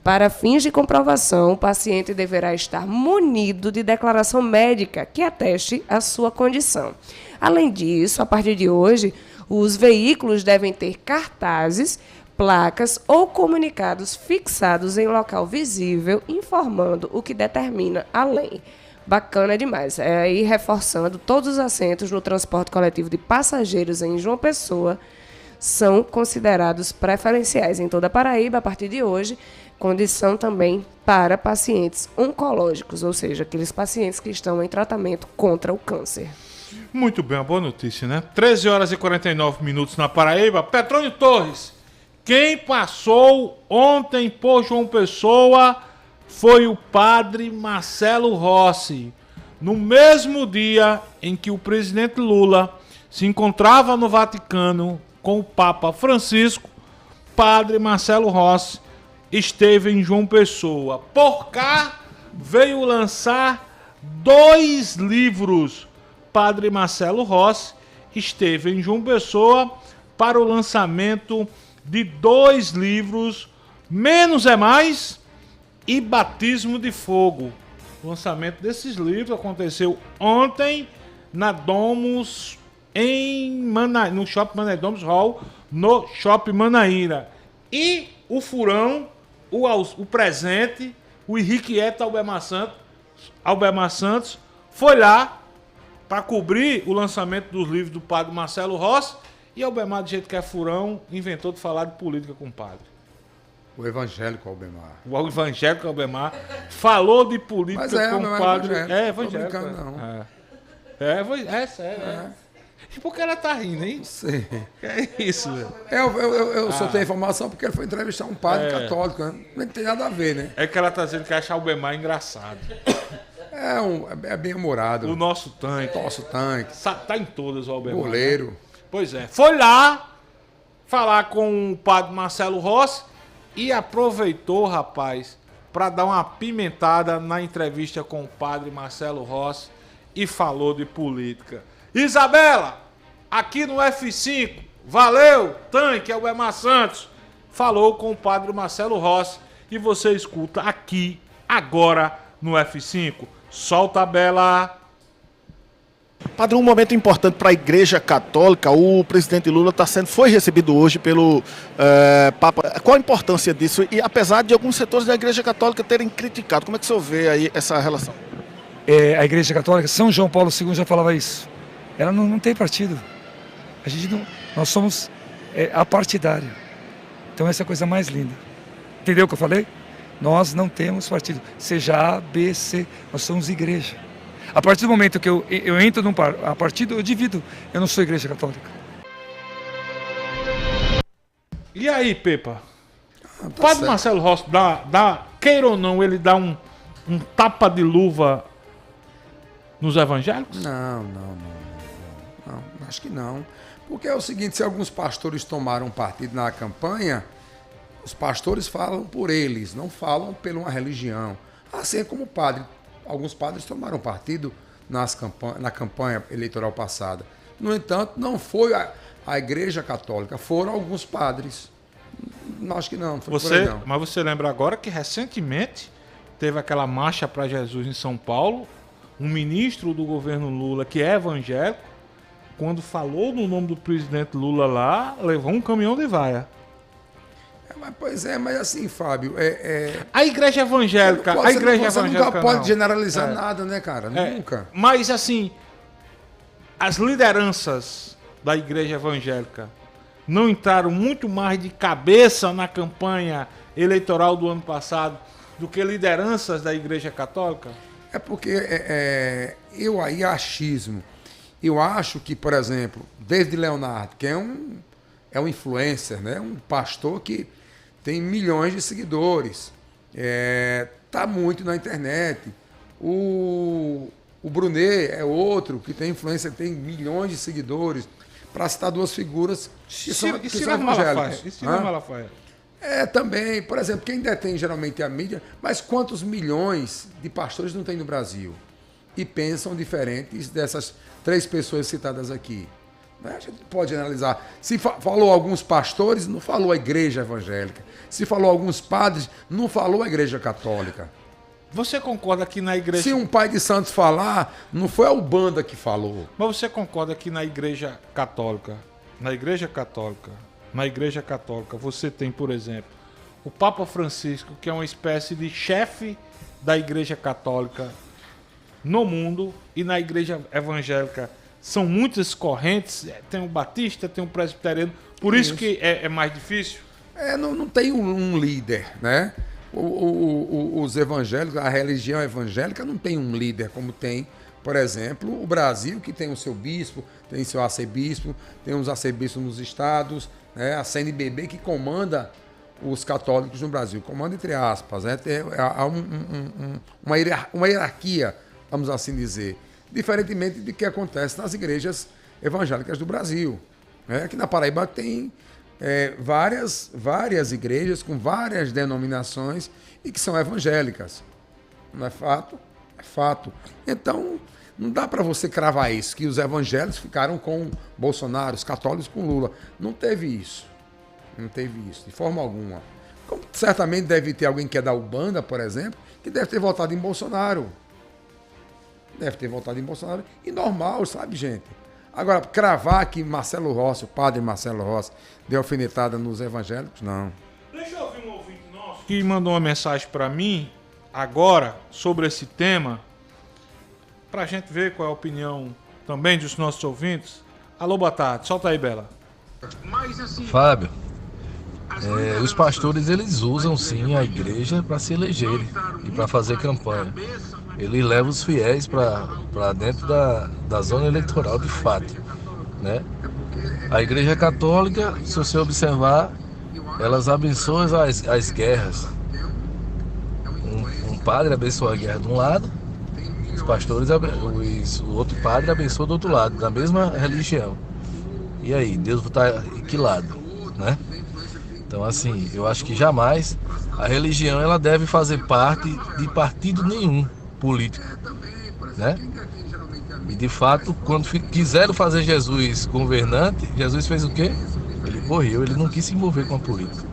Speaker 13: Para fins de comprovação, o paciente deverá estar munido de declaração médica que ateste a sua condição. Além disso, a partir de hoje, os veículos devem ter cartazes, placas ou comunicados fixados em local visível, informando o que determina a lei. Bacana demais. E reforçando, todos os assentos no transporte coletivo de passageiros em João Pessoa são considerados preferenciais em toda a Paraíba a partir de hoje, condição também para pacientes oncológicos, ou seja, aqueles pacientes que estão em tratamento contra o câncer.
Speaker 4: Muito bem, uma boa notícia, né? 13 horas e 49 minutos na Paraíba. Petrônio Torres, quem passou ontem por João Pessoa foi o padre Marcelo Rossi. No mesmo dia em que o presidente Lula se encontrava no Vaticano com o Papa Francisco, padre Marcelo Rossi esteve em João Pessoa. Por cá veio lançar 2 livros. Padre Marcelo Rossi esteve em João Pessoa para o lançamento de 2 livros, Menos é Mais e Batismo de Fogo. O lançamento desses livros aconteceu ontem na Domus, no Shopping Manaíra, Domus Hall, no Shopping Manaíra. E o furão, o presente, o Henriqueta Albemar Santos foi lá para cobrir o lançamento dos livros do padre Marcelo Rossi, e Albemar, do jeito que é furão, inventou de falar de política com o padre.
Speaker 5: O evangélico Albemar.
Speaker 4: O evangélico Albemar falou de política com o padre. É evangélico.
Speaker 5: Não.
Speaker 4: É sério. E por que ela tá rindo, hein?
Speaker 5: Não sei.
Speaker 4: É isso, velho.
Speaker 5: Eu só tenho informação porque ele foi entrevistar um padre católico, né? Não tem nada a ver, né?
Speaker 4: É que ela tá dizendo que acha Albemar engraçado.
Speaker 5: É bem humorado.
Speaker 4: O nosso tanque. Tá em todas o Albemar.
Speaker 5: Goleiro.
Speaker 4: Né? Pois é. Foi lá falar com o padre Marcelo Rossi e aproveitou, rapaz, para dar uma apimentada na entrevista com o padre Marcelo Rossi e falou de política. Isabela, aqui no F5, valeu, tanque, Albemar Santos, falou com o padre Marcelo Rossi e você escuta aqui, agora, no F5. Solta a Bela.
Speaker 21: Padre, um momento importante para a Igreja Católica. O presidente Lula foi recebido hoje pelo Papa. Qual a importância disso? E apesar de alguns setores da Igreja Católica terem criticado, como é que o senhor vê aí essa relação?
Speaker 22: A Igreja Católica, São João Paulo II já falava isso. Ela não tem partido. Nós somos apartidário. Então essa é a coisa mais linda. Entendeu o que eu falei? Nós não temos partido. Seja A, B, C. Nós somos igreja. A partir do momento que eu entro num partido, eu divido. Eu não sou Igreja Católica.
Speaker 4: E aí, Pepa? O padre Marcelo Rossi, queira ou não, ele dá um tapa de luva nos evangélicos?
Speaker 5: Não, acho que não. Porque é o seguinte, se alguns pastores tomaram partido na campanha, os pastores falam por eles, não falam por uma religião. Assim como alguns padres tomaram partido na campanha eleitoral passada. No entanto, não foi a Igreja Católica, foram alguns padres. Não, acho que não foi por aí, não.
Speaker 4: Mas você lembra agora que recentemente teve aquela marcha para Jesus em São Paulo, um ministro do governo Lula, que é evangélico, quando falou no nome do presidente Lula lá, levou um caminhão de vaia.
Speaker 5: Mas assim, Fábio,
Speaker 4: a igreja evangélica...
Speaker 5: Você nunca pode generalizar nada, né, cara? Nunca.
Speaker 4: Mas assim, as lideranças da igreja evangélica não entraram muito mais de cabeça na campanha eleitoral do ano passado do que lideranças da igreja católica?
Speaker 5: É porque eu aí achismo. Eu acho que, por exemplo, David Leonardo, que é um influencer, né? Um pastor que tem milhões de seguidores, tá muito na internet. O Brunet é outro que tem influência, tem milhões de seguidores, para citar duas figuras que são evangélicas.
Speaker 4: E Ciro Malafaia?
Speaker 5: Também, por exemplo, quem detém geralmente a mídia, mas quantos milhões de pastores não tem no Brasil? E pensam diferentes dessas 3 pessoas citadas aqui. A gente pode analisar. Se falou alguns pastores, não falou a igreja evangélica. Se falou alguns padres, não falou a igreja católica.
Speaker 4: Você concorda que na igreja...
Speaker 5: Se um pai de santos falar, não foi a Ubanda que falou.
Speaker 4: Mas você concorda que na igreja católica, você tem, por exemplo, o Papa Francisco, que é uma espécie de chefe da igreja católica no mundo, e na igreja evangélica são muitas correntes, tem o batista, tem o presbiteriano, por isso que é mais difícil?
Speaker 5: Não tem um líder, né? Os evangélicos, a religião evangélica não tem um líder como tem, por exemplo, o Brasil, que tem o seu bispo, tem seu arcebispo, tem uns arcebispos nos estados, né? A CNBB que comanda os católicos no Brasil, comanda entre aspas, né? Há uma hierarquia, vamos assim dizer, diferentemente do que acontece nas igrejas evangélicas do Brasil. Aqui na Paraíba tem várias igrejas com várias denominações e que são evangélicas. Não é fato? É fato. Então, não dá para você cravar isso, que os evangélicos ficaram com Bolsonaro, os católicos com Lula. Não teve isso. Não teve isso, de forma alguma. Como certamente deve ter alguém que é da Ubanda, por exemplo, que deve ter votado em Bolsonaro. E normal, sabe, gente? Agora, cravar que Marcelo Rossi, o padre Marcelo Rossi, deu alfinetada nos evangélicos, não.
Speaker 4: Deixa eu ouvir um ouvinte nosso que mandou uma mensagem para mim, agora, sobre esse tema, pra gente ver qual é a opinião também dos nossos ouvintes. Alô, boa tarde. Solta aí, Bela.
Speaker 7: Fábio, os pastores, eles usam sim a igreja para se elegerem e para fazer campanha. Ele leva os fiéis para dentro da zona eleitoral de fato, né? A Igreja Católica, se você observar, elas abençoam as guerras. Um padre abençoa a guerra de um lado, os pastores, o outro padre abençoa do outro lado, da mesma religião. E aí, Deus está em que lado, né? Então, assim, eu acho que jamais a religião ela deve fazer parte de partido nenhum político, né? E de fato, quando quiseram fazer Jesus governante, Jesus fez o quê? Ele morreu, ele não quis se envolver com a política.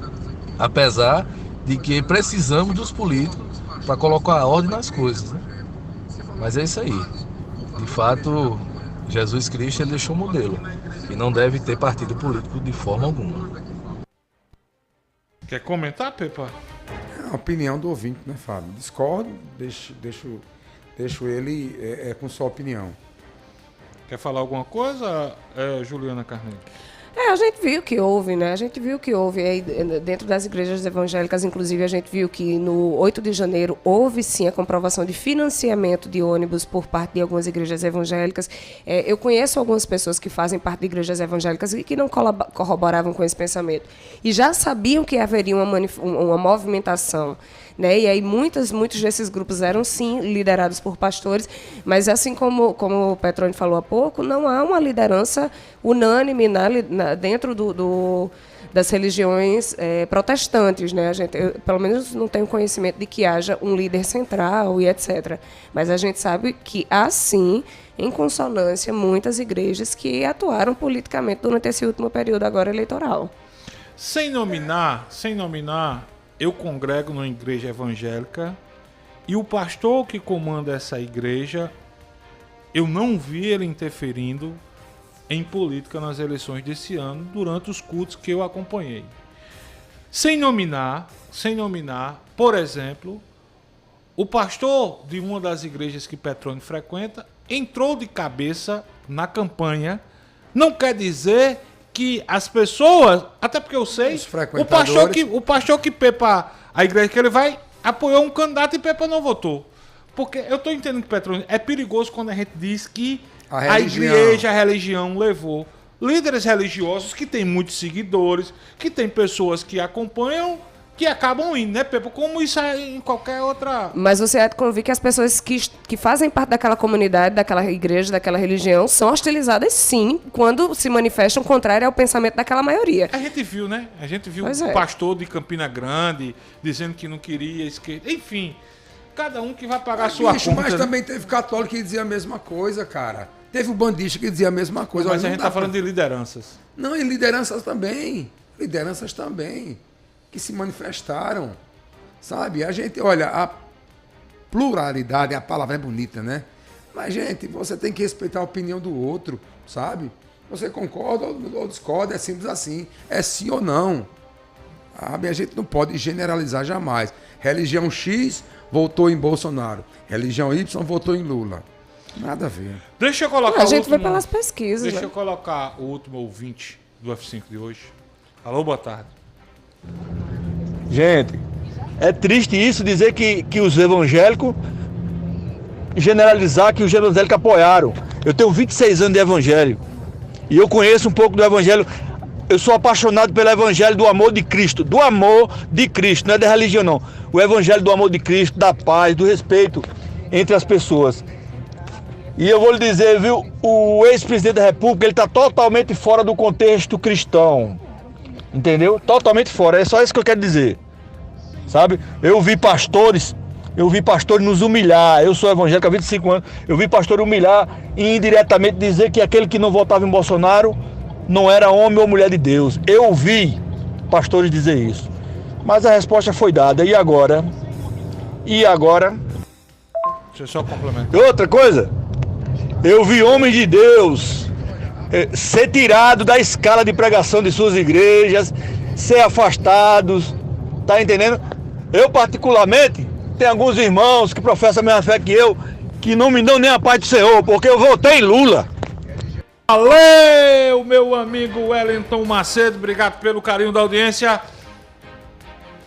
Speaker 7: Apesar de que precisamos dos políticos para colocar a ordem nas coisas, né? Mas é isso aí. De fato, Jesus Cristo ele deixou um modelo e não deve ter partido político de forma alguma.
Speaker 4: Quer comentar, Pepa?
Speaker 5: A opinião do ouvinte, né, Fábio? Discordo, deixo ele com sua opinião.
Speaker 4: Quer falar alguma coisa, Juliana Carneiro?
Speaker 13: A gente viu que houve, né? A gente viu que houve aí dentro das igrejas evangélicas, inclusive a gente viu que no 8 de janeiro houve sim a comprovação de financiamento de ônibus por parte de algumas igrejas evangélicas. Eu conheço algumas pessoas que fazem parte de igrejas evangélicas e que não corroboravam com esse pensamento. E já sabiam que haveria uma movimentação né? E aí muitos desses grupos eram, sim, liderados por pastores, mas assim como o Petroni falou há pouco, não há uma liderança unânime dentro das religiões protestantes, né? Eu, pelo menos, não tenho conhecimento de que haja um líder central e etc. Mas a gente sabe que há, sim, em consonância, muitas igrejas que atuaram politicamente durante esse último período agora eleitoral.
Speaker 4: Sem nominar, eu congrego numa igreja evangélica e o pastor que comanda essa igreja, eu não vi ele interferindo em política nas eleições desse ano, durante os cultos que eu acompanhei. Sem nominar, por exemplo, o pastor de uma das igrejas que Petroni frequenta entrou de cabeça na campanha. Não quer dizer que as pessoas, até porque eu sei, o pastor que Pepa, a igreja que ele vai, apoiou um candidato e Pepa não votou. Porque eu estou entendendo que Petroni é perigoso quando a gente diz que a igreja, a religião levou líderes religiosos que têm muitos seguidores, que tem pessoas que acompanham, que acabam indo, né, Pepa? Como isso é em qualquer outra...
Speaker 13: Mas você há de convir que as pessoas que fazem parte daquela comunidade, daquela igreja, daquela religião, são hostilizadas, sim, quando se manifestam contrário ao pensamento daquela maioria.
Speaker 4: A gente viu, né? A gente viu o pastor de Campina Grande dizendo que não queria esquerda. Enfim, cada um que vai pagar a sua conta.
Speaker 5: Mas também teve católico que dizia a mesma coisa, cara. Teve o bandista que dizia a mesma coisa.
Speaker 4: Mas a gente está falando de lideranças.
Speaker 5: Não, e lideranças também. Lideranças também. Que se manifestaram. Sabe? A gente, olha, a pluralidade, a palavra é bonita, né? Mas, gente, você tem que respeitar a opinião do outro, sabe? Você concorda ou discorda, é simples assim. É sim ou não. Sabe? A gente não pode generalizar jamais. Religião X votou em Bolsonaro. Religião Y votou em Lula. Nada a ver.
Speaker 4: Deixa eu colocar
Speaker 13: a gente vai pelas pesquisas.
Speaker 4: Deixa
Speaker 13: né?
Speaker 4: eu colocar o último ouvinte do F5 de hoje. Alô, boa tarde.
Speaker 8: Gente, é triste isso dizer que os evangélicos generalizar que os evangélicos apoiaram. Eu tenho 26 anos de evangelho e eu conheço um pouco do evangelho. Eu sou apaixonado pelo evangelho do amor de Cristo. Do amor de Cristo, não é da religião não. O evangelho do amor de Cristo, da paz, do respeito entre as pessoas. E eu vou lhe dizer, viu, o ex-presidente da República, ele está totalmente fora do contexto cristão. Entendeu? Totalmente fora, é só isso que eu quero dizer. Sabe? Eu vi pastores nos humilhar. Eu sou evangélico há 25 anos. Eu vi pastor humilhar e indiretamente dizer que aquele que não votava em Bolsonaro não era homem ou mulher de Deus. Eu ouvi pastores dizer isso. Mas a resposta foi dada. E agora?
Speaker 4: Deixa eu só complementar.
Speaker 8: E outra coisa, eu vi homens de Deus ser tirados da escala de pregação de suas igrejas, ser afastados, tá entendendo? Eu particularmente, tenho alguns irmãos que professam a mesma fé que eu, que não me dão nem a paz do Senhor, porque eu votei em Lula.
Speaker 4: Valeu, meu amigo Wellington Macedo, obrigado pelo carinho da audiência.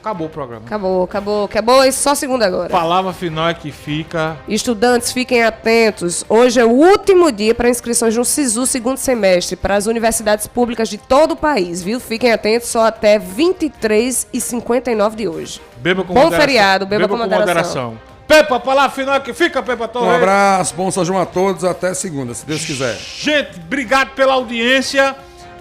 Speaker 4: Acabou o programa.
Speaker 13: Acabou e só segunda agora.
Speaker 4: Palavra final é que fica.
Speaker 13: Estudantes, fiquem atentos. Hoje é o último dia para inscrições no SISU segundo semestre para as universidades públicas de todo o país, viu? Fiquem atentos, só até 23h59 de hoje.
Speaker 4: Beba com
Speaker 13: Bom feriado, beba com moderação.
Speaker 4: Pepa, palavra final é que fica, Pepa Torres.
Speaker 5: Um abraço, bom São João a todos, até segunda, se Deus quiser.
Speaker 4: Gente, obrigado pela audiência.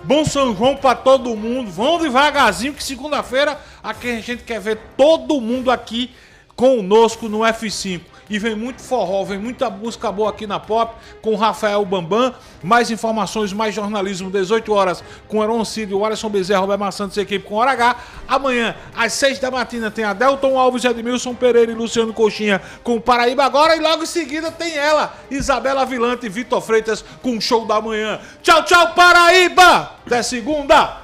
Speaker 4: Bom São João pra todo mundo. Vão devagarzinho que segunda-feira aqui a gente quer ver todo mundo aqui conosco no F5. E vem muito forró, vem muita música boa aqui na Pop com Rafael Bambam. Mais informações, mais jornalismo, 18 horas com Heron Cid, Alisson Bezerra, Roberto Santos e equipe com Hora H. Amanhã, às 6 da matina, tem Adelton Alves, Edmilson Pereira e Luciano Coxinha com Paraíba Agora. E logo em seguida tem ela, Isabela Vilante e Vitor Freitas com o Show da Manhã. Tchau, tchau, Paraíba! Até segunda!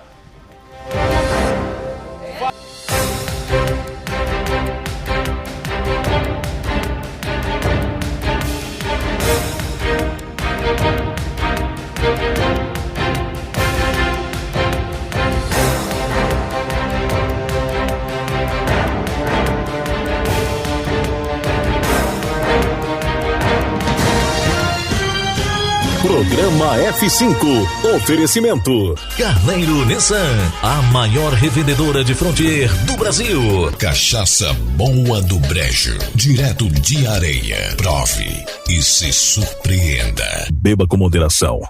Speaker 2: Programa F5. Oferecimento. Carneiro Nissan, a maior revendedora de Frontier do Brasil.
Speaker 3: Cachaça Boa do Brejo, direto de Areia. Prove e se surpreenda.
Speaker 2: Beba com moderação.